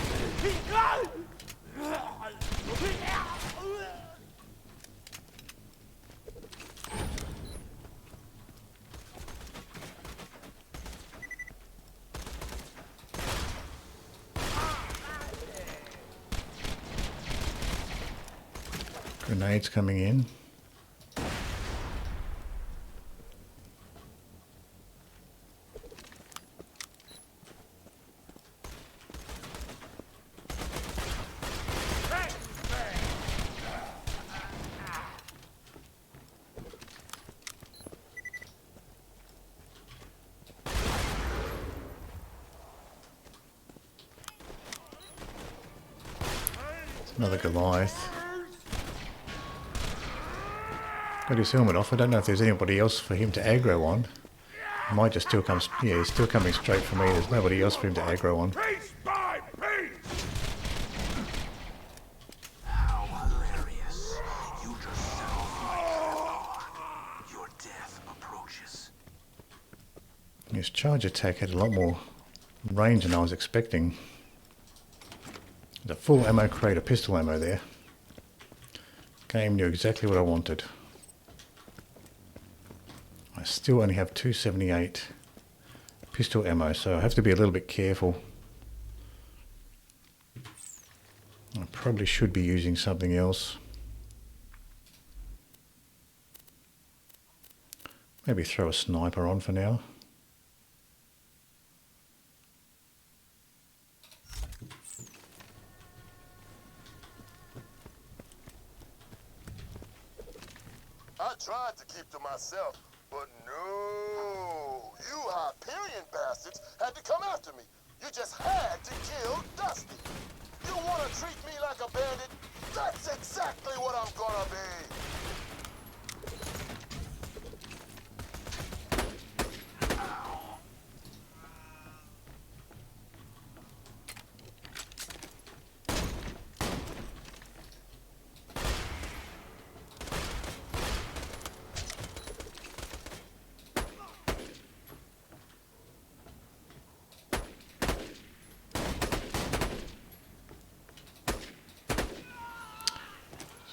Grenades coming in. Another Goliath. Got his helmet off. I don't know if there's anybody else for him to aggro on. He might just still come. Yeah, he's still coming straight for me. There's nobody else for him to aggro on. Piece by piece. How hilarious. You just set off my guard. Your death approaches. His charge attack had a lot more range than I was expecting. There's a full ammo crate of pistol ammo there. Game knew exactly what I wanted. I still only have 278 pistol ammo, so I have to be a little bit careful. I probably should be using something else. Maybe throw a sniper on for now. I tried to keep to myself, but no. You Hyperion bastards had to come after me. You just had to kill Dusty. You want to treat me like a bandit? That's exactly what I'm gonna be.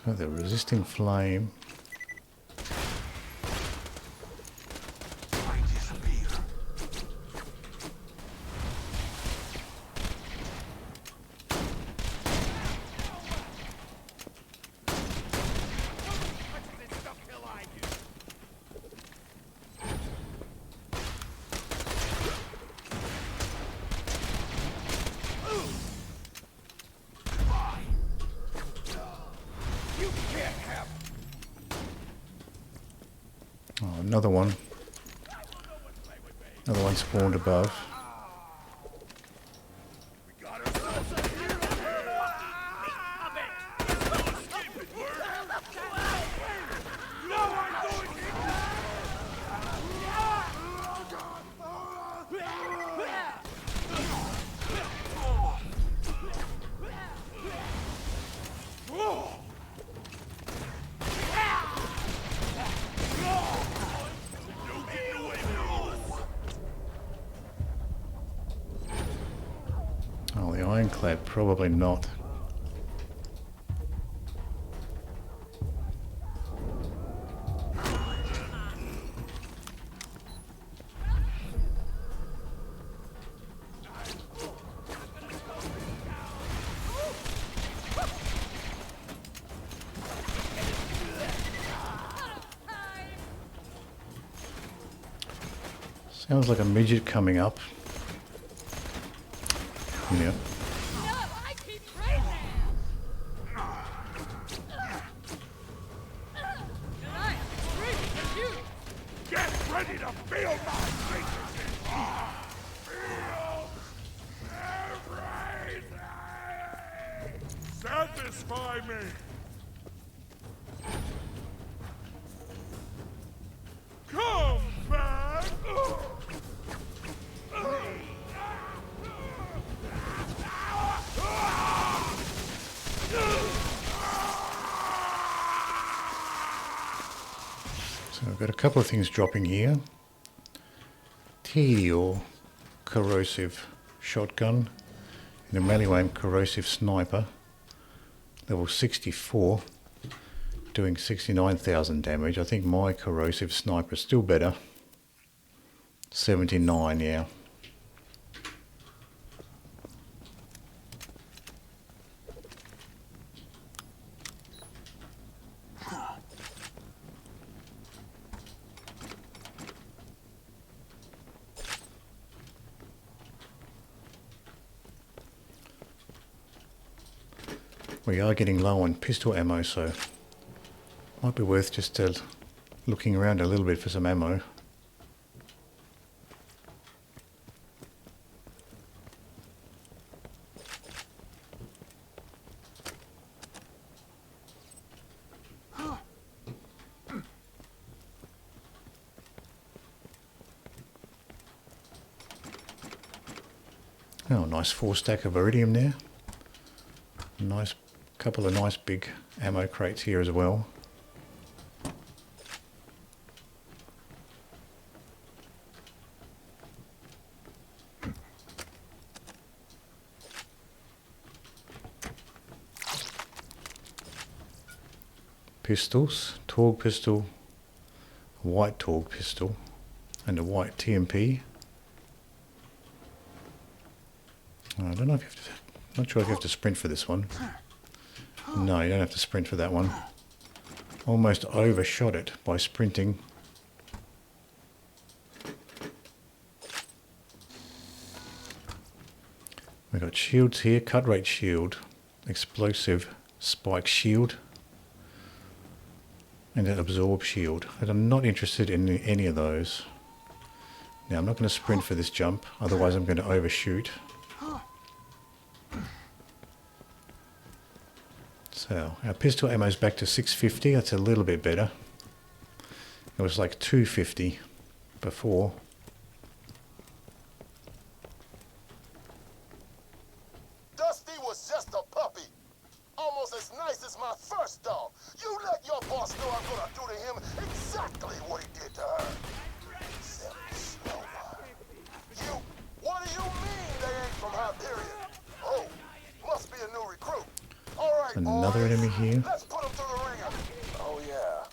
So the resisting flame. I disappear. Oh, another one. Another one spawned above. Ironclad, probably not. Sounds like a midget coming up. Yep. Get ready to feel my fingers! Feel everything! Satisfy me! Come back! So I've got a couple of things dropping here. Teal corrosive shotgun and a melee corrosive sniper, level 64, doing 69,000 damage. I think my corrosive sniper is still better. 79, yeah. We are getting low on pistol ammo, so might be worth just looking around a little bit for some ammo. Oh, nice 4-stack of iridium there. Nice couple of nice big ammo crates here as well. Pistols, Torg pistol, a white Torg pistol, and a white TMP. I don't know if you have to, not sure if you have to sprint for this one. No, you don't have to sprint for that one. Almost overshot it by sprinting. We've got shields here, cut rate shield, explosive spike shield, and an absorb shield. And I'm not interested in any of those. Now I'm not going to sprint for this jump, otherwise I'm going to overshoot. So our pistol ammo is back to 650, that's a little bit better. It was like 250 before. Dusty was just a puppy. Almost as nice as my first dog. You let your boss know I'm gonna do to him exactly what he did to her. Except slower. You, what do you mean they ain't from Hyperion? Oh, must be a new recruit. All right, another boys, enemy here. let's put him through the ringer. Oh yeah,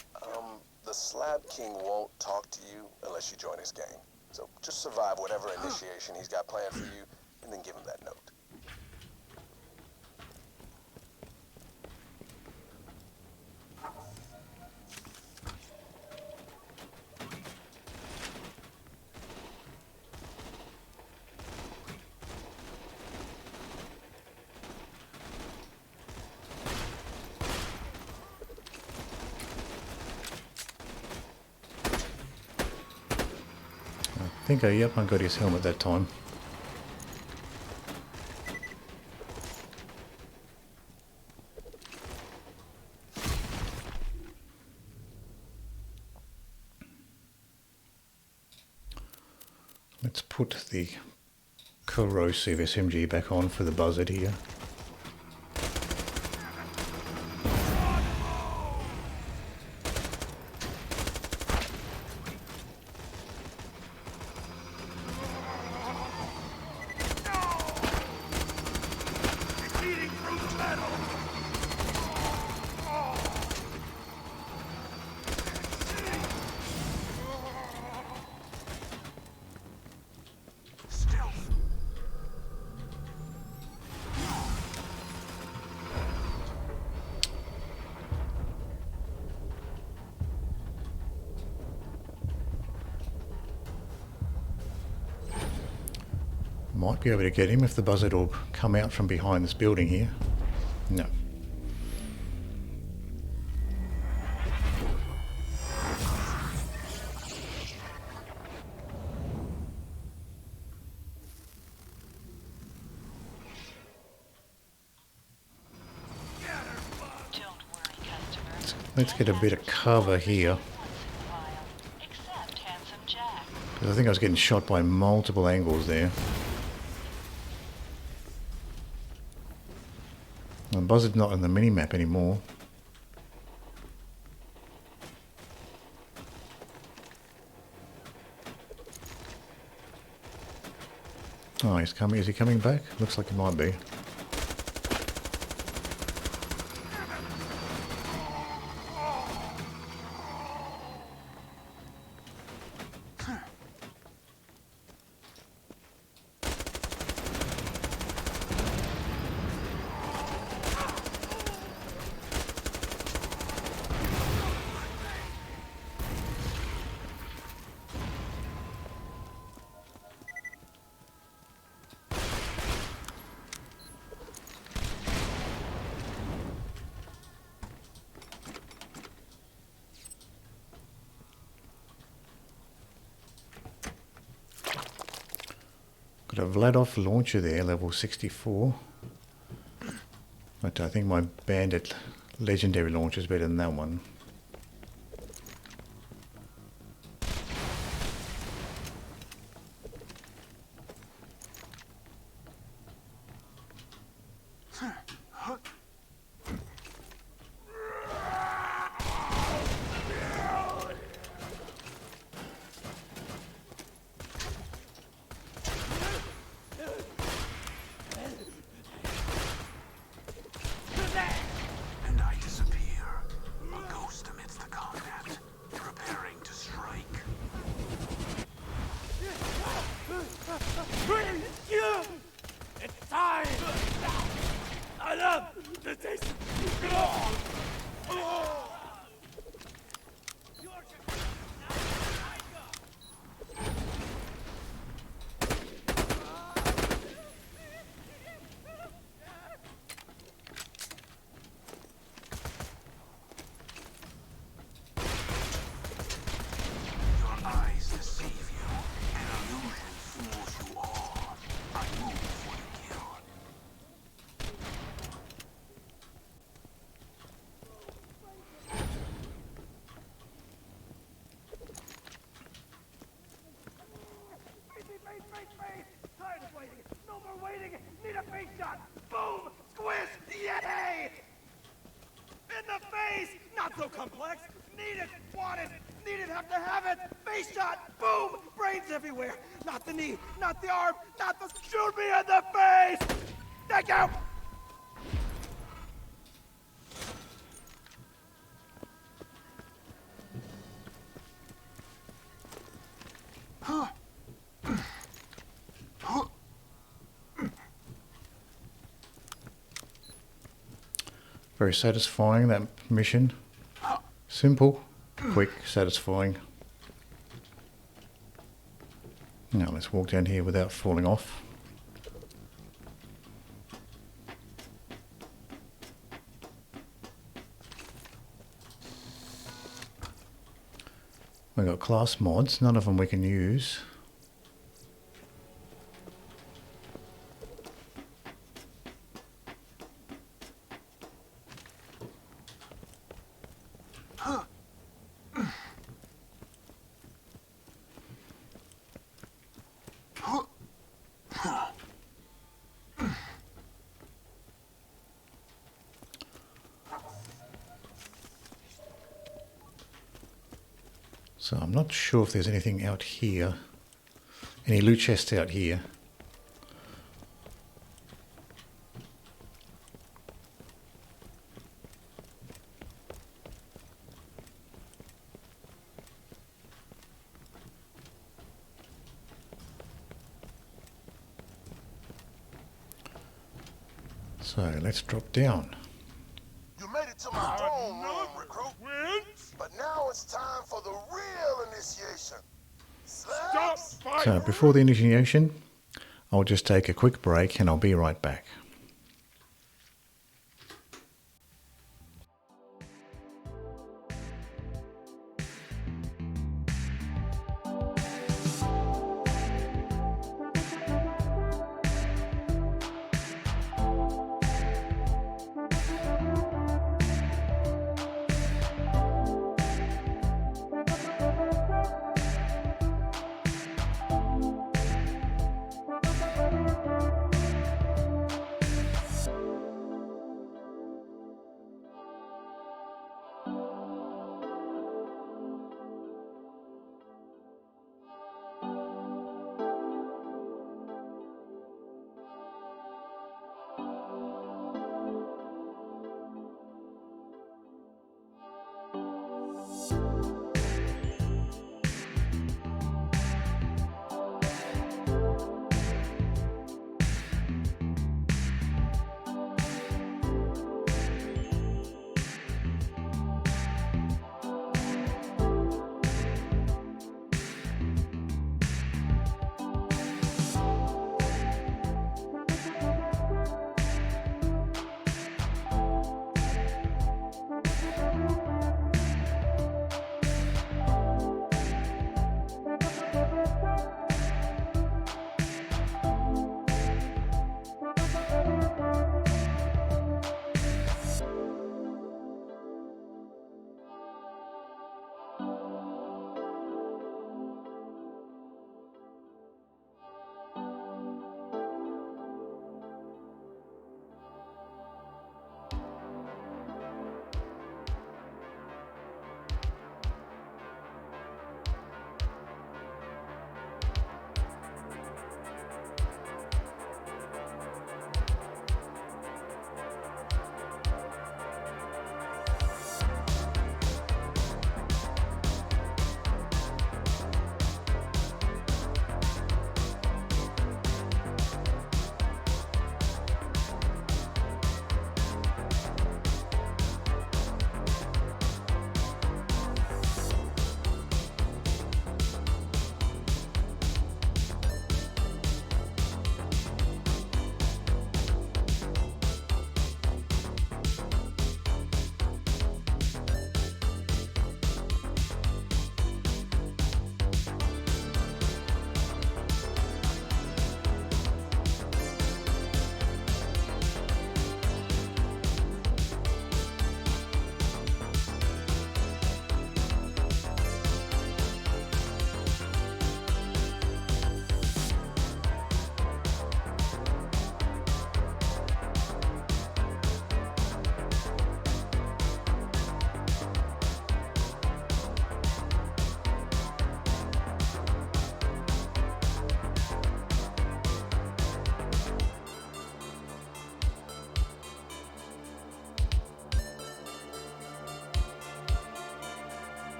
the Slab King won't talk to you unless you join his gang. So just survive whatever initiation he's got planned for you, and then give him that note. I think I got his helmet that time. Let's put the corrosive SMG back on for the buzzard here. Might be able to get him if the buzzard will come out from behind this building here. No. Let's get a bit of cover here. Because I think I was getting shot by multiple angles there. The buzzard's not on the mini-map anymore. Oh, he's coming. Is he coming back? Looks like he might be. Got a Vladov launcher there, level 64. But I think my bandit legendary launcher is better than that one. It's time! I love the taste of blood! Tired of waiting! No more waiting! Need a face shot! Boom! Squish! Yay! In the face! Not so complex! Need it! Want it! Need it! Have to have it! Face shot! Boom! Brains everywhere! Not the knee! Not the arm! Not the... Shoot me in the face! Thank you! Very satisfying, that mission. Simple, quick, satisfying. Now let's walk down here without falling off. We've got class mods, none of them we can use. So I'm not sure if there's anything out here, any loot chests out here. So let's drop down. You made it to my throne room, recruit. But now it's time for the real initiation. So before the initiation, I'll just take a quick break and I'll be right back.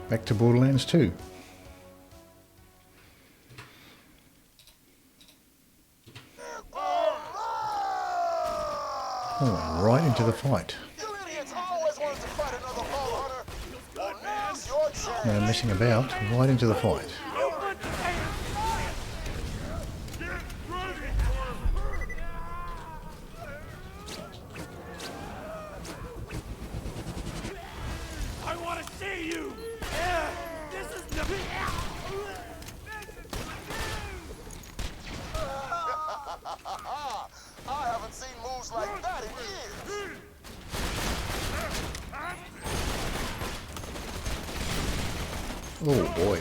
Back to Borderlands 2. Oh, right into the fight. No messing about, right into the fight. I want to see you! Yeah, this is the... I haven't seen moves like that in years. Oh boy.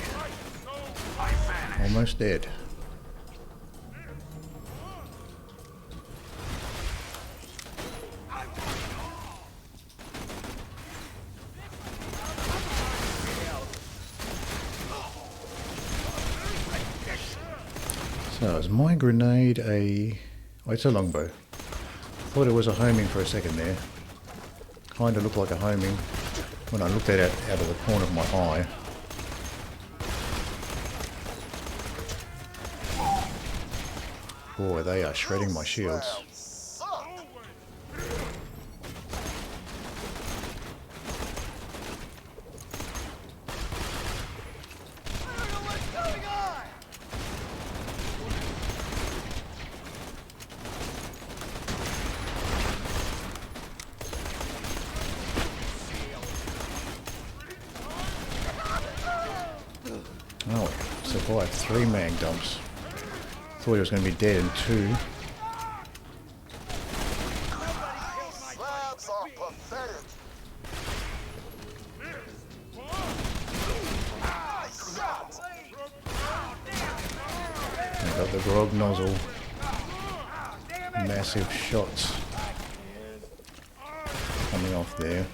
Almost dead. So is my grenade a... Oh, it's a longbow. Thought it was a homing for a second there. Kind of looked like a homing when I looked at it out of the corner of my eye. Boy, they are shredding my shields. Oh, survived 3 mag dumps. Thought he was going to be dead in 2. Slabs are pathetic. I got the grog nozzle. Massive shots coming off there.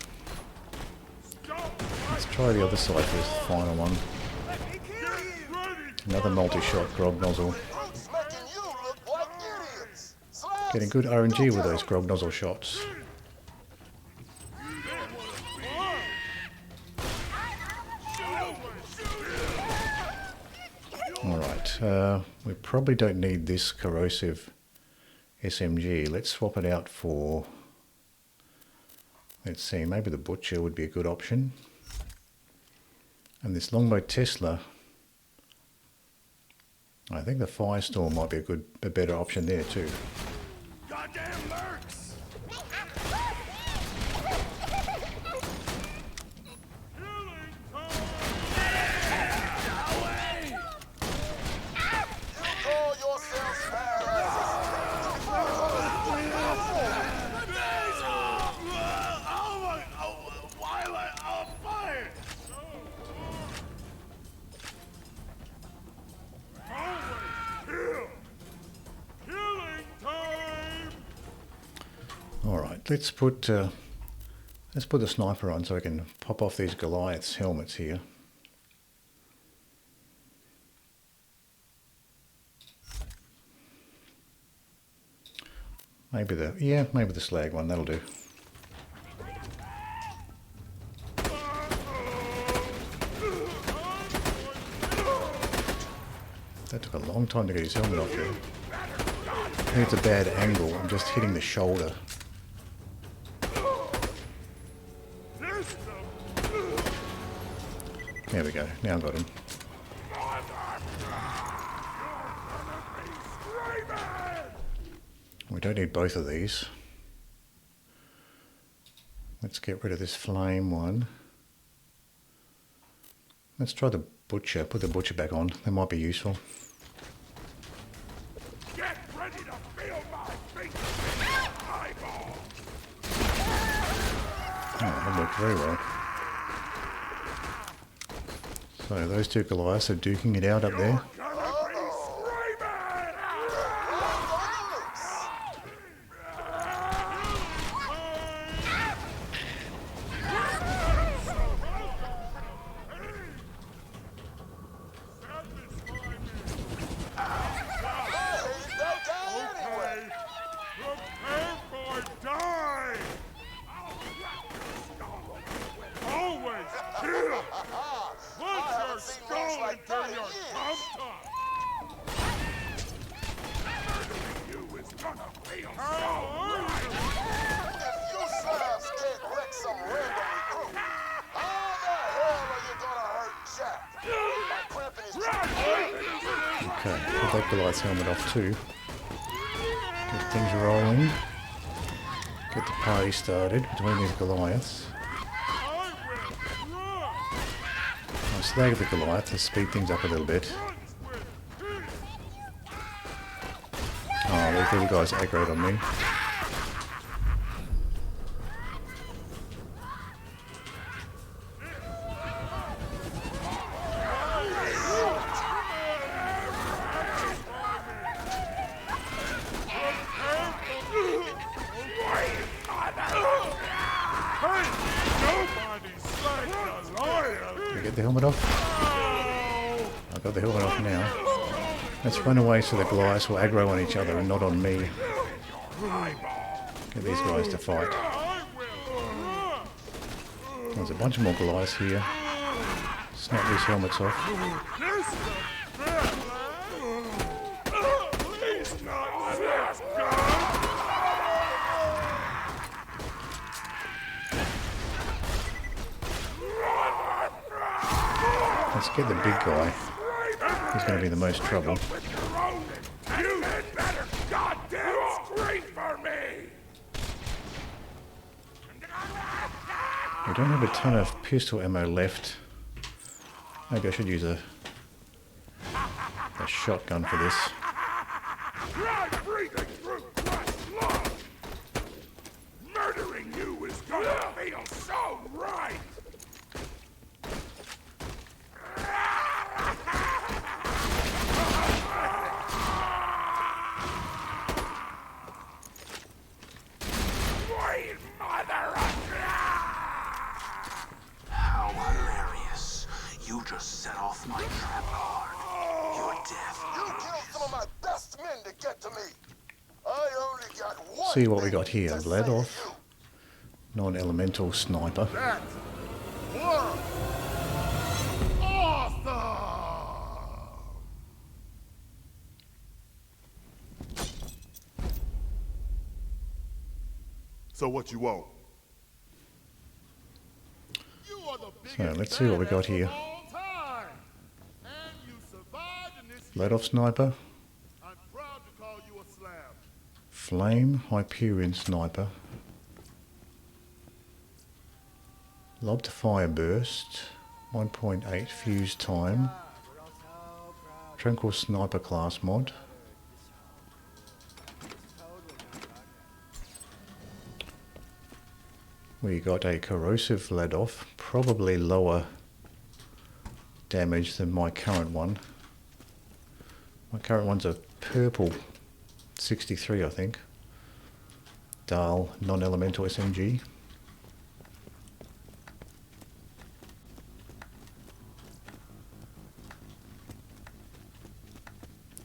Let's try the other side for this final one. Another multi-shot grog nozzle. Getting good RNG with those grog nozzle shots. Alright, we probably don't need this corrosive SMG. Let's swap it out for... Let's see, maybe the Butcher would be a good option. And this longbow Tesla... I think the Firestorm might be a better option there too. Goddamn mercs! Alright, let's put the sniper on so I can pop off these Goliath's helmets here. Maybe the slag one, that'll do. That took a long time to get his helmet off there. I think it's a bad angle, I'm just hitting the shoulder. There we go, now I've got him. We don't need both of these. Let's get rid of this flame one. Let's try the Butcher, put the Butcher back on, that might be useful. Get ready to feel my feet! Eyeball! Oh, that worked very well. So those two Goliaths are duking it out up there. feel so right. If you slabs can't wreck some random recruit, how the hell are you gonna hurt Jack? My cramping is Okay, put that Goliath's helmet off too. Get things rolling. Get the party started between these Goliaths. I'll slag the Goliath to speed things up a little bit. Oh, these little guys aggroed on me. Get the helmet off? I've got the helmet off now. Let's run away so the Goliaths will aggro on each other and not on me. Get these guys to fight. There's a bunch more Goliaths here. Snap these helmets off. Let's get the big guy. He's going to be the most trouble. You had better goddamn scream for me! We don't have a ton of pistol ammo left. Maybe I should use a shotgun for this. Try breathing through fresh blood! Murdering you is gonna feel so right! How hilarious. You just set off my trap card. You're deaf. You killed some of my best men to get to me. I only got one. See what we got here. Lead off. Non-elemental sniper. That was awesome! So what you want? So let's see what we got here. Lead off sniper. Flame Hyperion sniper. Lob to fire burst. 1.8 fuse time. Tranquil sniper class mod. We got a corrosive lead off, probably lower damage than my current one. My current one's a purple 63, I think. Dahl non-elemental SMG.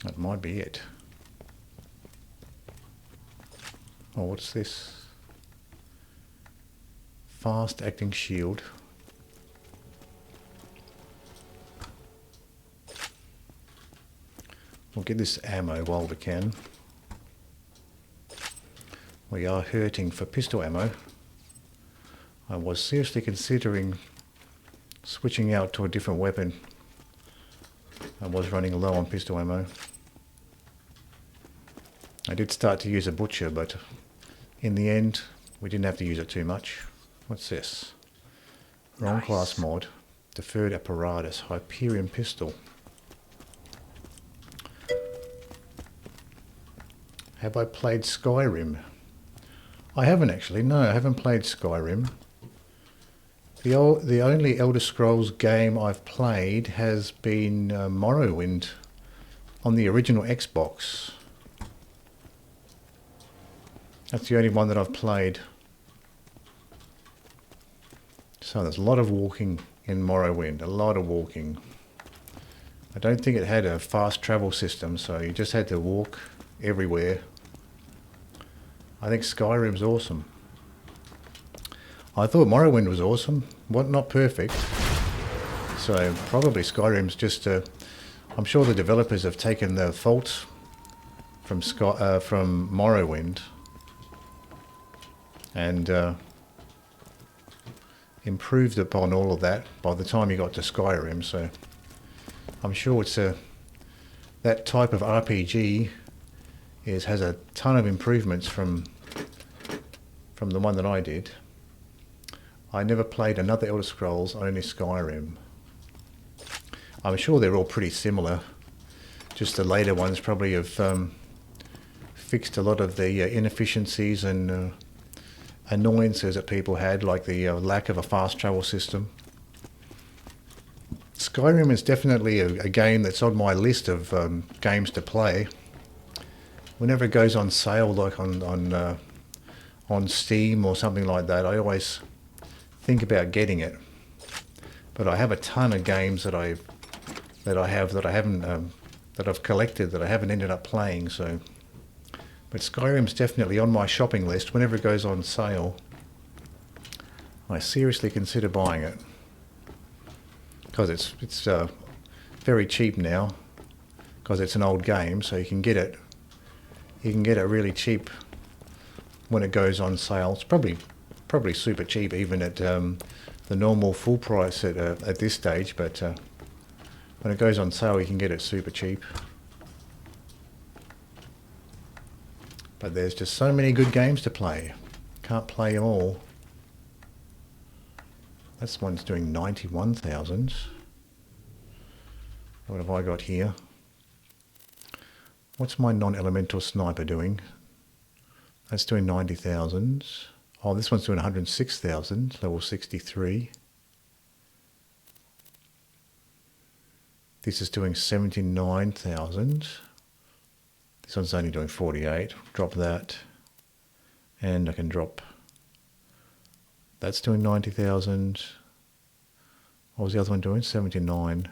That might be it. Oh, what's this? Fast acting shield. We'll get this ammo while we can. We are hurting for pistol ammo. I was seriously considering switching out to a different weapon. I was running low on pistol ammo. I did start to use a butcher, but in the end we didn't have to use it too much. What's this? Wrong class mod. Deferred apparatus. Hyperion pistol. Have I played Skyrim? I haven't actually. No, I haven't played Skyrim. The only Elder Scrolls game I've played has been Morrowind on the original Xbox. That's the only one that I've played. So there's a lot of walking in Morrowind, a lot of walking. I don't think it had a fast travel system, so you just had to walk everywhere. I think Skyrim's awesome. I thought Morrowind was awesome, not perfect. So probably Skyrim's just I'm sure the developers have taken the faults from Morrowind, and improved upon all of that by the time you got to Skyrim. So I'm sure it's that type of RPG has a ton of improvements from the one that I did. I never played another Elder Scrolls, only Skyrim. I'm sure they're all pretty similar. Just the later ones probably have fixed a lot of the inefficiencies and annoyances that people had, like the lack of a fast travel system. Skyrim is definitely a game that's on my list of games to play. Whenever it goes on sale, like on Steam or something like that, I always think about getting it. But I have a ton of games that I've collected that I haven't ended up playing. So, but Skyrim's definitely on my shopping list. Whenever it goes on sale, I seriously consider buying it, because it's very cheap now, because it's an old game. So you can get it really cheap when it goes on sale. It's probably super cheap even at the normal full price at this stage. But when it goes on sale, you can get it super cheap. But there's just so many good games to play. Can't play them all. This one's doing 91,000. What have I got here? What's my non-elemental sniper doing? That's doing 90,000. Oh, this one's doing 106,000, level 63. This is doing 79,000. This one's only doing 48. Drop that. And I can drop. That's doing 90,000. What was the other one doing? 79.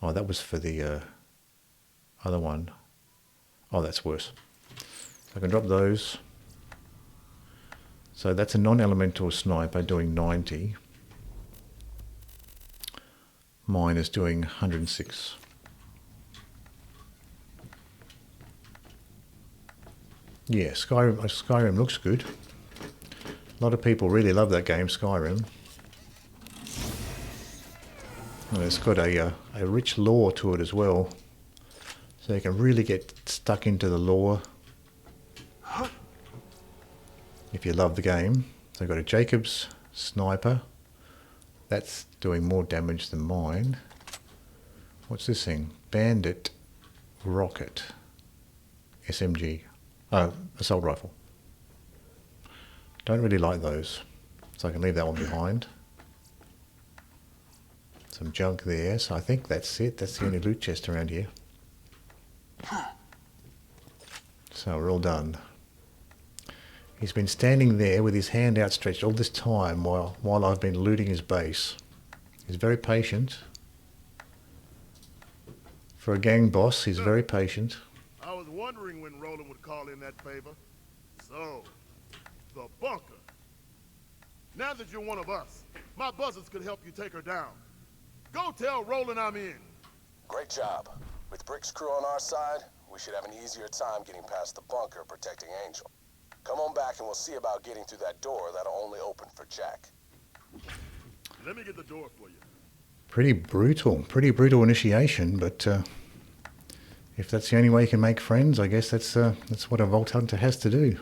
Oh, that was for the other one. Oh, that's worse. I can drop those. So that's a non-elemental sniper doing 90. Mine is doing 106. Yeah, Skyrim looks good. A lot of people really love that game, Skyrim. And it's got a rich lore to it as well. So you can really get stuck into the lore if you love the game. So I've got a Jacob's sniper. That's doing more damage than mine. What's this thing? Bandit rocket. SMG. Oh, assault rifle. Don't really like those. So I can leave that one behind. Some junk there. So I think that's it. That's the only loot chest around here. So we're all done. He's been standing there with his hand outstretched all this time while I've been looting his base. He's very patient. For a gang boss, he's very patient. I was wondering when Roland would call in that favor. So, the bunker. Now that you're one of us, my buzzards could help you take her down. Go tell Roland I'm in. Great job. With Brick's crew on our side, we should have an easier time getting past the bunker protecting Angel. Come on back and we'll see about getting through that door that'll only open for Jack. Let me get the door for you. Pretty brutal initiation, but if that's the only way you can make friends, I guess that's what a Vault Hunter has to do.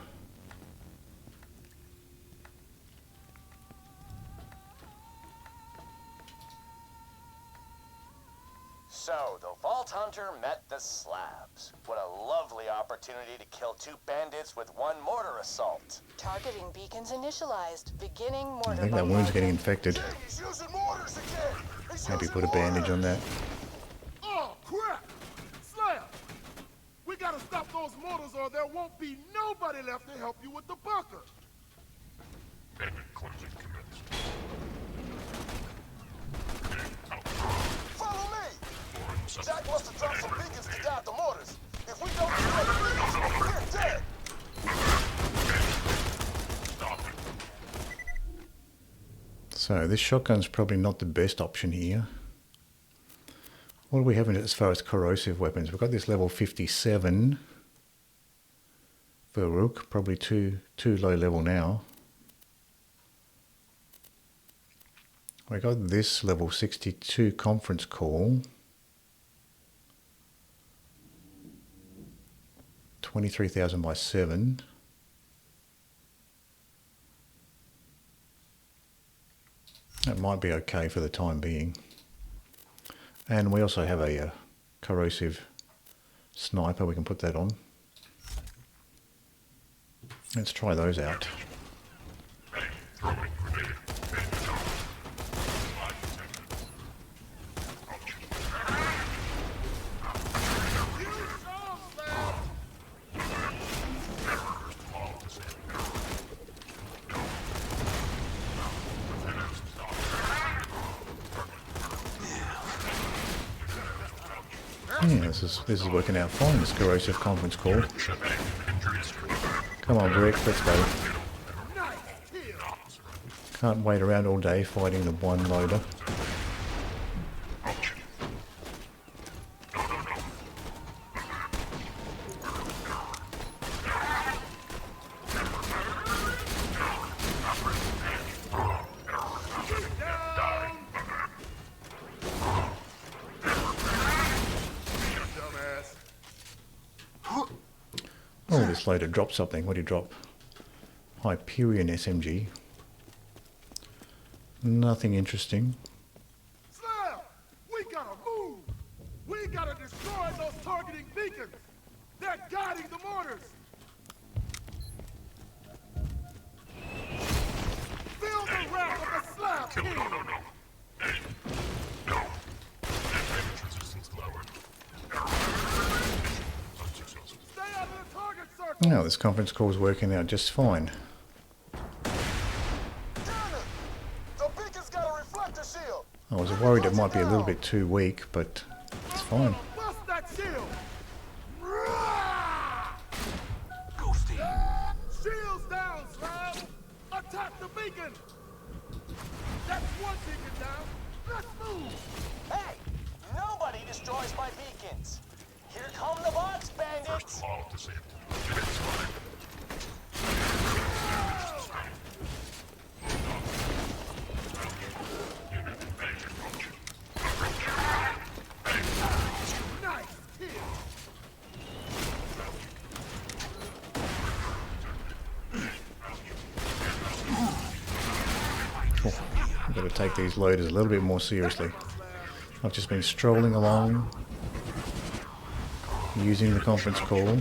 So, the Vault Hunter met the Slabs. What a lovely opportunity to kill two bandits with one mortar assault. Targeting beacons initialized. Beginning mortar. I think that wound's getting infected. He's using mortars again. Maybe put a bandage on that. Oh, crap! Slab! We gotta stop those mortars or there won't be nobody left to help you with the bunker. Bandit cleansing commenced. Follow me! Jack must have dropped some beacons to guide the mortars. If we don't destroy the beacons, we're dead! So this shotgun's probably not the best option here. What do we have as far as corrosive weapons? We've got this level 57 for Rook, probably too low level now. We got this level 62 conference call. 23,000 by 7. That might be okay for the time being. And we also have a corrosive sniper, we can put that on. Let's try those out. Yeah, this is working out fine, this corrosive conference call. Come on, Brick, let's go. Can't wait around all day fighting the one loader. Oh, this loader dropped something. What did he drop? Hyperion SMG. Nothing interesting. Slab! We gotta move! We gotta destroy those targeting beacons! They're guiding the mortars! Feel the wrath of the Slab King! Stay out of the target circle! No, this conference call is working out just fine. I was worried it might be a little bit too weak, but it's fine. Bust that shield! Shields down, Slab! Attack the beacon! That's one beacon down! Let's move! Hey! Nobody destroys my beacons! Here come the bots, bandits! I've got to take these loaders a little bit more seriously. I've just been strolling along, using the conference call.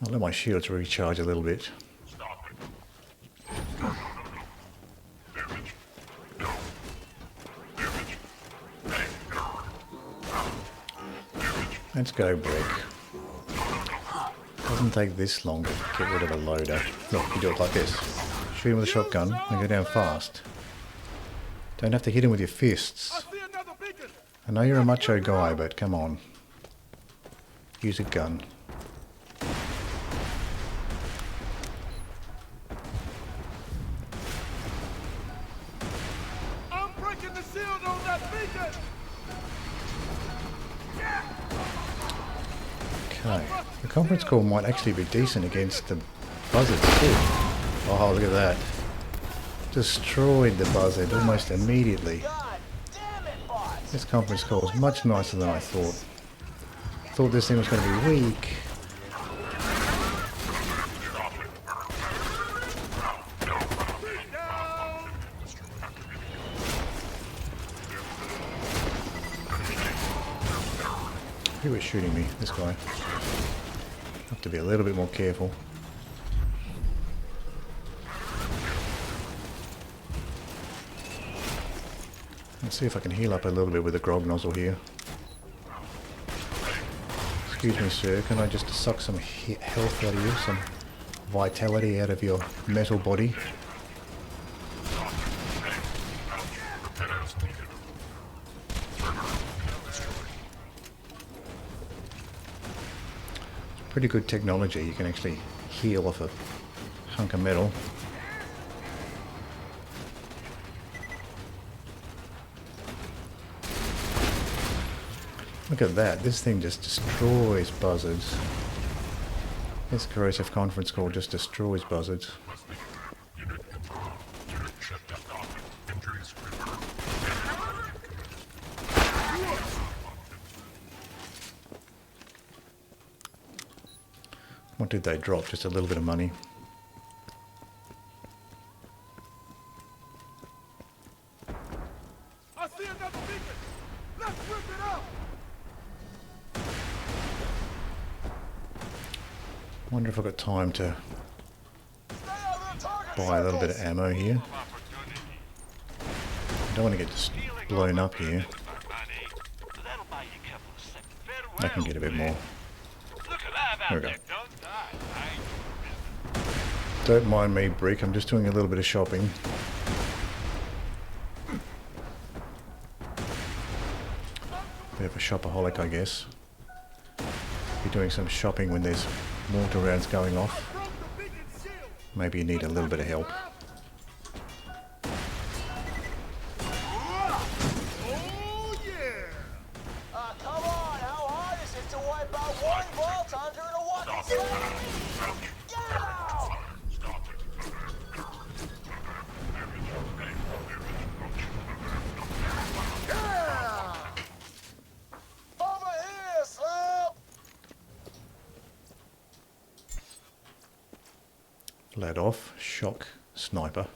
I'll let my shields recharge a little bit. Let's go, Brick. Doesn't take this long to get rid of a loader. Look, you do it like this. Shoot him with a shotgun and go down fast. Don't have to hit him with your fists. I know you're a macho guy, but come on. Use a gun. I'm breaking the shield on that beacon! Okay. The conference call might actually be decent against the buzzards too. Oh, look at that. Destroyed the buzzard almost immediately. This conference call is much nicer than I thought. Thought this thing was going to be weak. Who was shooting me? This guy. Have to be a little bit more careful. Let's see if I can heal up a little bit with the grog nozzle here. Excuse me, sir, can I just suck some health out of you, some vitality out of your metal body? Pretty good technology, you can actually heal off a hunk of metal. Look at that, this thing just destroys buzzards. This corrosive conference call just destroys buzzards. What did they drop? Just a little bit of money. I see another beacon. Let's rip it up. Wonder if I've got time to buy a little bit of ammo here. I don't want to get just blown up here. I can get a bit more. There we go. Don't mind me, Brick. I'm just doing a little bit of shopping. Bit of a shopaholic, I guess. Be doing some shopping when there's mortar rounds going off. Maybe you need a little bit of help. Oh yeah! Come on, how hard is it to wipe out one vault hunter in a walking slab? Get out! Yeah! Over here, Slab! Flat off, shock, sniper.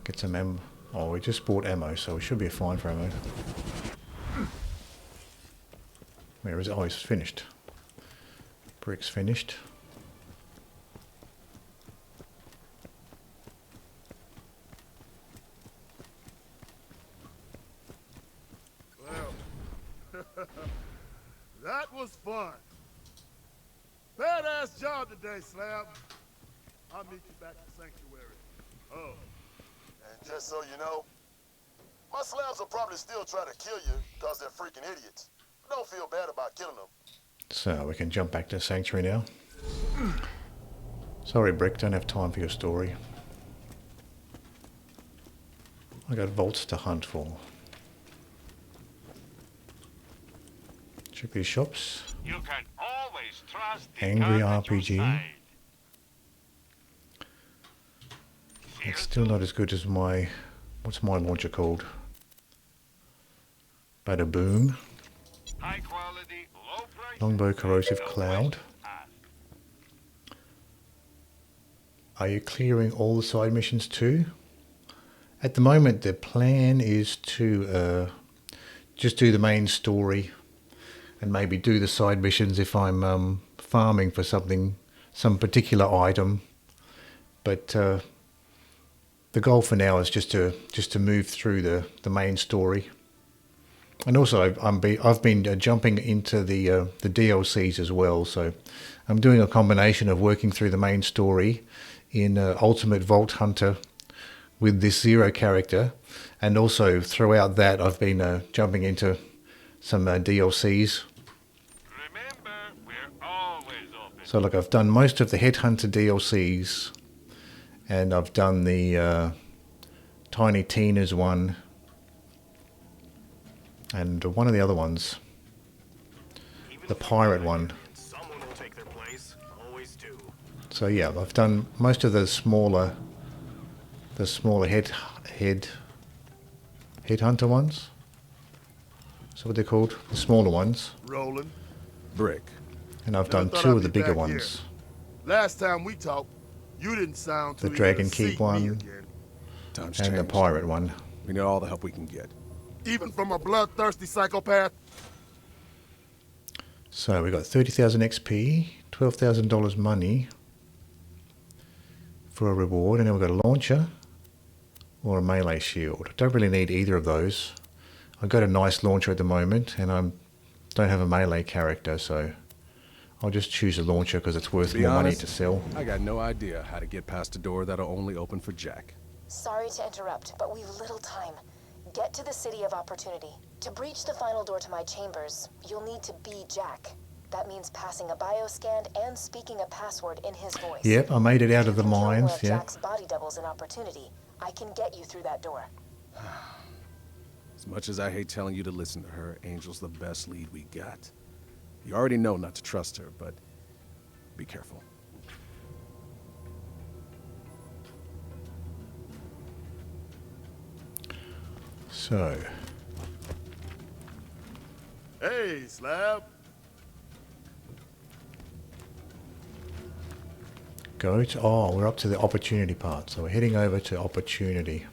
Get some ammo. Oh, we just bought ammo, so we should be fine for ammo. Where is it? Oh, it's finished. Brick's finished. Well, that was fun. Badass job today, Slab. I'll meet you back at Sanctuary. Oh, And just so you know, my slabs will probably still try to kill you because they're freaking idiots. But don't feel bad about killing them. So we can jump back to Sanctuary now. Sorry, Brick, don't have time for your story. I got vaults to hunt for. Check these shops. You can always trust the Angry gun at your RPG. side. It's still not as good as my... What's my launcher called? Bada Boom. High quality, low price. Longbow Corrosive No Cloud. questions asked. Are you clearing all the side missions too? At the moment, the plan is to just do the main story and maybe do the side missions if I'm farming for something, some particular item. But the goal for now is just to move through the main story. And also, I've been jumping into the DLCs as well. So I'm doing a combination of working through the main story in Ultimate Vault Hunter with this Zer0 character, and also throughout that I've been jumping into some DLCs. Remember, we're always open. So look, I've done most of the Headhunter DLCs, and I've done the Tiny Tina's one, and one of the other ones, the pirate one. Someone will take their place. Always do. So yeah, I've done most of the smaller headhunter ones. So what they're called, the smaller ones. rolling. Brick. And I've Never done thought two I'd of the be bigger back here. ones. Last time we talked, you didn't sound The too Dragon eager to Keep see me one. again. Time's And the changed. pirate one. We need all the help we can get. Even from a bloodthirsty psychopath. So we got 30,000 XP, $12,000 money for a reward, and then we've got a launcher or a melee shield. Don't really need either of those. I've got a nice launcher at the moment, and I don't have a melee character, so I'll just choose a launcher because it's worth To be more money honest, to sell. I got no idea how to get past a door that'll only open for Jack. Sorry to interrupt, but we've little time. Get to the City of Opportunity. To breach the final door to my chambers, you'll need to be Jack. That means passing a bioscan and speaking a password in his voice. Yep, I made it out of the If you can kill one mines, of yeah. Jack's body doubles an opportunity, I can get you through that door. As much as I hate telling you to listen to her, Angel's the best lead we got. You already know not to trust her, but be careful. So, Hey, Slab. go to, oh, we're up to the opportunity part. So we're heading over to opportunity.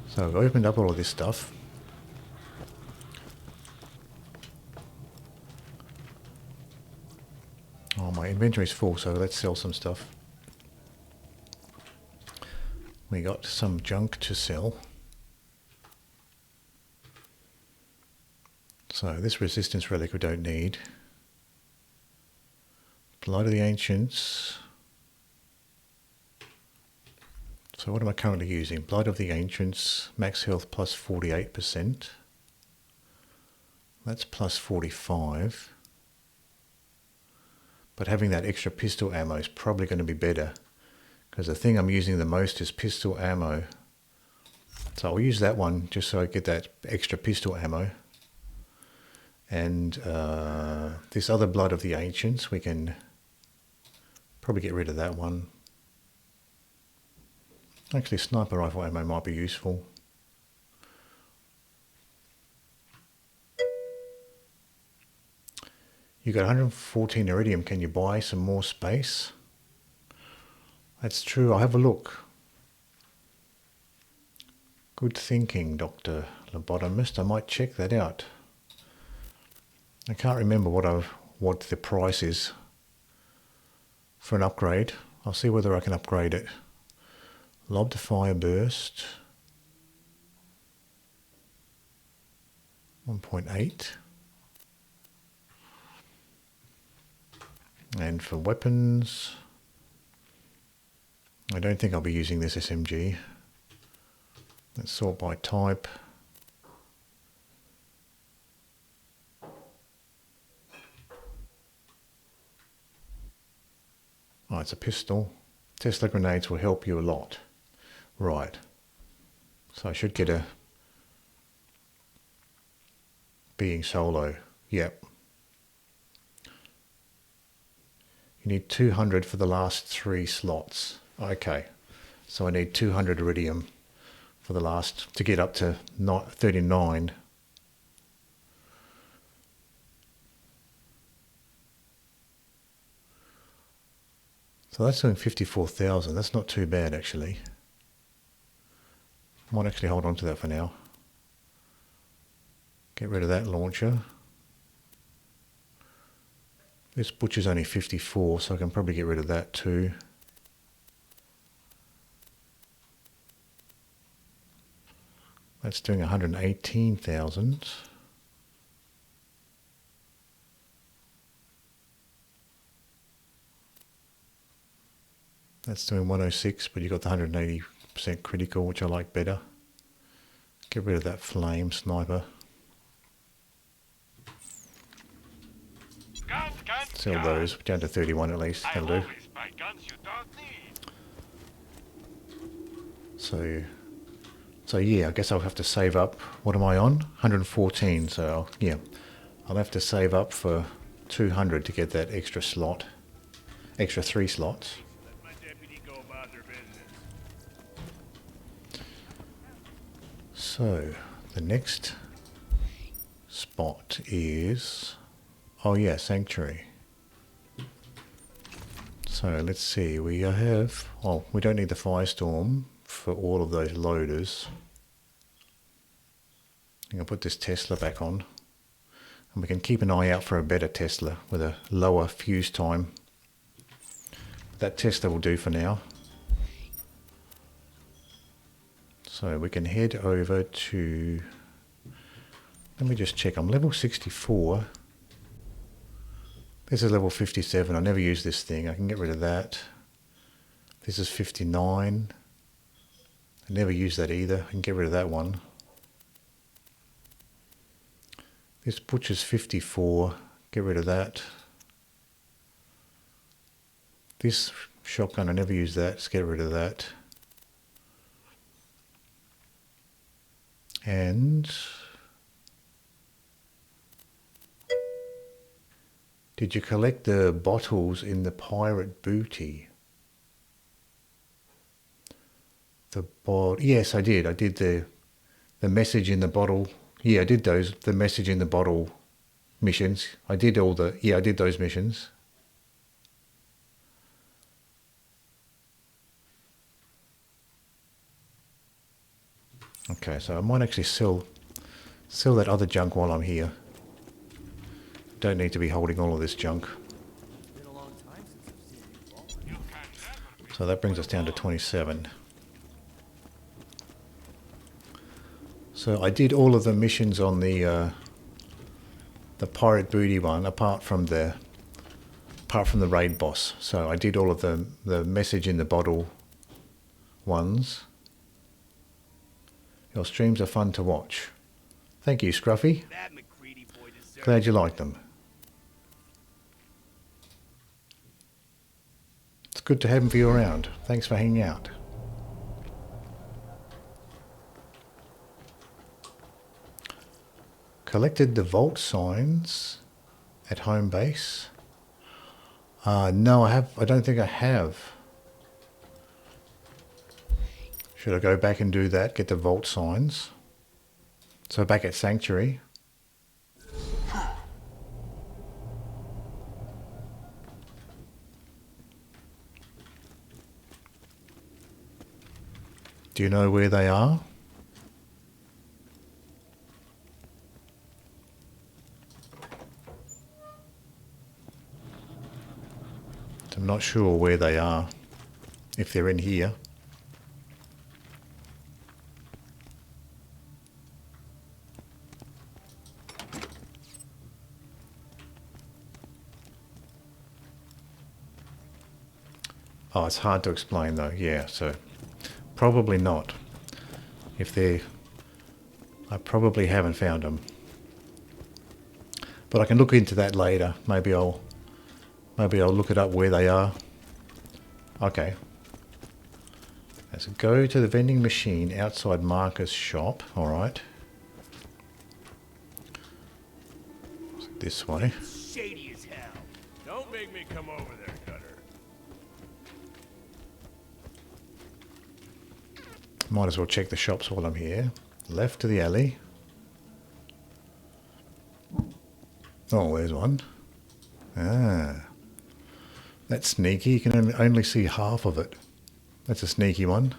So I've opened up all of this stuff. Oh, my inventory's full, so let's sell some stuff. We got some junk to sell. So this resistance relic we don't need. Blood of the Ancients. So what am I currently using? Blood of the Ancients, max health plus 48%. That's plus 45. But having that extra pistol ammo is probably going to be better, because the thing I'm using the most is pistol ammo. So I'll use that one just so I get that extra pistol ammo. And this other Blood of the Ancients, we can probably get rid of that one. Actually, sniper rifle ammo might be useful. You got 114 iridium. Can you buy some more space? That's true. I'll have a look. Good thinking, Dr. Lobotomist. I might check that out. I can't remember what the price is for an upgrade. I'll see whether I can upgrade it. Lob to fire burst. 1.8. And for weapons, I don't think I'll be using this SMG. Let's sort by type. Oh, it's a pistol. Tesla grenades will help you a lot. Right. So I should get a being solo. Yep. You need 200 for the last 3 slots. Okay. So I need 200 iridium for the last, to get up to 39. So that's doing 54,000. That's not too bad, actually. I might actually hold on to that for now. Get rid of that launcher. This butcher's only 54, so I can probably get rid of that too. That's doing 118,000. That's doing 106, but you got the 180% critical, which I like better. Get rid of that flame sniper. Sell those down to 31 at least. That'll do. So yeah, I guess I'll have to save up. What am I on? 114. So yeah, I'll have to save up for 200 to get that extra slot, extra 3 slots. So the next spot is, oh yeah, Sanctuary. So let's see, we have, oh, we don't need the Firestorm for all of those loaders. I'm going to put this Tesla back on, and we can keep an eye out for a better Tesla with a lower fuse time. That Tesla will do for now. So we can head over to, let me just check, I'm level 64. This is level 57. I never use this thing. I can get rid of that. This is 59. I never use that either. I can get rid of that one. This butcher's 54. Get rid of that. This shotgun, I never use that. Let's get rid of that. And did you collect the bottles in the pirate booty? Yes, I did. I did the message in the bottle. Yeah, I did those. The message in the bottle missions. I did all the. Yeah, I did those missions. Okay, so I might actually sell that other junk while I'm here. Don't need to be holding all of this junk. So that brings us down to 27. So I did all of the missions on the pirate booty one, apart from the raid boss. So I did all of the message in the bottle ones. Your streams are fun to watch. Thank you, Scruffy. Glad you like them. It's good to have you around. Thanks for hanging out. Collected the vault signs at home base. No, I don't think I have. Should I go back and do that? Get the vault signs. So back at Sanctuary. Do you know where they are? I'm not sure where they are, if they're in here. Oh, it's hard to explain though, yeah, so probably not. If they're... I probably haven't found them. But I can look into that later. Maybe I'll look it up where they are. Okay. Let's go to the vending machine outside Marcus' shop. Alright. This way. Shady as hell. Don't make me come over there, Cutter. Might as well check the shops while I'm here. Left to the alley. Oh, there's one. Ah. That's sneaky. You can only see half of it. That's a sneaky one.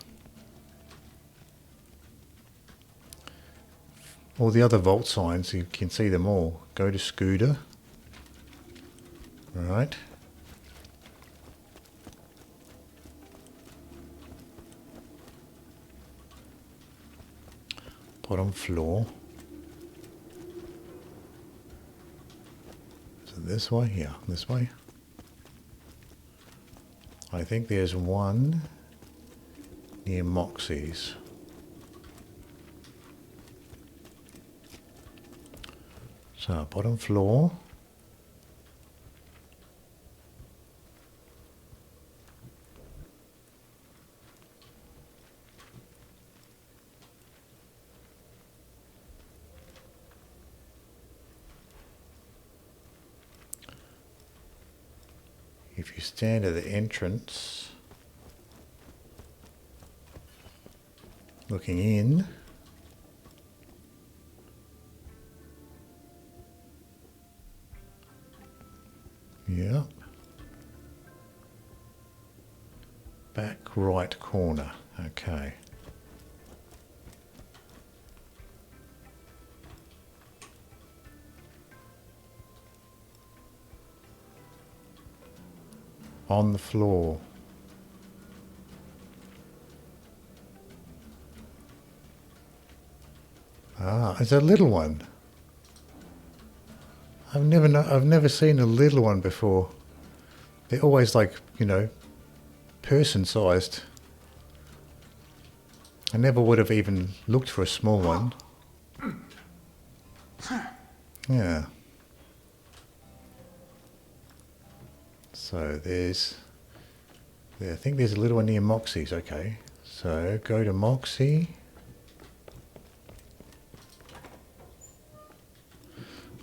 All the other vault signs, you can see them all. Go to Scooter. Right. Bottom floor. So this way? Yeah, this way. I think there's one near Moxie's. So, bottom floor. If you stand at the entrance, looking in, yeah, back right corner, okay. On the floor. Ah, it's a little one. I've never seen a little one before. They're always like, you know, person-sized. I never would have even looked for a small one. Yeah. So there's... I think there's a little one near Moxie's. Okay. So go to Moxie.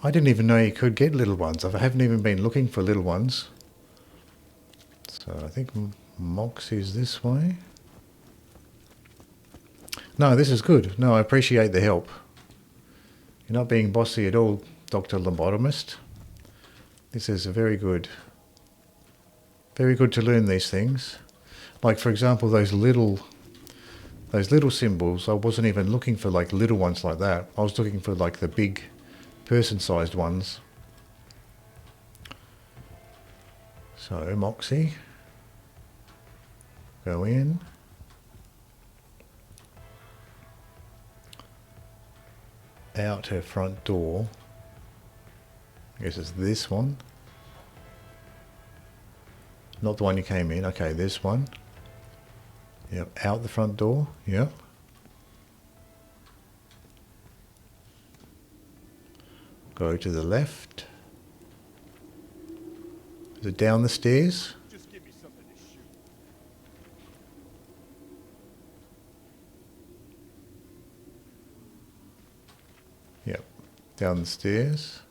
I didn't even know you could get little ones. I haven't even been looking for little ones. So I think Moxie's this way. No, this is good. No, I appreciate the help. You're not being bossy at all, Dr. Lobotomist. This is very good. Very good to learn these things. Like, for example, those little symbols. I wasn't even looking for like little ones like that. I was looking for like the big person-sized ones. So, Moxie. Go in. Out her front door. I guess it's this one. Not the one you came in. Okay, this one. Yep, out the front door. Yep. Go to the left. Is it down the stairs? Just give me something to shoot. Yep, down the stairs.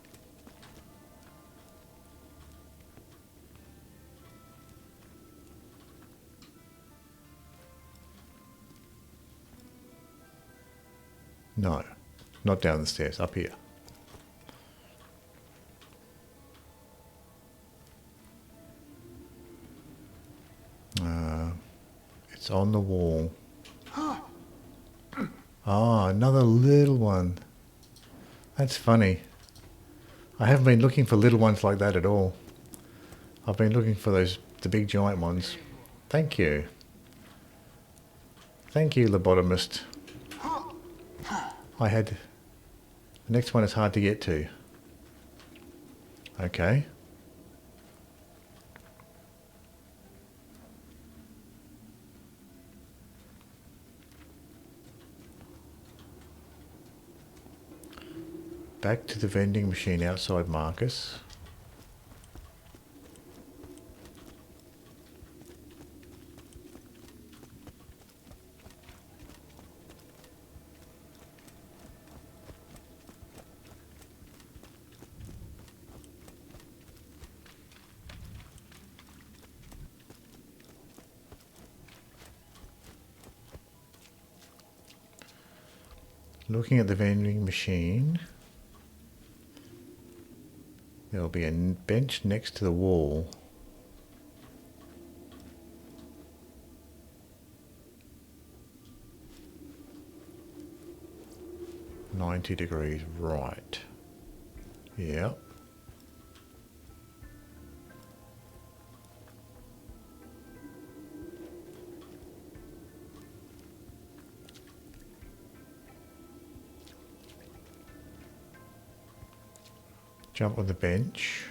No, not down the stairs, up here. It's on the wall. Ah, another little one. That's funny. I haven't been looking for little ones like that at all. I've been looking for the big giant ones. Thank you. Thank you, Lobotomist. The next one is hard to get to. Okay. Back to the vending machine outside Marcus. Looking at the vending machine, there'll be a bench next to the wall. $90 right. Yeah. Jump on the bench.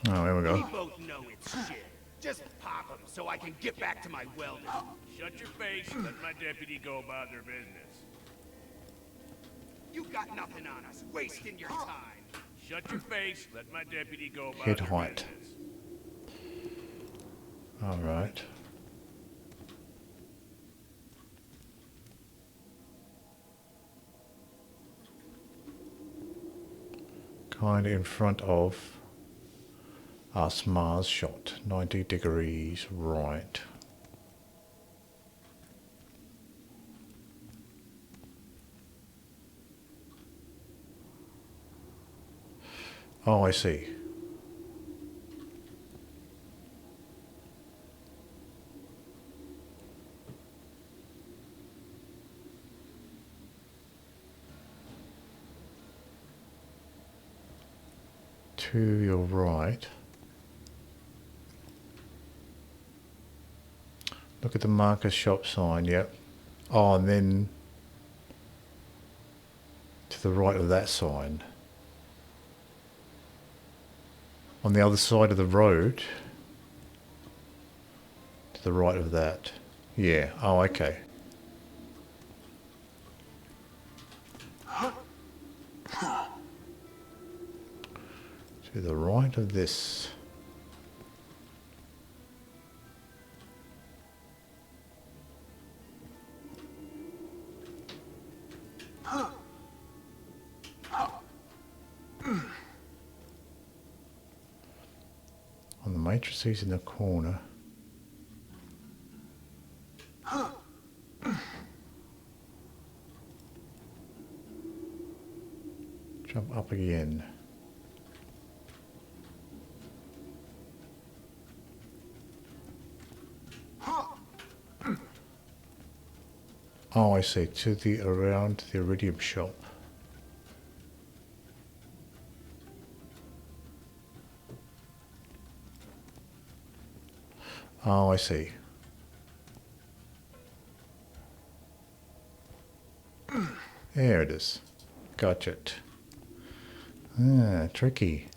Oh, there we go. We both know it's shit. Just pop them so I can get back to my welding. Shut your face and let my deputy go about their business. You got nothing on us, wasting your time. Shut your face, let my deputy go about Head their height. business. All right. Kind of in front of us Mars shot. 90 degrees right. Oh, I see. to your right. Look at the Marcus shop sign, yep. Oh, and then to the right of that sign. On the other side of the road. To the right of that. Yeah, oh, okay. To the right of this. On the matrices in the corner. Jump up again. Oh, I see. To the around the iridium shop. Oh, I see. There it is. Got it. Ah, tricky.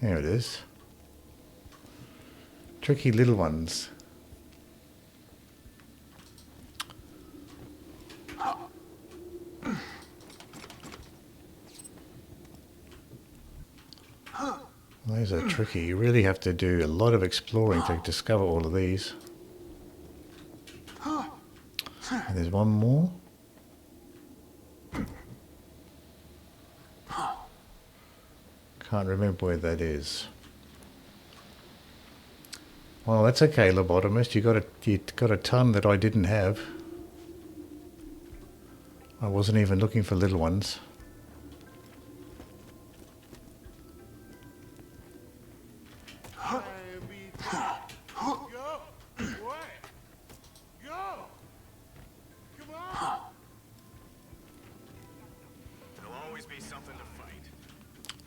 There it is. Tricky little ones. Those are tricky. You really have to do a lot of exploring to discover all of these. And there's one more. Can't remember where that is. Well, that's okay, lobotomist. You got a ton that I didn't have. I wasn't even looking for little ones.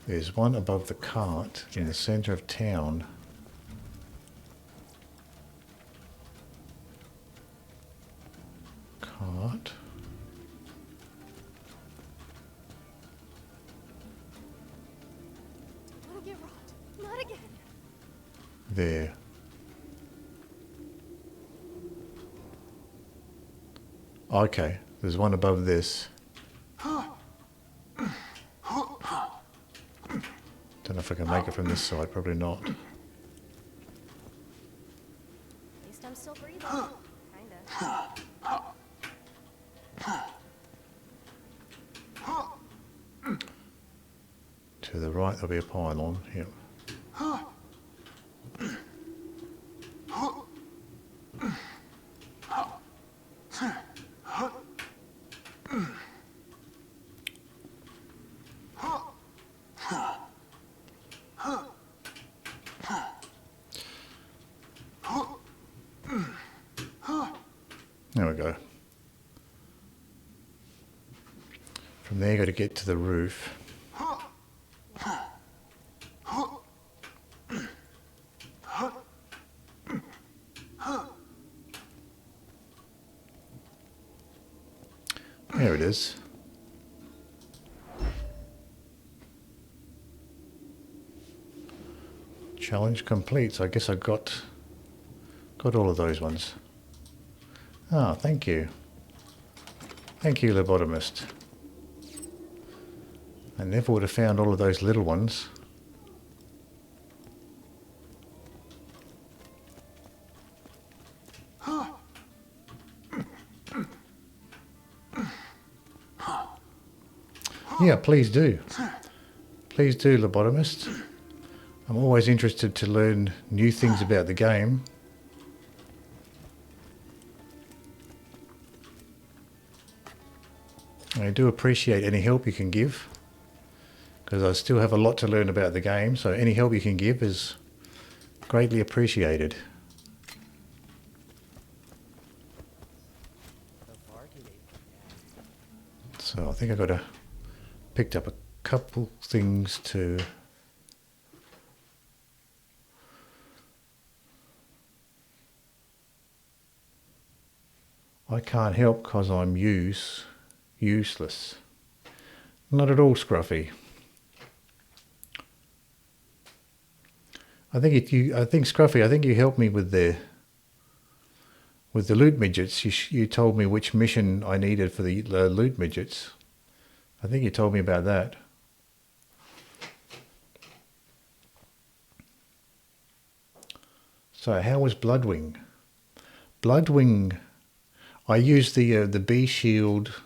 There's one above the cart in the center of town. Cart. Not again, Rod. Not again. There. Okay, there's one above this. Don't know if I can make it from this side, probably not. At least I'm still breathing. Kinda. To the right there'll be a pylon, yep. There we go. From there, you got to get to the roof. There it is. Challenge complete. So I guess I got all of those ones. Ah, thank you. Thank you, lobotomist. I never would have found all of those little ones. Yeah, please do. Please do, lobotomist. I'm always interested to learn new things about the game. I do appreciate any help you can give, because I still have a lot to learn about the game, so any help you can give is greatly appreciated. So I think I picked up a couple things to I can't help because I'm useless. Not at all, Scruffy. I think Scruffy, I think you helped me with the loot midgets. You told me which mission I needed for the loot midgets. I think you told me about that. So how was Bloodwing? Bloodwing, I used the bee shield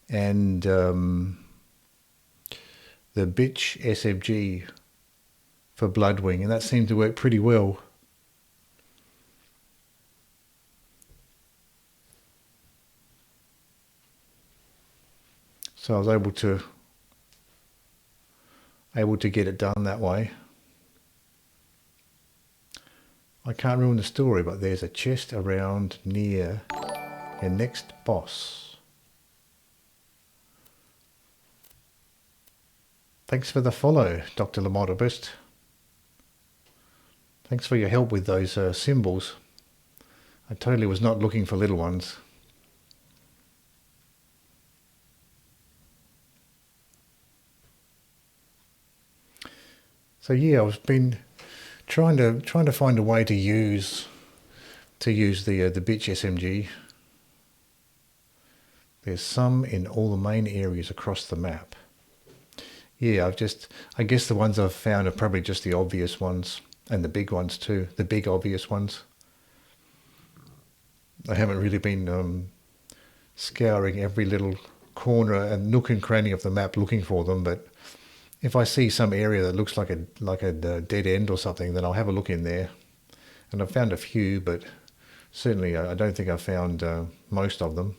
and the bitch SMG for Bloodwing, and that seemed to work pretty well. So I was able to get it done that way. I can't ruin the story, but there's a chest around near your next boss. Thanks for the follow, Dr. Lamottabist. Thanks for your help with those symbols. I totally was not looking for little ones. So yeah, I've been trying to find a way to use the bitch SMG. There's some in all the main areas across the map. Yeah, I guess the ones I've found are probably just the obvious ones, and the big ones too, the big obvious ones. I haven't really been scouring every little corner and nook and cranny of the map looking for them, but if I see some area that looks like a dead end or something, then I'll have a look in there. And I've found a few, but certainly I don't think I've found most of them.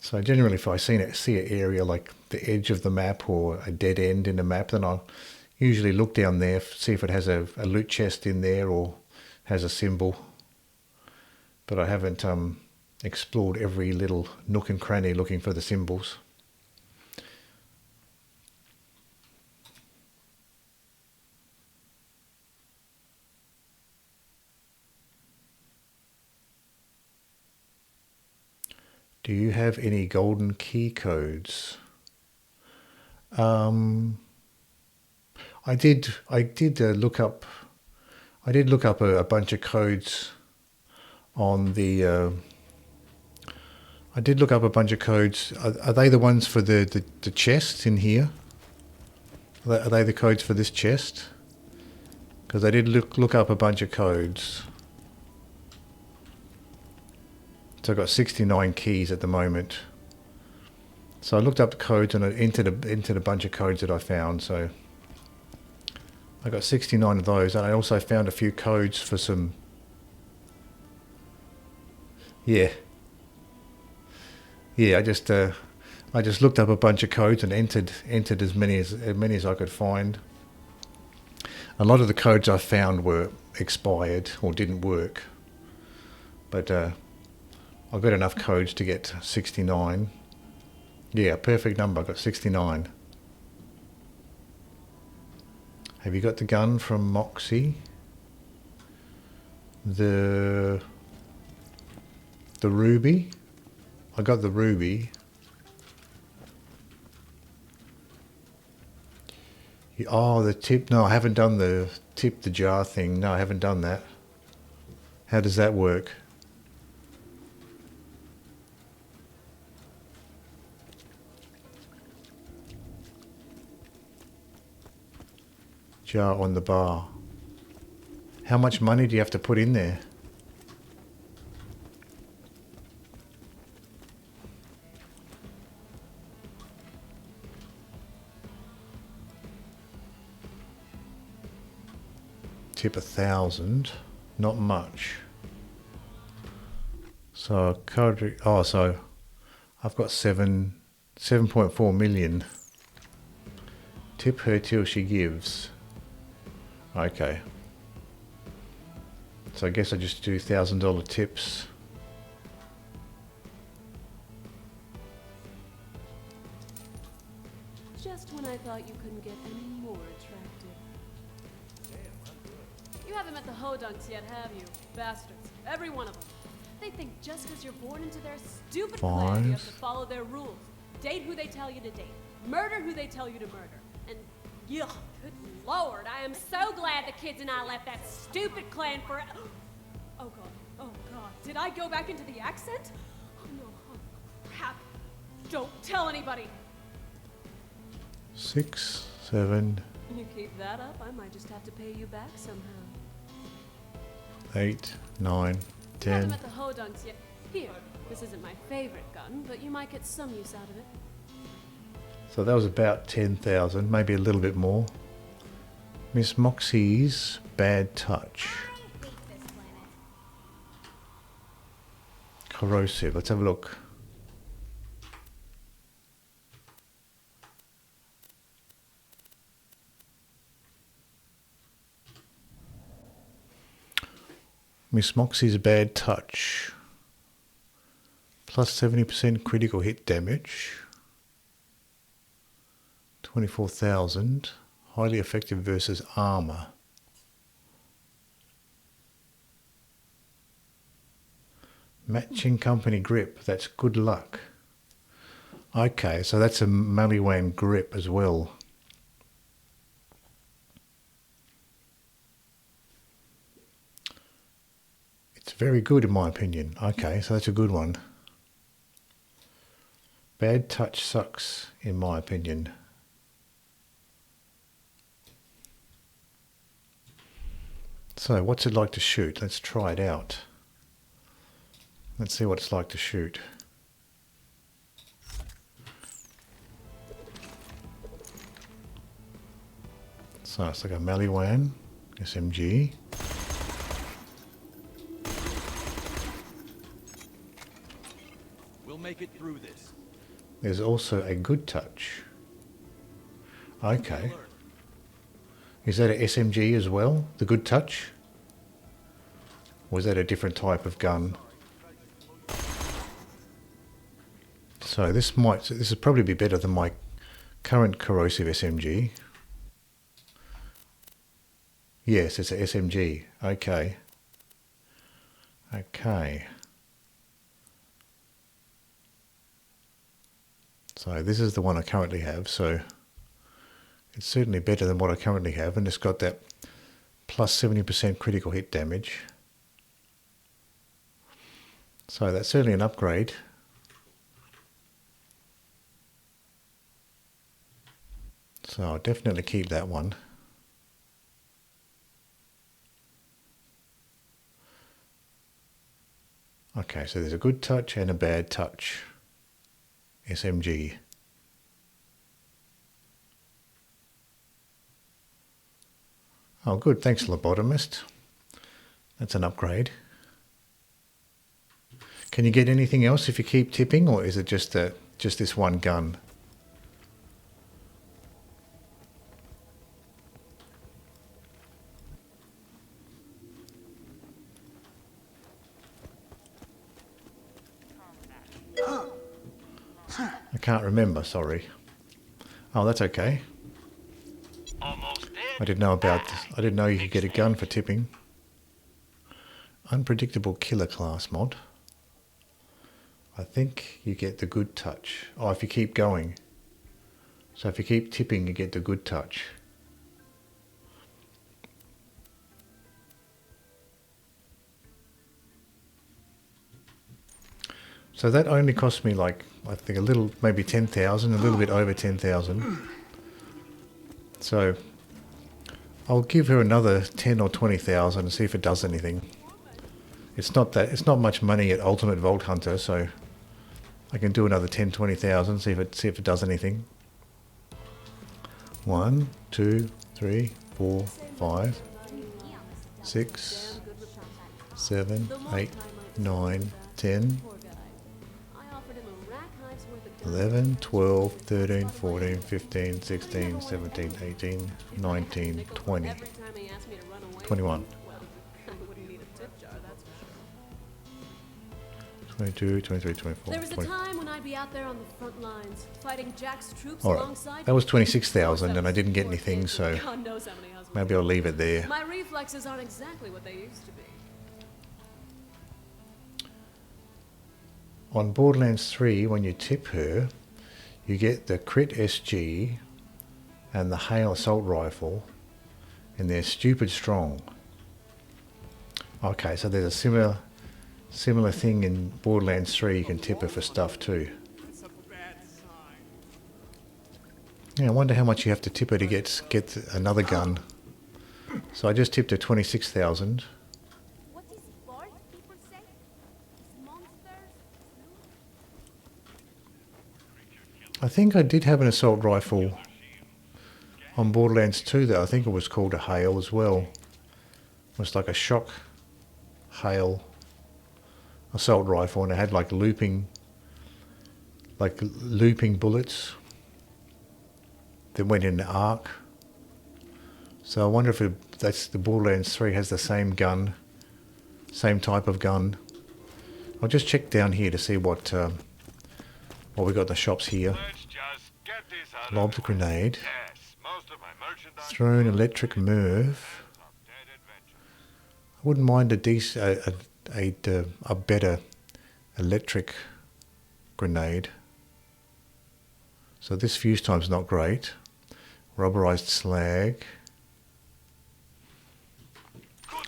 So generally if I see an area like the edge of the map or a dead end in the map, then I'll usually look down there, see if it has a loot chest in there or has a symbol. But I haven't explored every little nook and cranny looking for the symbols. Do you have any golden key codes? I did look up a bunch of codes on the I did look up a bunch of codes. Are they the ones for the chests in here? Are they the codes for this chest? Because I did look up a bunch of codes. So I've got 69 keys at the moment. So I looked up the codes and I entered a bunch of codes that I found. So I got 69 of those, and I also found a few codes for some. Yeah. I just looked up a bunch of codes and entered as many as I could find. A lot of the codes I found were expired or didn't work, but I've got enough codes to get 69. Yeah, perfect number. I got 69. Have you got the gun from Moxie? The ruby? I got the ruby. Oh, the tip. No, I haven't done the tip the jar thing. No, I haven't done that. How does that work? Jar on the bar. How much money do you have to put in there? Tip 1,000, not much. So so I've got 7.4 million. Tip her till she gives. Okay. So I guess I just do $1,000 tips. Just when I thought thought you couldn't get any more attractive. You haven't met the Hodunks yet, have you? Bastards. Every one of them. They think just because you're born into their stupid clan, you have to follow their rules. Date who they tell you to date. Murder who they tell you to murder. And, yuck, good lord, I am so glad the kids and I left that stupid clan for... Oh god, did I go back into the accent? Oh no, oh crap. Don't tell anybody. 6, 7, You keep that up, I might just have to pay you back somehow. 8, 9, You haven't 10. met the Hodunks yet. Here, this isn't my favorite gun, but you might get some use out of it. So that was about 10,000, maybe a little bit more. Miss Moxie's Bad Touch. Corrosive, let's have a look. Miss Moxie's Bad Touch. Plus 70% critical hit damage. 24,000. Highly effective versus armor. Matching company grip. That's good luck. Okay, so that's a Maliwan grip as well. It's very good in my opinion. Okay, so that's a good one. Bad touch sucks in my opinion. So what's it like to shoot? Let's try it out. Let's see what it's like to shoot. So it's like a Maliwan SMG. We'll make it through this. There's also a good touch. Okay. Is that a SMG as well? The good touch? Or is that a different type of gun? So this would probably be better than my current corrosive SMG. Yes, it's a SMG. Okay. Okay. So this is the one I currently have, so it's certainly better than what I currently have, and it's got that plus 70% critical hit damage. So that's certainly an upgrade. So I'll definitely keep that one. Okay, so there's a good touch and a bad touch. SMG. Oh good, thanks lobotomist. That's an upgrade. Can you get anything else if you keep tipping, or is it just this one gun? I can't remember, sorry. Oh, that's okay. I didn't know about this. I didn't know you could get a gun for tipping. Unpredictable killer class mod. I think you get the good touch. Oh, if you keep going. So if you keep tipping, you get the good touch. So that only cost me like, I think a little, maybe 10,000, a little bit over 10,000. So I'll give her another 10 or 20,000 and see if it does anything. It's not much money at Ultimate Vault Hunter, so I can do another 10, 20,000, see if it does anything. 1, 2, 3, 4, 5, 6, 7, 8, 9, 10, 11, 12, 13, 14, 15, 16, 17, 18, 19, 20, 21. 22, 23, 24. There was a 20. time when I'd be out there on the front lines, fighting Jack's troops All right, alongside. that was 26,000 and I didn't get anything, so God knows how many husbands. maybe I'll leave it there. My reflexes aren't exactly what they used to be. On Borderlands 3, when you tip her, you get the crit SG and the hail assault rifle, and they're stupid strong. Okay, so there's a similar thing in Borderlands 3. You can tip her for stuff too. Yeah, I wonder how much you have to tip her to get another gun. So I just tipped her 26,000. What is bored, people say? Monsters? I think I did have an assault rifle on Borderlands 2 though. I think it was called a hail as well. It was like a shock hail assault rifle, and it had like looping bullets that went in the arc. So I wonder if that's the Borderlands 3 has the same gun, same type of gun. I'll just check down here to see what we got in the shops here. Lobbed grenade. Thrown electric Merv. I wouldn't mind a better electric grenade. So this fuse time's not great. Rubberized slag.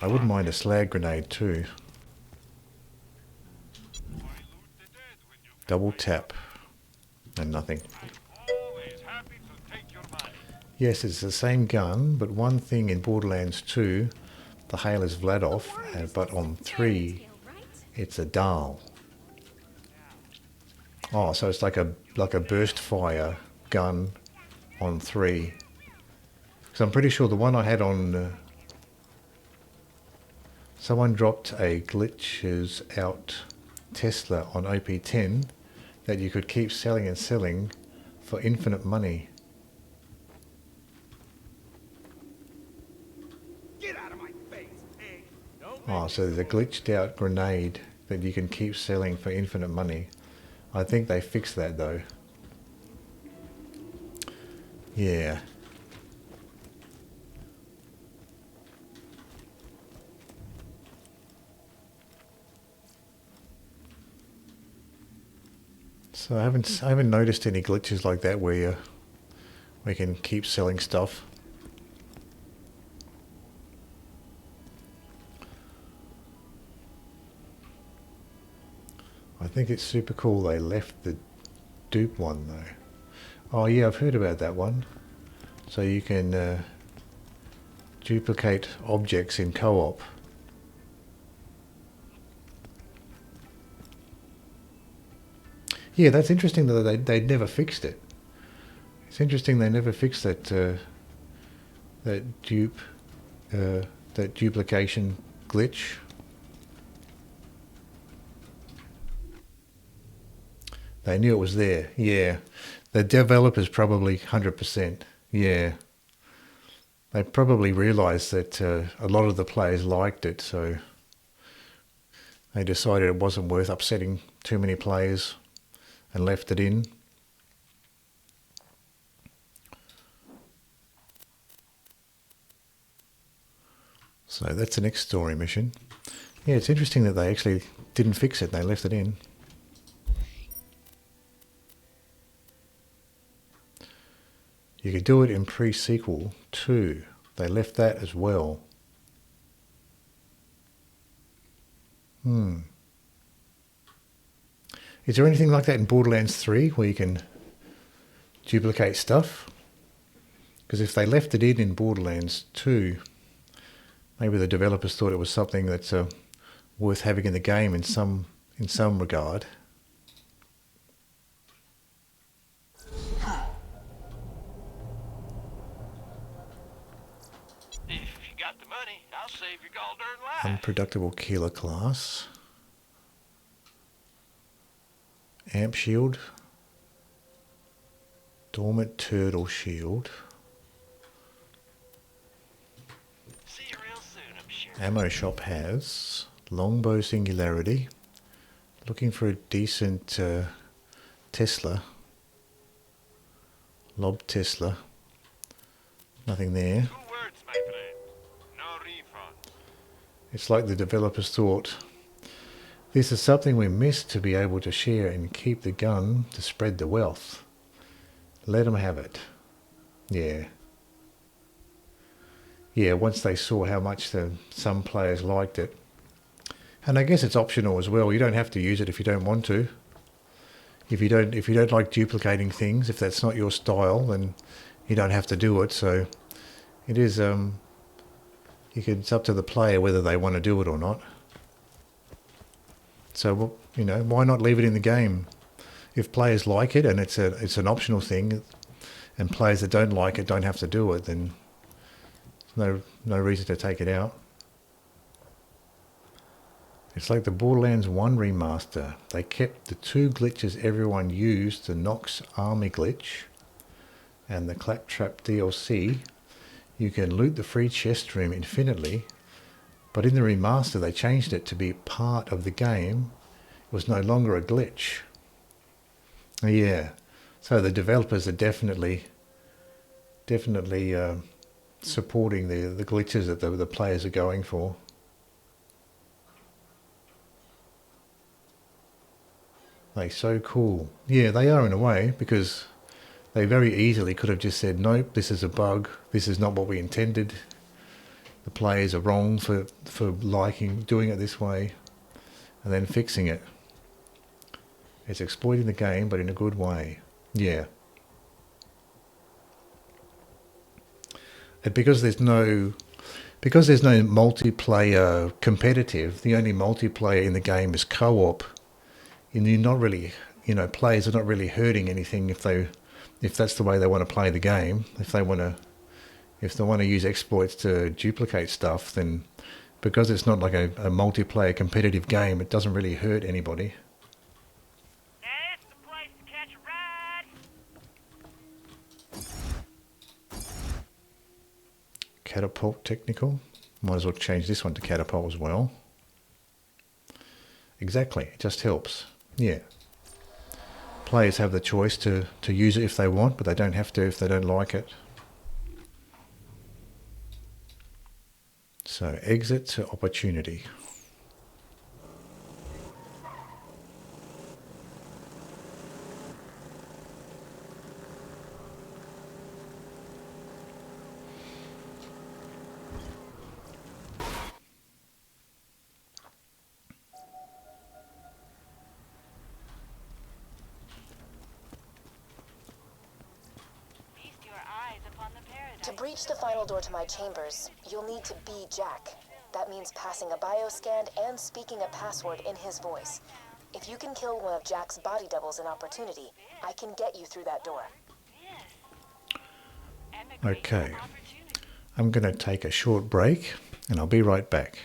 I wouldn't mind a slag grenade too. Double tap. And nothing. Yes, it's the same gun, but one thing in Borderlands 2, the hail is Vladov, but on 3, it's a Dahl. Oh, so it's like a burst fire gun on 3. Because I'm pretty sure the one I had on... someone dropped a glitches out Tesla on OP10 that you could keep selling and selling for infinite money. Get out of my face, egg. Oh, so there's a glitched out grenade that you can keep selling for infinite money. I think they fixed that though. Yeah. So I haven't noticed any glitches like that where we can keep selling stuff. I think it's super cool they left the dupe one though. Oh yeah, I've heard about that one. So you can duplicate objects in co-op. Yeah, that's interesting that they never fixed it. It's interesting they never fixed that that duplication glitch. They knew it was there. Yeah, the developers probably 100%. Yeah, they probably realised that a lot of the players liked it, so they decided it wasn't worth upsetting too many players and left it in. So that's the next story mission. Yeah, it's interesting that they actually didn't fix it, they left it in. You could do it in pre-sequel too. They left that as well. Is there anything like that in Borderlands 3 where you can duplicate stuff? Because if they left it in Borderlands 2, maybe the developers thought it was something that's worth having in the game in some regard. If you got the money, I'll save your goddamn life. Unproductible Keeler class. Amp shield. Dormant turtle shield. See you real soon, I'm sure. Ammo shop has longbow singularity, Looking for a decent Tesla. Lob Tesla. Nothing there. 2 words, my friend. No refund. It's like the developers thought, this is something we missed to be able to share and keep the gun to spread the wealth. Let them have it. Yeah. Yeah, once they saw how much some players liked it. And I guess it's optional as well. You don't have to use it if you don't want to. If you don't like duplicating things, if that's not your style, then you don't have to do it. So it is it's up to the player whether they want to do it or not. So, you know, why not leave it in the game? If players like it and it's an optional thing, and players that don't like it don't have to do it, then there's no reason to take it out. It's like the Borderlands 1 remaster. They kept the 2 glitches everyone used, the Nox Army glitch and the Claptrap DLC. You can loot the free chest room infinitely, but in the remaster they changed it to be part of the game. It was no longer a glitch. Yeah, so the developers are definitely supporting the glitches that the players are going for. They're so cool. Yeah, they are in a way, because they very easily could have just said, nope, this is a bug, this is not what we intended. The players are wrong for doing it this way, and then fixing it. It's exploiting the game, but in a good way. Yeah. And because there's no multiplayer competitive, the only multiplayer in the game is co-op. And you're not really, you know, players are not really hurting anything if that's the way they want to play the game. If they want to use exploits to duplicate stuff, then because it's not like a multiplayer competitive game, it doesn't really hurt anybody. It's the place to catch a ride. Catapult technical. Might as well change this one to catapult as well. Exactly, it just helps. Yeah. Players have the choice to use it if they want, but they don't have to if they don't like it. So, exit to opportunity. To breach the final door to my chambers, you'll need to be Jack. That means passing a bioscan and speaking a password in his voice. If you can kill one of Jack's body doubles in opportunity, I can get you through that door. Okay. I'm going to take a short break, and I'll be right back.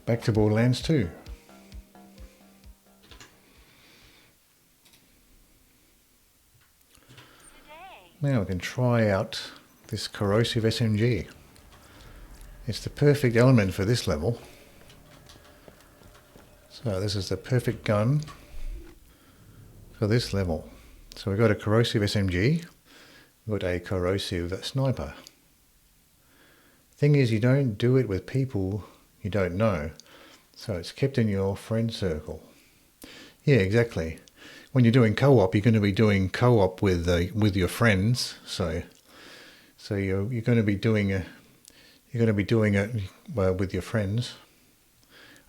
Back to Borderlands 2. Now we can try out this corrosive SMG. It's the perfect element for this level. So this is the perfect gun for this level. So we've got a corrosive SMG, we've got a corrosive sniper. Thing is, you don't do it with people you don't know, so it's kept in your friend circle. Yeah, exactly. When you're doing co-op, you're going to be doing co-op with your friends. So you're going to be doing it with your friends,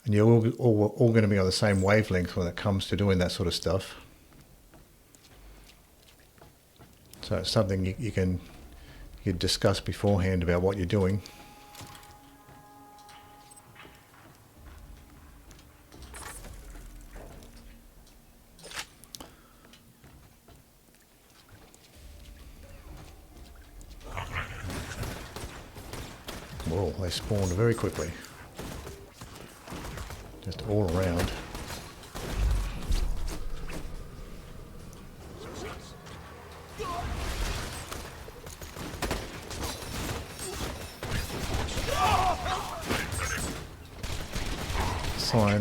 and you're all going to be on the same wavelength when it comes to doing that sort of stuff. So it's something you discuss beforehand about what you're doing. Whoa, they spawned very quickly. Just all around.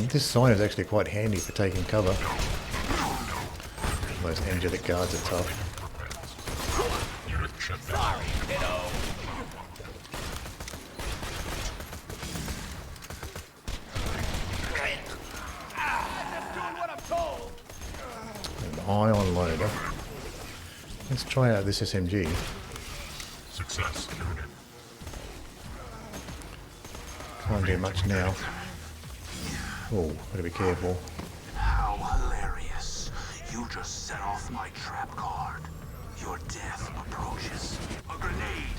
This sign is actually quite handy for taking cover. Those angelic guards are tough. Sorry, kiddo. Just doing what I'm told. An ion loader. Let's try out this SMG. Success. Can't do much now. Oh, gotta be careful. How hilarious. You just set off my trap card. Your death approaches. A grenade.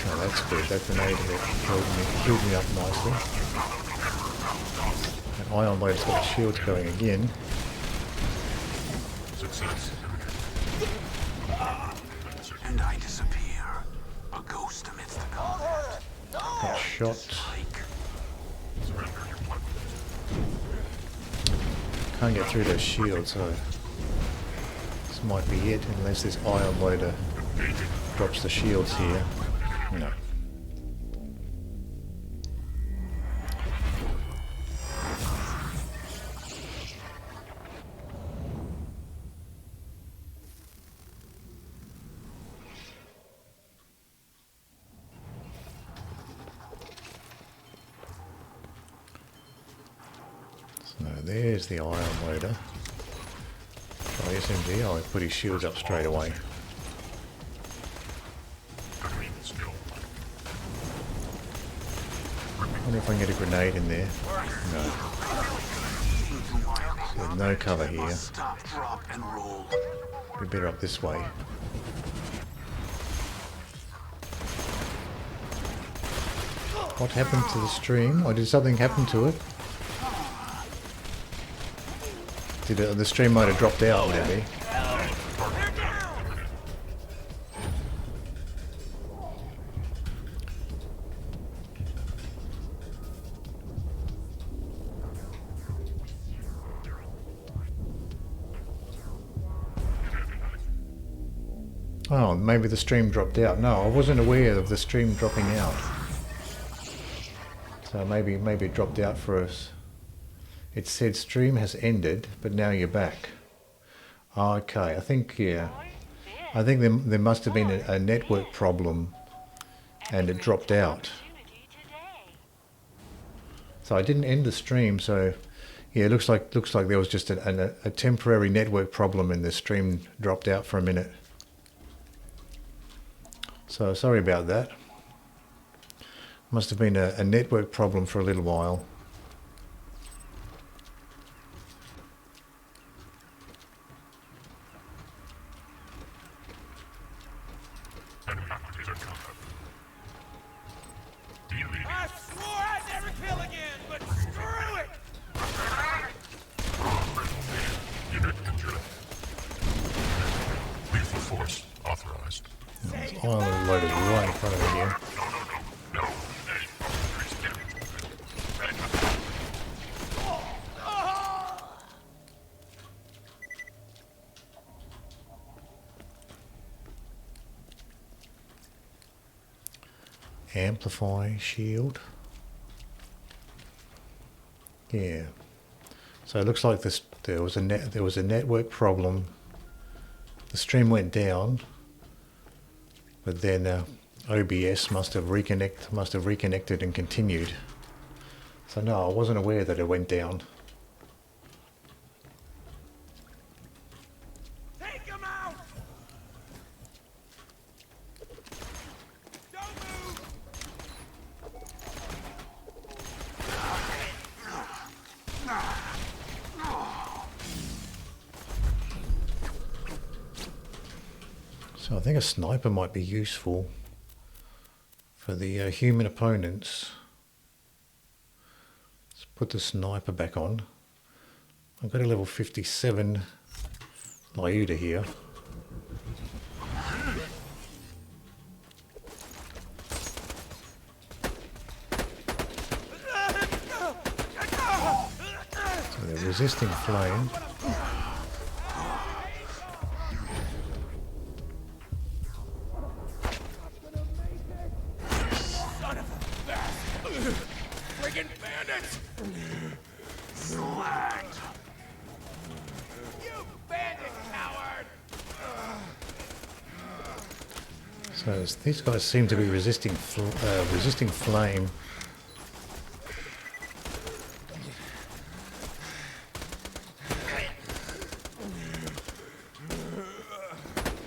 Oh, that's good. That grenade killed me up nicely. That ion loader's got shields going again. Success. And I disappear. A ghost amidst the combat. Got shot. Can't get through those shields, so this might be it, unless this ion loader drops the shields here. No. So there's the ion loader. Try SMG. Oh, he put his shields up straight away. I wonder if I can get a grenade in there. No. There's no cover here. Be better up this way. What happened to the stream? Or did something happen to it? The stream might have dropped out, maybe. Oh, maybe the stream dropped out. No, I wasn't aware of the stream dropping out. So maybe it dropped out for us. It said stream has ended, but now you're back. Okay, I think, yeah. I think there must have been a network problem and it dropped out. So I didn't end the stream, so yeah, it looks like there was just a temporary network problem and the stream dropped out for a minute. So sorry about that. Must have been a network problem for a little while. I swore I'd never kill again, but screw it! Lethal force authorized. There's iron loaded right in front of me here. Amplify shield. Yeah. So it looks like this. There was a network problem. The stream went down, but then OBS must have reconnected and continued. So no, I wasn't aware that it went down. Take him out! Don't move! So I think a sniper might be useful for the human opponents. Let's put the sniper back on. I've got a level 57 Lyuda here. So they're resisting flame. Friggin' bandits! Select. You bandit coward! So these guys seem to be resisting flame.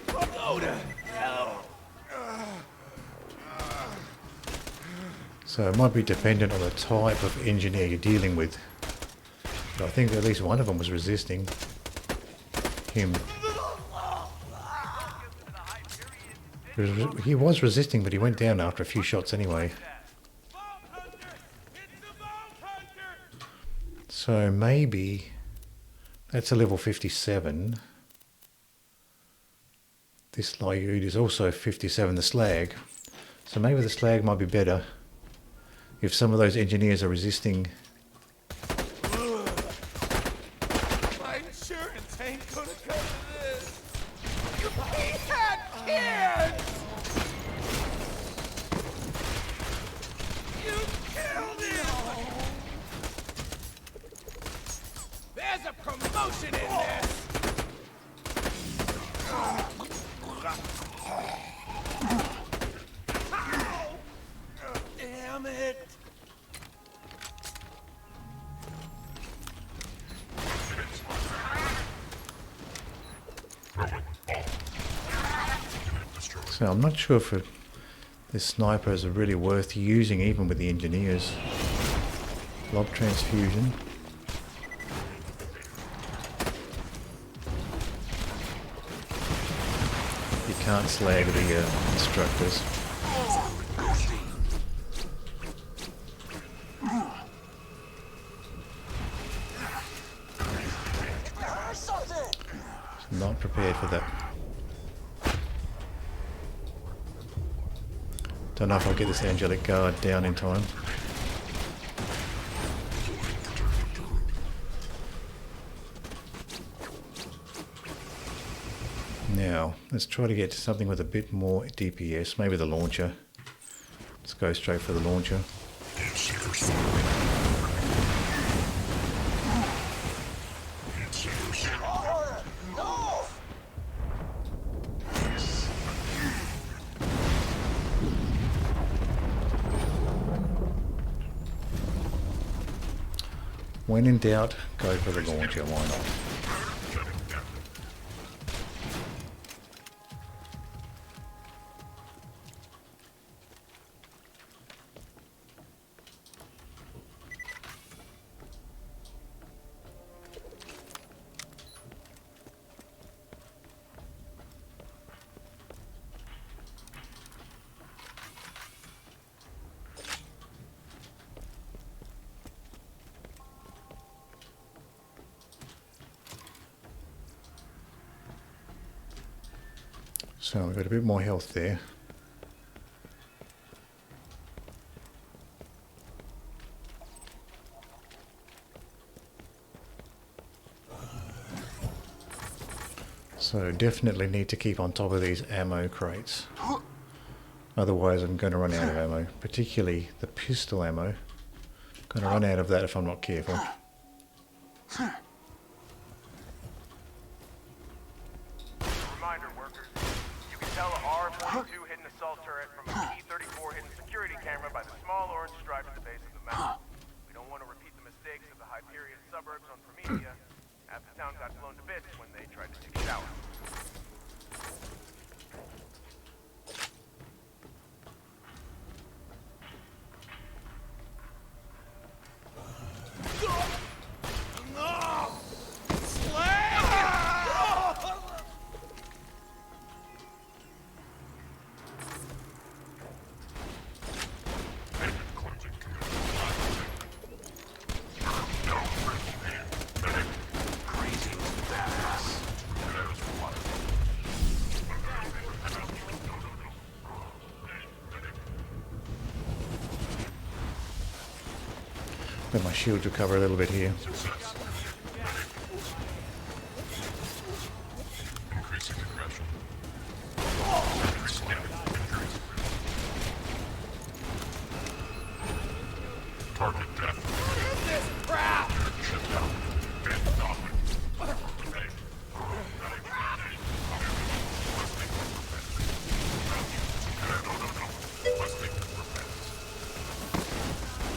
Go to hell! So it might be dependent on the type of engineer you're dealing with. But I think at least one of them was resisting him. He was resisting, but he went down after a few shots anyway. So maybe that's a level 57. This Lyud is also 57, the slag. So maybe the slag might be better if some of those engineers are resisting. My insurance ain't gonna cover this! He had kids! You killed him! There's a promotion in this! Damn it! So I'm not sure if this sniper is really worth using even with the engineers. Lob transfusion. You can't slag the instructors. Not prepared for that. Don't know if I'll get this angelic guard down in time. Now, let's try to get to something with a bit more DPS, maybe the launcher. Let's go straight for the launcher. When in doubt, go for the launcher, why not? So we've got a bit more health there. So definitely need to keep on top of these ammo crates. Otherwise I'm going to run out of ammo, particularly the pistol ammo. Going to run out of that if I'm not careful. Reminder, workers. You can tell a R-42 hidden assault turret from a T-34 hidden security camera by the small orange stripe at the base of the map. We don't want to repeat the mistakes of the Hyperion suburbs on Promethea. Half the town got blown to bits when they tried to take a shower. Let my shield recover a little bit here. Increasing aggression. Target death. This crap! Shut down.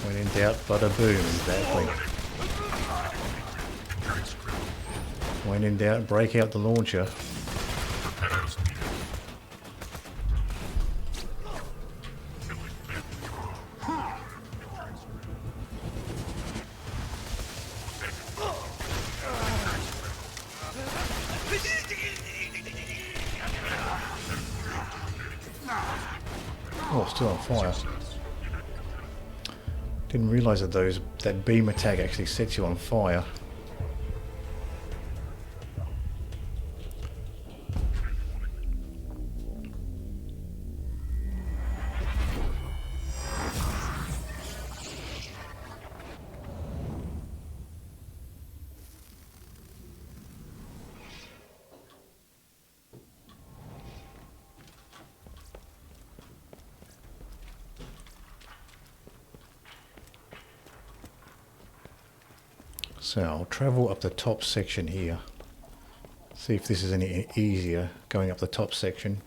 When in doubt, bada boom, exactly. When in doubt, break out the launcher. Oh, still on fire. Didn't realise that that beam attack actually sets you on fire. So I'll travel up the top section here. See if this is any easier going up the top section.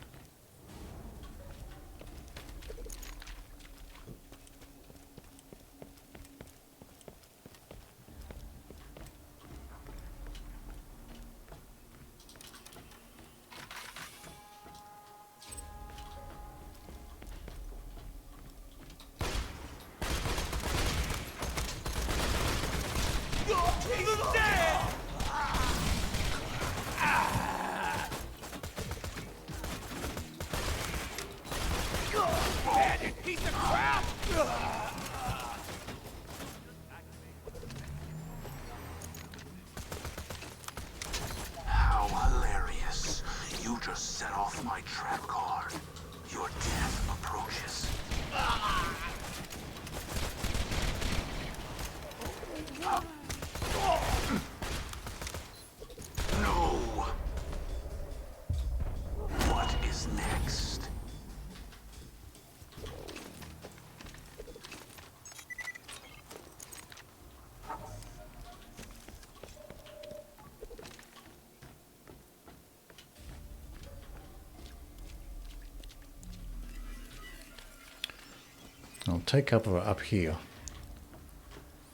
How hilarious. You just set off my trap card. Your death approaches. No. What is next? I'll take cover up here.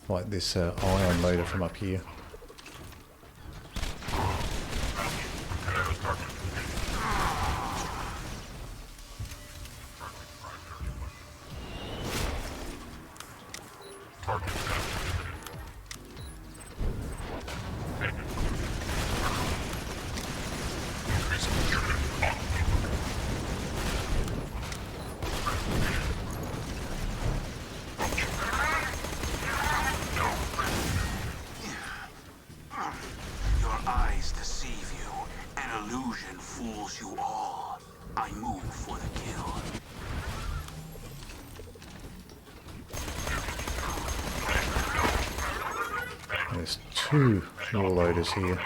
Like this ion loader from up here. There's two more loaders here.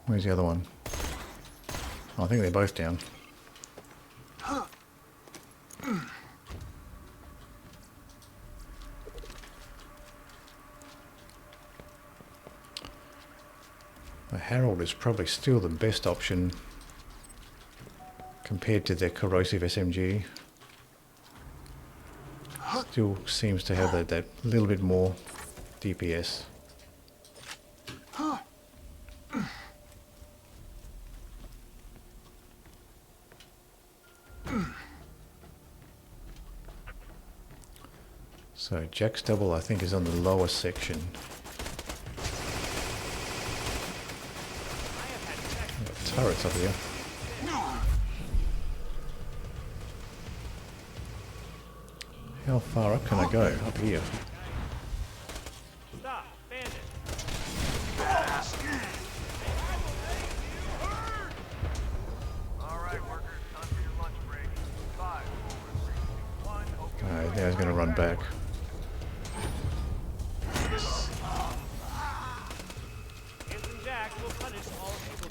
Where's the other one? Oh, I think they're both down. The Herald is probably still the best option compared to the corrosive SMG. Still seems to have that little bit more DPS. So Jack's double I think is on the lower section. Got turrets up here. How far up can I go? Up here. Stop, bandit. All right, workers, time for your lunch break. 5, 4, 3, 2, 1. Alright, now he's going to run back. Handsome Jack will punish all evil.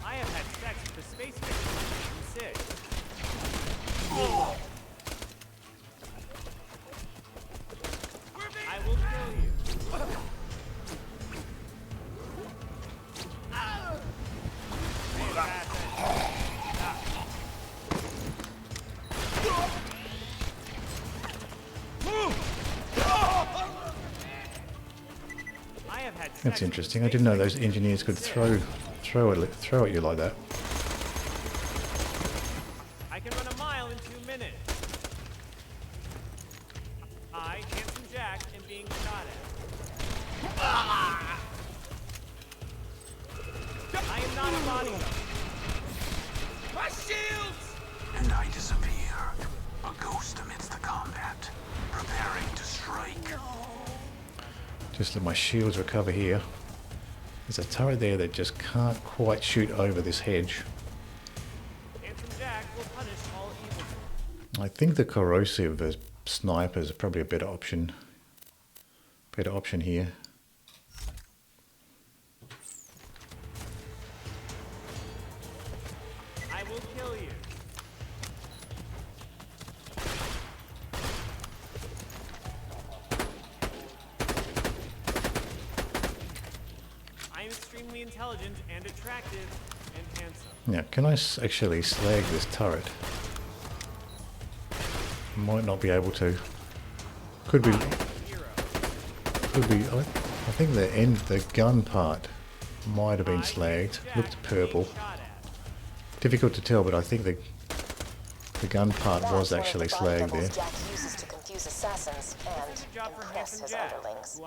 I have had sex with the space fish in 6. I will kill you. That's interesting. I didn't know those engineers could throw at you like that. I can run a mile in 2 minutes. I, Handsome Jack, am being shot at. I am not a bodyguard. My shields! And I disappear, a ghost amidst the combat, preparing to strike. Just let my shields recover here. There's a turret there that just can't quite shoot over this hedge. Handsome Jack will punish all evil. I think the corrosive snipers are probably a better option. Better option here. I will kill you. I am extremely intelligent and attractive and handsome. Now, can I actually slag this turret? Might not be able to. Could be. Could be. I think the gun part might have been slagged. Looked purple. Difficult to tell, but I think the gun part was actually slagged there. Jack uses to confuse assassins and impress his underlings.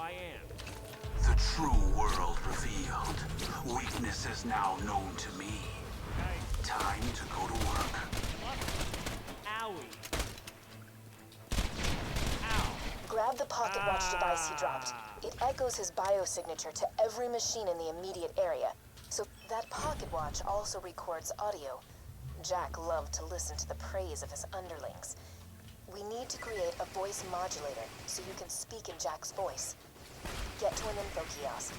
The true world revealed. Weakness is now known to me. Time to go to work. Owie. Grab the pocket watch device he dropped. It echoes his biosignature to every machine in the immediate area. So that pocket watch also records audio. Jack loved to listen to the praise of his underlings. We need to create a voice modulator so you can speak in Jack's voice. Get to an info kiosk.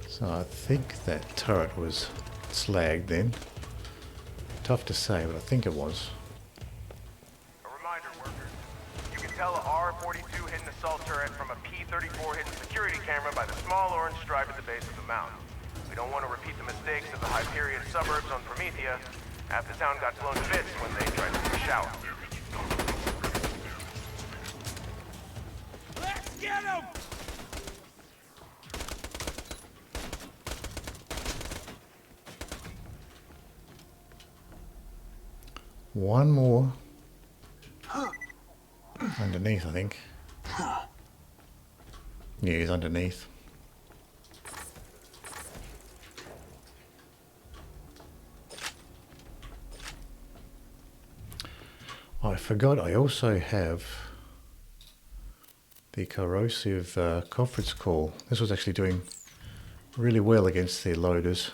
So I think that turret was slagged then. Tough to say, but I think it was. A reminder, workers. You can tell a R-42 hidden assault turret from a P-34 hidden security camera by the small orange stripe at the base of the mountain. We don't want to repeat the mistakes of the Hyperion suburbs on Promethea. Half the town got blown to bits when they tried to take a shower. Let's get him! One more underneath, I think. Yeah, he's underneath. I forgot I also have the corrosive conference call. This was actually doing really well against the loaders.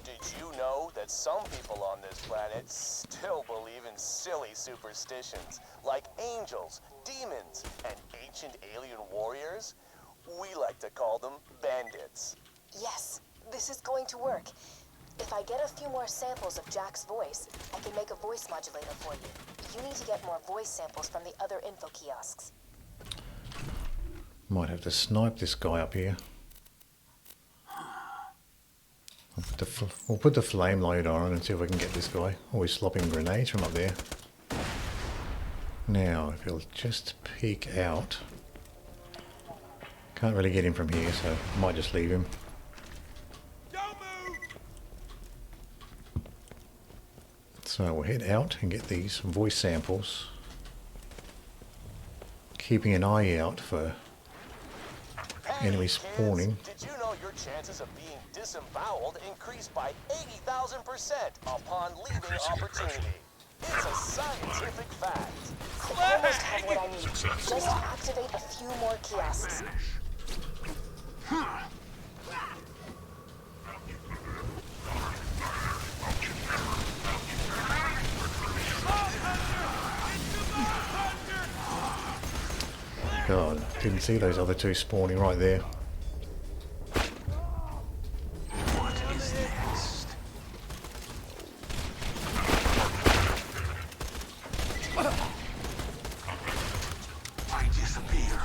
Did you know that some people on this planet still believe in silly superstitions, like angels, demons, and ancient alien warriors? We like to call them bandits. Yes, this is going to work. If I get a few more samples of Jack's voice, I can make a voice modulator for you. You need to get more voice samples from the other info kiosks. Might have to snipe this guy up here. We'll put the flame loader on and see if we can get this guy. Oh, he's slopping grenades from up there. Now, if he'll just peek out. Can't really get him from here, so I might just leave him. So we'll head out and get these voice samples. Keeping an eye out for enemies spawning. Did you know your chances of being disemboweled increase by 80,000% upon leaving opportunity? It's a scientific fact. I almost have what I need. Just activate a few more kiosks. God, didn't see those other two spawning right there. What is next? I disappear.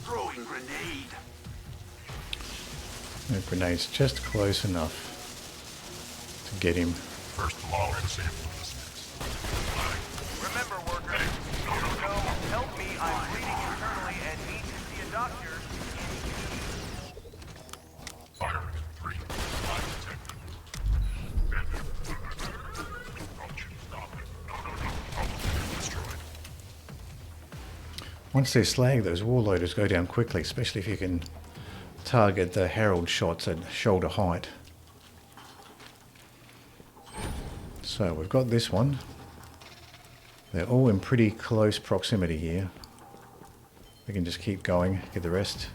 Throwing grenade. The grenade's just close enough to get him. First of all, and sample this. Remember, workers, no, help me. I'm bleeding internally and need to see a doctor. Firing in 3, 5, 10. Don't you stop it. No. Destroyed. Once they're slagged, those warloaders go down quickly, especially if you can target the herald shots at shoulder height. So we've got this one. They're all in pretty close proximity here. We can just keep going, get the rest.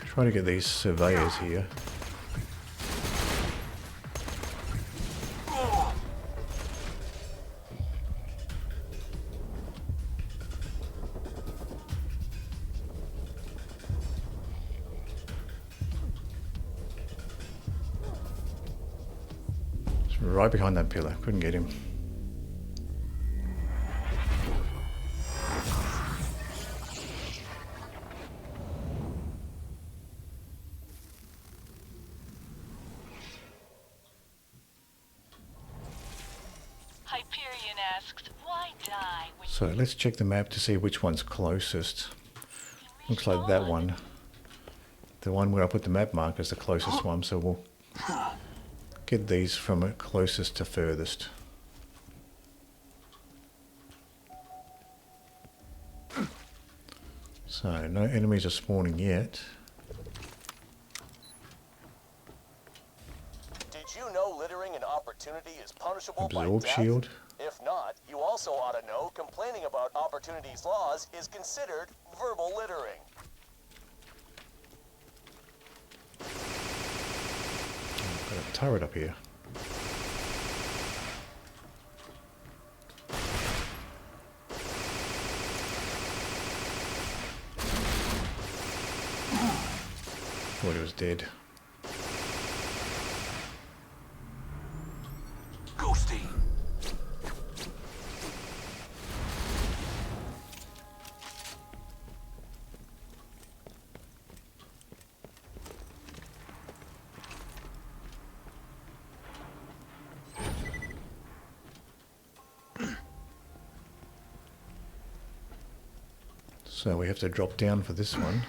Try to get these surveyors here. It's right behind that pillar. Couldn't get him. Hyperion asks, why die when So let's check the map to see which one's closest. Looks like that one. The one where I put the map marker is the closest one, so we'll get these from closest to furthest. So no enemies are spawning yet. Did you know littering an opportunity is punishable by Absorb death? shield. If not, you also ought to know complaining about opportunities laws is considered verbal littering. Got a turret up here. Thought he was dead. Ghosty. So we have to drop down for this one.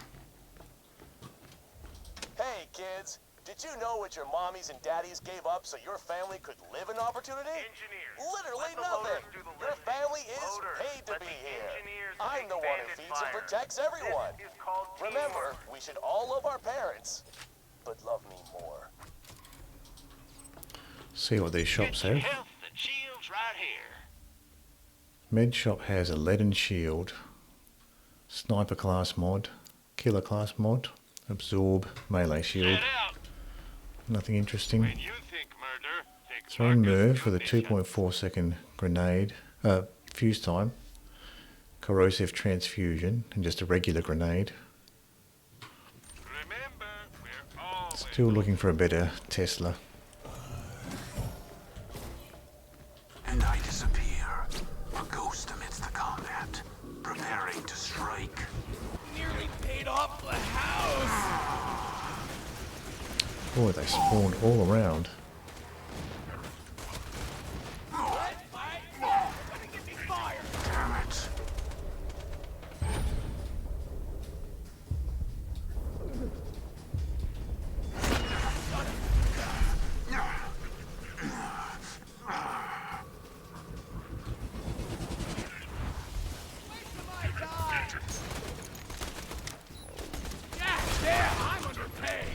Hey, kids. Did you know what your mommies and daddies gave up so your family could live an opportunity? Engineers. Literally Let the nothing. loaders do the Your lifting. family is Loaders, paid to let be the here. engineers I'm the one who expanded feeds and fire. protects everyone. This is called Remember, teamwork. we should all love our parents, but love me more. See what these shops have. Health and shields right here. Med shop has a leaden shield, sniper class mod, killer class mod, absorb melee shield. Nothing interesting. When you think murder, think Thrown Merv with a 2.4 second grenade, fuse time, corrosive transfusion, and just a regular grenade. Remember, we're always Still looking for a better Tesla. And I disappear, a ghost amidst the combat, preparing to strike. Nearly paid off the house. Boy, they spawned all around. Damn it. Yeah, I'm underpaid.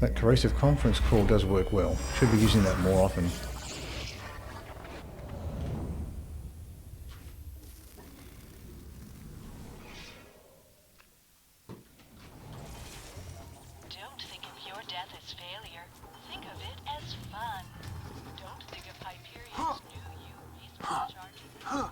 That corrosive conference call does work well. Should be using that more often. Don't think of your death as failure. Think of it as fun. Don't think of Hyperion's new you. He's been charging.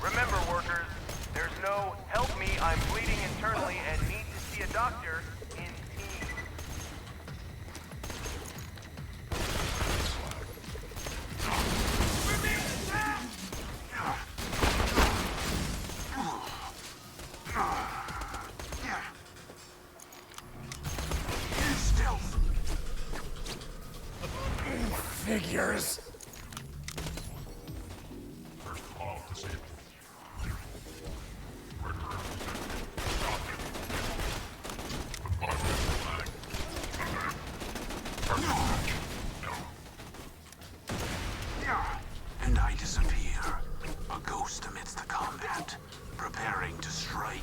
Remember, workers, there's no help me, I'm bleeding internally and need to see a doctor in team. Stealth. Figures. All disabled. And I disappear, a ghost amidst the combat, preparing to strike.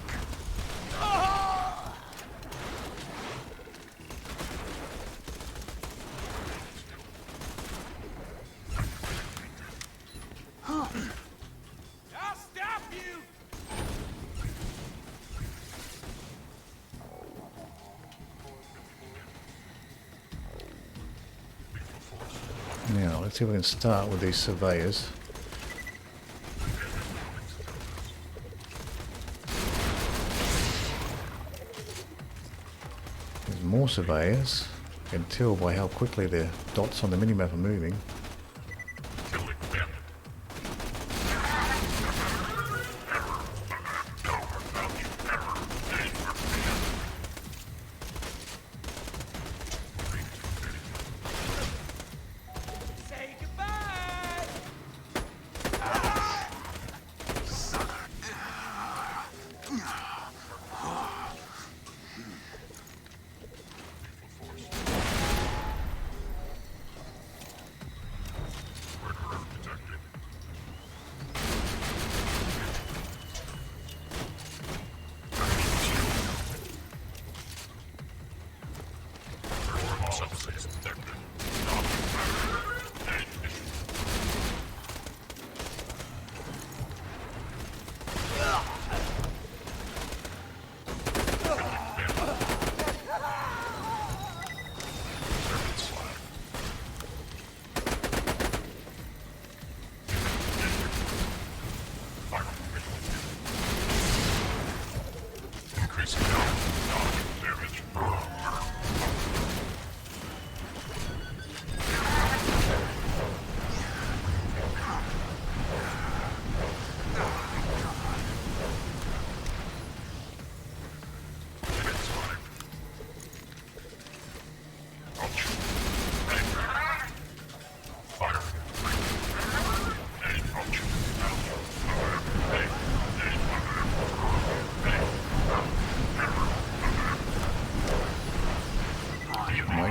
I'll stop you. Now, let's see if we can start with these surveyors. There's more surveyors. You can tell by how quickly the dots on the minimap are moving. Say goodbye.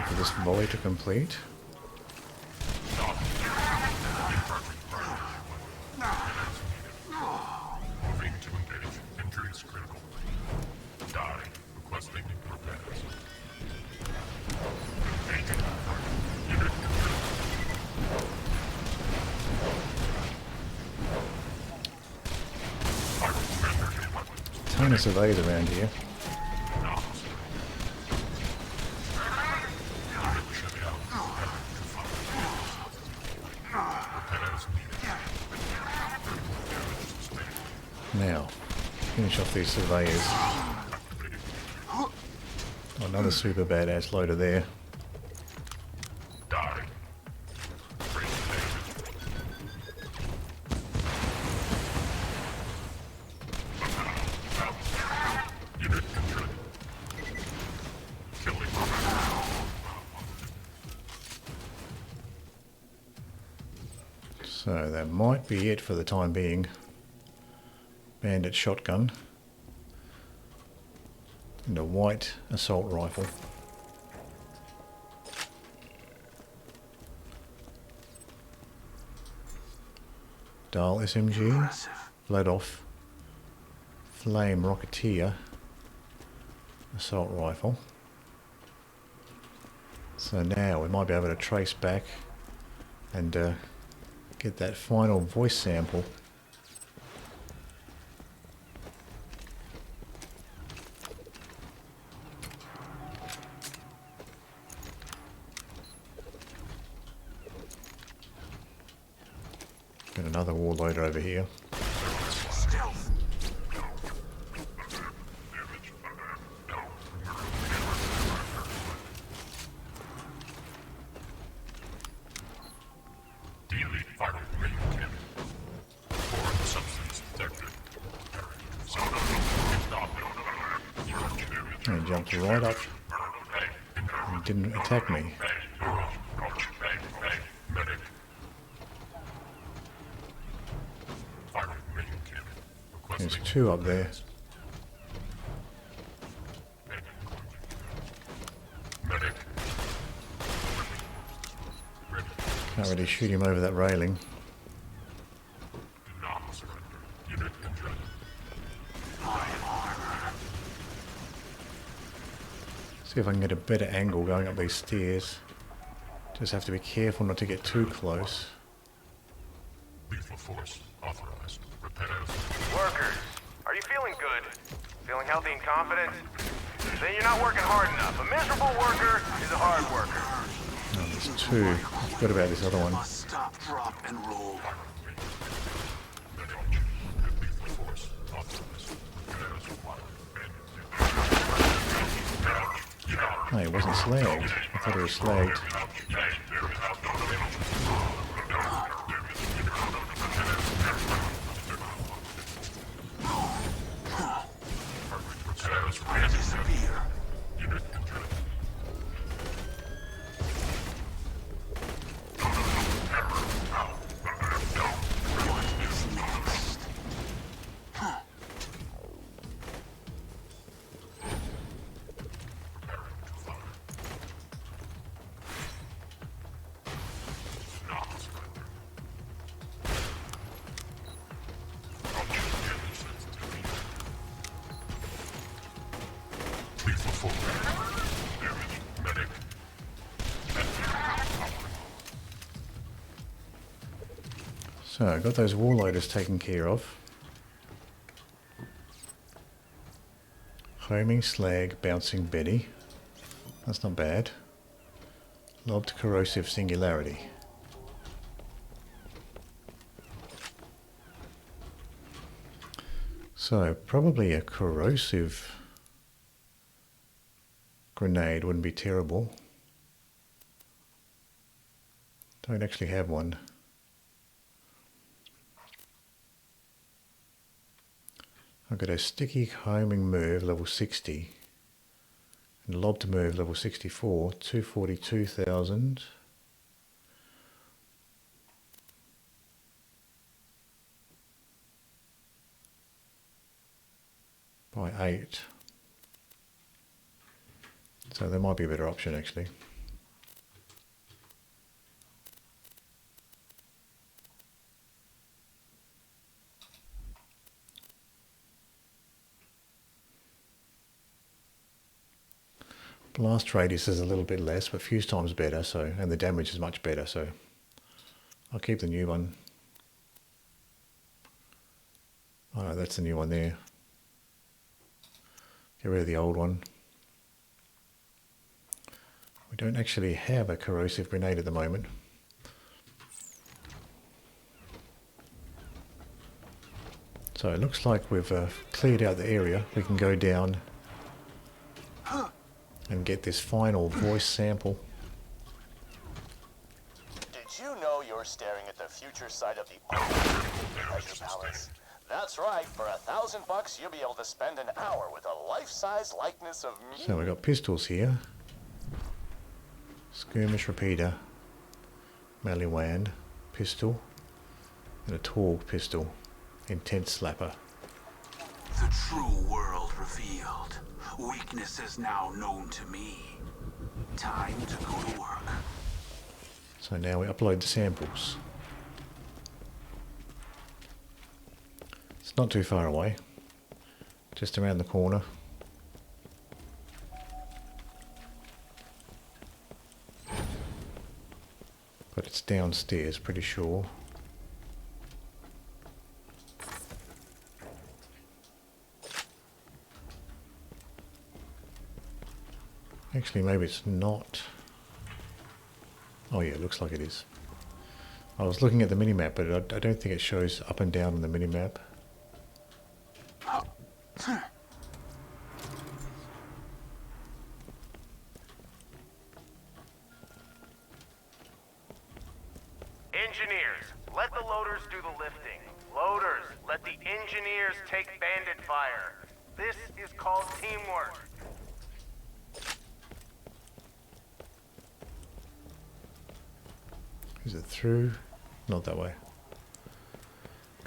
for this volley to complete. Moving to engage. Injury is critical. Die. Requesting repairs. Engaging. Unit Ton of surveys around here. Now, finish off these surveyors. Oh, another super badass loader there. So that might be it for the time being. Bandit shotgun and a white assault rifle. Dahl SMG, bled off, flame rocketeer, assault rifle. So now we might be able to trace back and get that final voice sample. Got another war loader over here. And jumped right up and didn't attack me. There's two up there. Can't really shoot him over that railing. See if I can get a better angle going up these stairs. Just have to be careful not to get too close. Lethal force authorized. Repairs. Workers, are you feeling good? Feeling healthy and confident? Then you're not working hard enough. A miserable worker is a hard worker. Oh, there's two. I forgot about this other one. Stop, drop, and roll. No, it wasn't slagged. I thought it was slagged. So I got those wall loaders taken care of. Homing slag, bouncing Betty. That's not bad. Lobbed corrosive singularity. So probably a corrosive grenade wouldn't be terrible. Don't actually have one. I've got a sticky homing move level 60 and lob to move level 64, 242,000. By 8. So there might be a better option actually. Blast radius is a little bit less, but fuse time's better, so, and the damage is much better, so I'll keep the new one. Oh no, that's the new one there. Get rid of the old one. We don't actually have a corrosive grenade at the moment. So it looks like we've cleared out the area. We can go down and get this final voice sample. Did you know you're staring at the future side of the Treasure Palace? That's right. For $1,000, you'll be able to spend an hour with a life-size likeness of me. So we've got pistols here. Skirmish repeater, melee wand, pistol, and a Torg pistol. Intense slapper. The true world revealed. Weakness is now known to me. Time to go to work. So now we upload the samples. It's not too far away. Just around the corner. But it's downstairs, pretty sure. Actually, maybe it's not. Oh yeah, it looks like it is. I was looking at the minimap, but I don't think it shows up and down on the minimap. Engineers, let the loaders do the lifting. Loaders, let the engineers take bandit fire. This is called teamwork. Is it through? Not that way.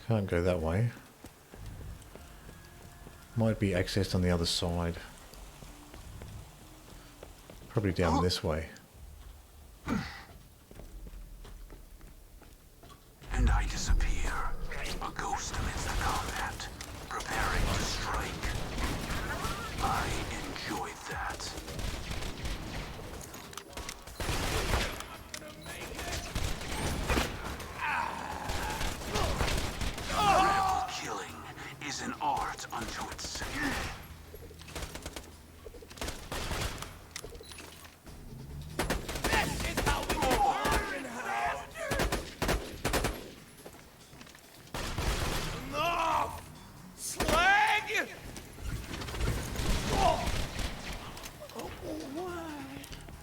Can't go that way. Might be accessed on the other side. Probably down this way. And I disappear. A ghost amidst the combat, preparing to strike. I enjoyed that. Rebel killing is an art unto itself.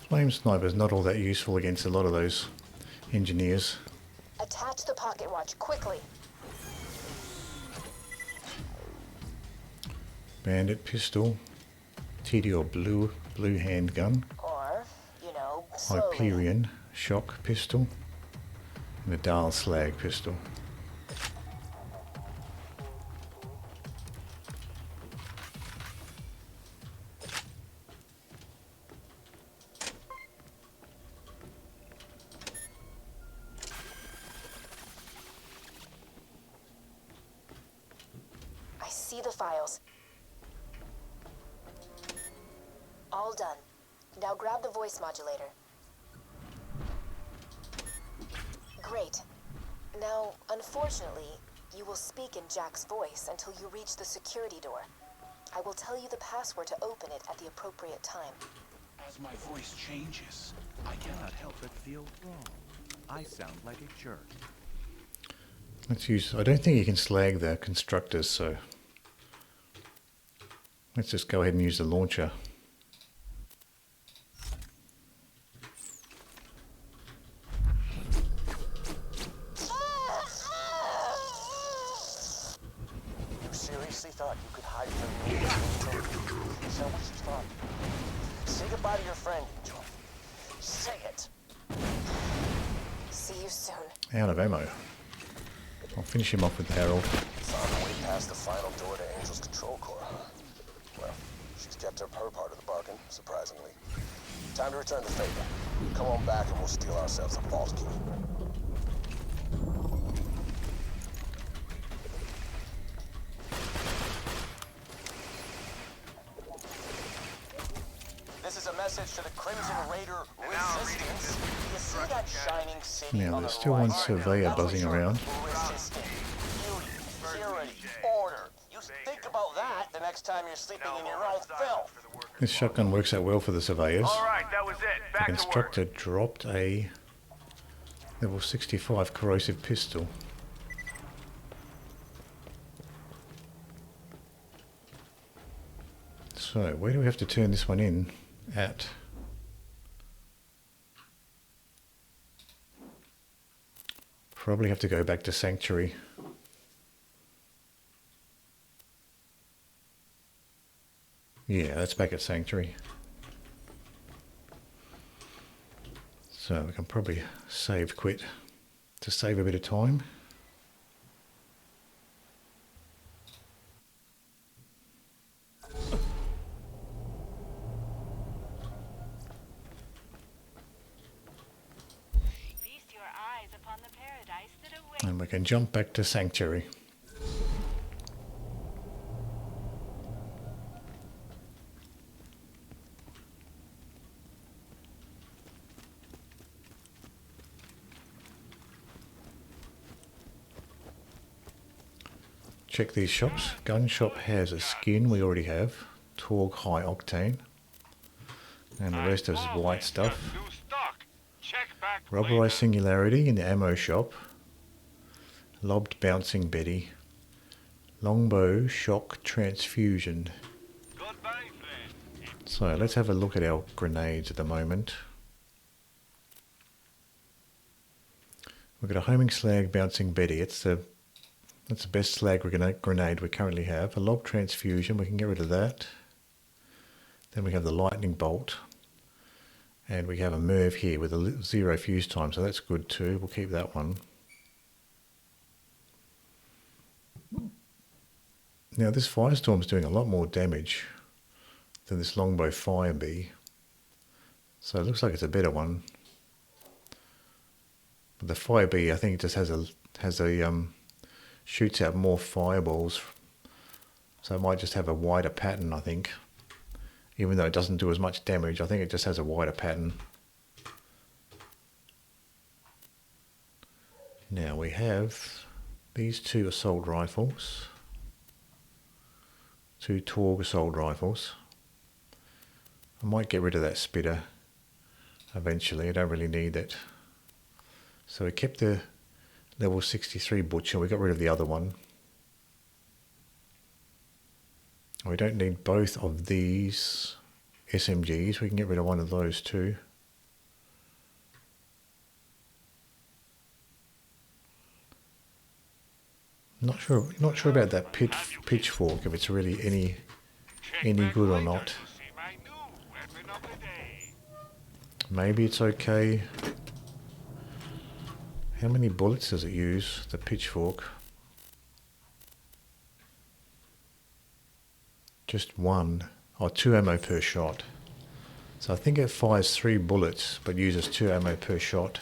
Flame sniper's not all that useful against a lot of those engineers. Attach the pocket watch quickly. Bandit pistol, TDO blue handgun, Or, you know, slowly. Hyperion shock pistol, and a Dahl slag pistol. I see the files. All done. Now grab the voice modulator. Great. Now, unfortunately, you will speak in Jack's voice until you reach the security door. I will tell you the password to open it at the appropriate time. As my voice changes, I cannot help but feel wrong. I sound like a jerk. Let's use. I don't think you can slag the constructors, so let's just go ahead and use the launcher. You seriously thought you could hide from me? Is that what you thought? Say goodbye to your friend, Jonth. Say it. See you soon. Out of ammo. I'll finish him off with the Herald. Found a way past the final door to Angel's control core, huh? Well, she's kept her part of the bargain, surprisingly. Time to return the favor. Come on back and we'll steal ourselves a vault key. This is a message to the Crimson Raider resistance. You see that shining city Now on there's the still one horizon? surveyor That's buzzing your around. resistance. Beauty, purity, order. You think about that the next time you're sleeping in your own filth. This shotgun works out well for the surveyors. Alright, that was it. The Back to work. constructor dropped a level 65 corrosive pistol. So, where do we have to turn this one in at? Probably have to go back to Sanctuary. Yeah, that's back at Sanctuary. So we can probably save quit to save a bit of time. Feast your eyes upon the paradise that awaits. And we can jump back to Sanctuary. Check these shops. Gun shop has a skin we already have. Torg high octane. And the rest is white stuff. Rubberized singularity in the ammo shop. Lobbed bouncing Betty. Longbow shock transfusion. So let's have a look at our grenades at the moment. We've got a homing slag bouncing Betty. That's the best slag grenade we currently have. A lob transfusion, we can get rid of that. Then we have the lightning bolt. And we have a Merv here with a 0 fuse time, so that's good too. We'll keep that one. Now this Firestorm's doing a lot more damage than this Longbow Fire Bee. So it looks like it's a better one. But the Fire Bee, I think, just has a shoots out more fireballs, so it might just have a wider pattern, I think. Even though it doesn't do as much damage, I think it just has a wider pattern. Now we have these two assault rifles, two Torg assault rifles. I might get rid of that spitter eventually, I don't really need it. So we kept the level 63 Butcher, we got rid of the other one. We don't need both of these SMGs, we can get rid of one of those too. Not sure about that pitchfork, if it's really any good or not. Maybe it's okay. How many bullets does it use, the pitchfork? Just one, or 2 ammo per shot. So I think it fires 3 bullets, but uses 2 ammo per shot.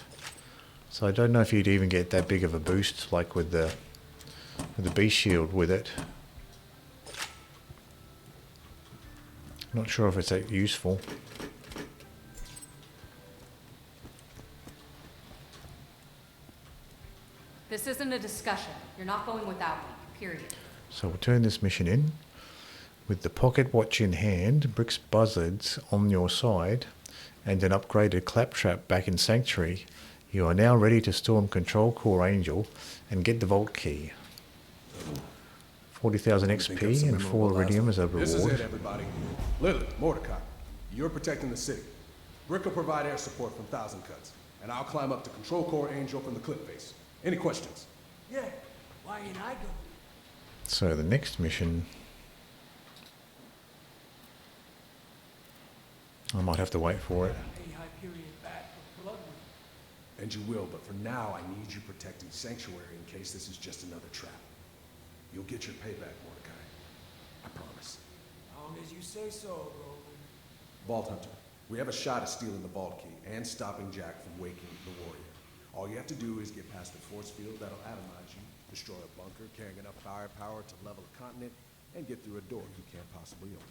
So I don't know if you'd even get that big of a boost, like with the bee shield with it. Not sure if it's that useful. This isn't a discussion. You're not going without me, period. So we'll turn this mission in. With the pocket watch in hand, Brick's buzzards on your side, and an upgraded claptrap back in Sanctuary, you are now ready to storm Control Core Angel and get the vault key. 40,000 XP and 4 iridium as a reward. This is it, everybody. Lily, Mordecai, you're protecting the city. Brick will provide air support from Thousand Cuts, and I'll climb up to Control Core Angel from the cliff face. Any questions? Yeah, why ain't I go? So the next mission, I might have to wait for it. Hey, Hyperion back for blood. And you will, but for now, I need you protecting Sanctuary in case this is just another trap. You'll get your payback, Mordecai. I promise. As long as you say so, Roland. Vault Hunter, we have a shot at stealing the vault key and stopping Jack from waking the warrior. All you have to do is get past the force field that'll atomize you, destroy a bunker carrying enough firepower to level a continent, and get through a door you can't possibly open.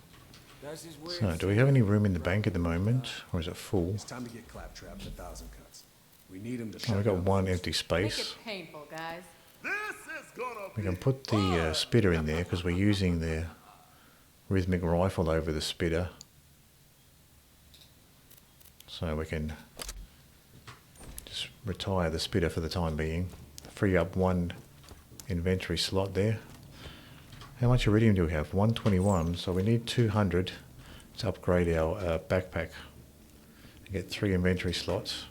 So, do we have any room in the bank at the moment, or is it full? It's time to get Claptrap to 1,000 cuts. We need him to. Oh, we've got one empty Make space. it painful, guys. We can put the spitter in there because we're using the rhythmic rifle over the spitter. So we can just retire the spitter for the time being. Free up one inventory slot there. How much iridium do we have? 121, so we need 200 to upgrade our backpack and get 3 inventory slots.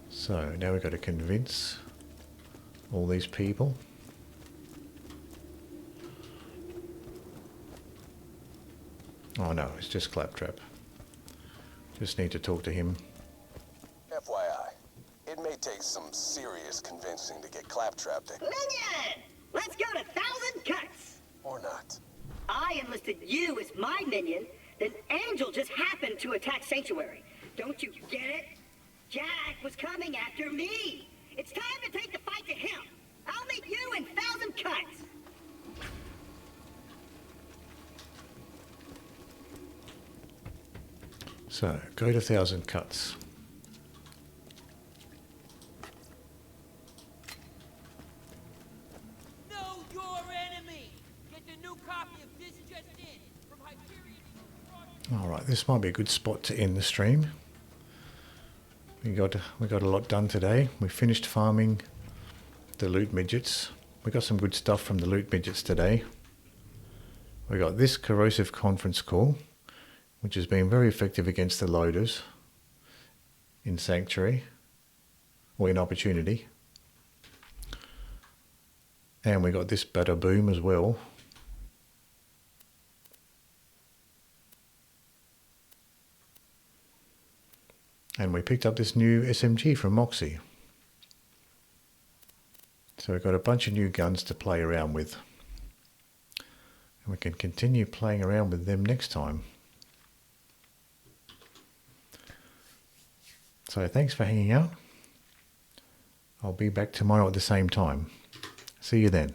So now we've got to convince all these people. Oh no, it's just Claptrap. Just need to talk to him. FYI, it may take some serious convincing to get Claptrap to... Minion! Let's go to 1,000 cuts! Or not. I enlisted you as my minion, then Angel just happened to attack Sanctuary. Don't you get it? Jack was coming after me. It's time to take the fight to him. I'll meet you in 1,000 cuts. So, go to 1,000 cuts. Know your enemy. Get the new copy of this just in from Hyperion. Alright, this might be a good spot to end the stream. We got a lot done today. We finished farming the loot midgets. We got some good stuff from the loot midgets today. We got this corrosive conference call, which has been very effective against the loaders in Sanctuary, or in Opportunity. And we got this batter boom as well. And we picked up this new SMG from Moxie. So we've got a bunch of new guns to play around with. And we can continue playing around with them next time. So thanks for hanging out. I'll be back tomorrow at the same time. See you then.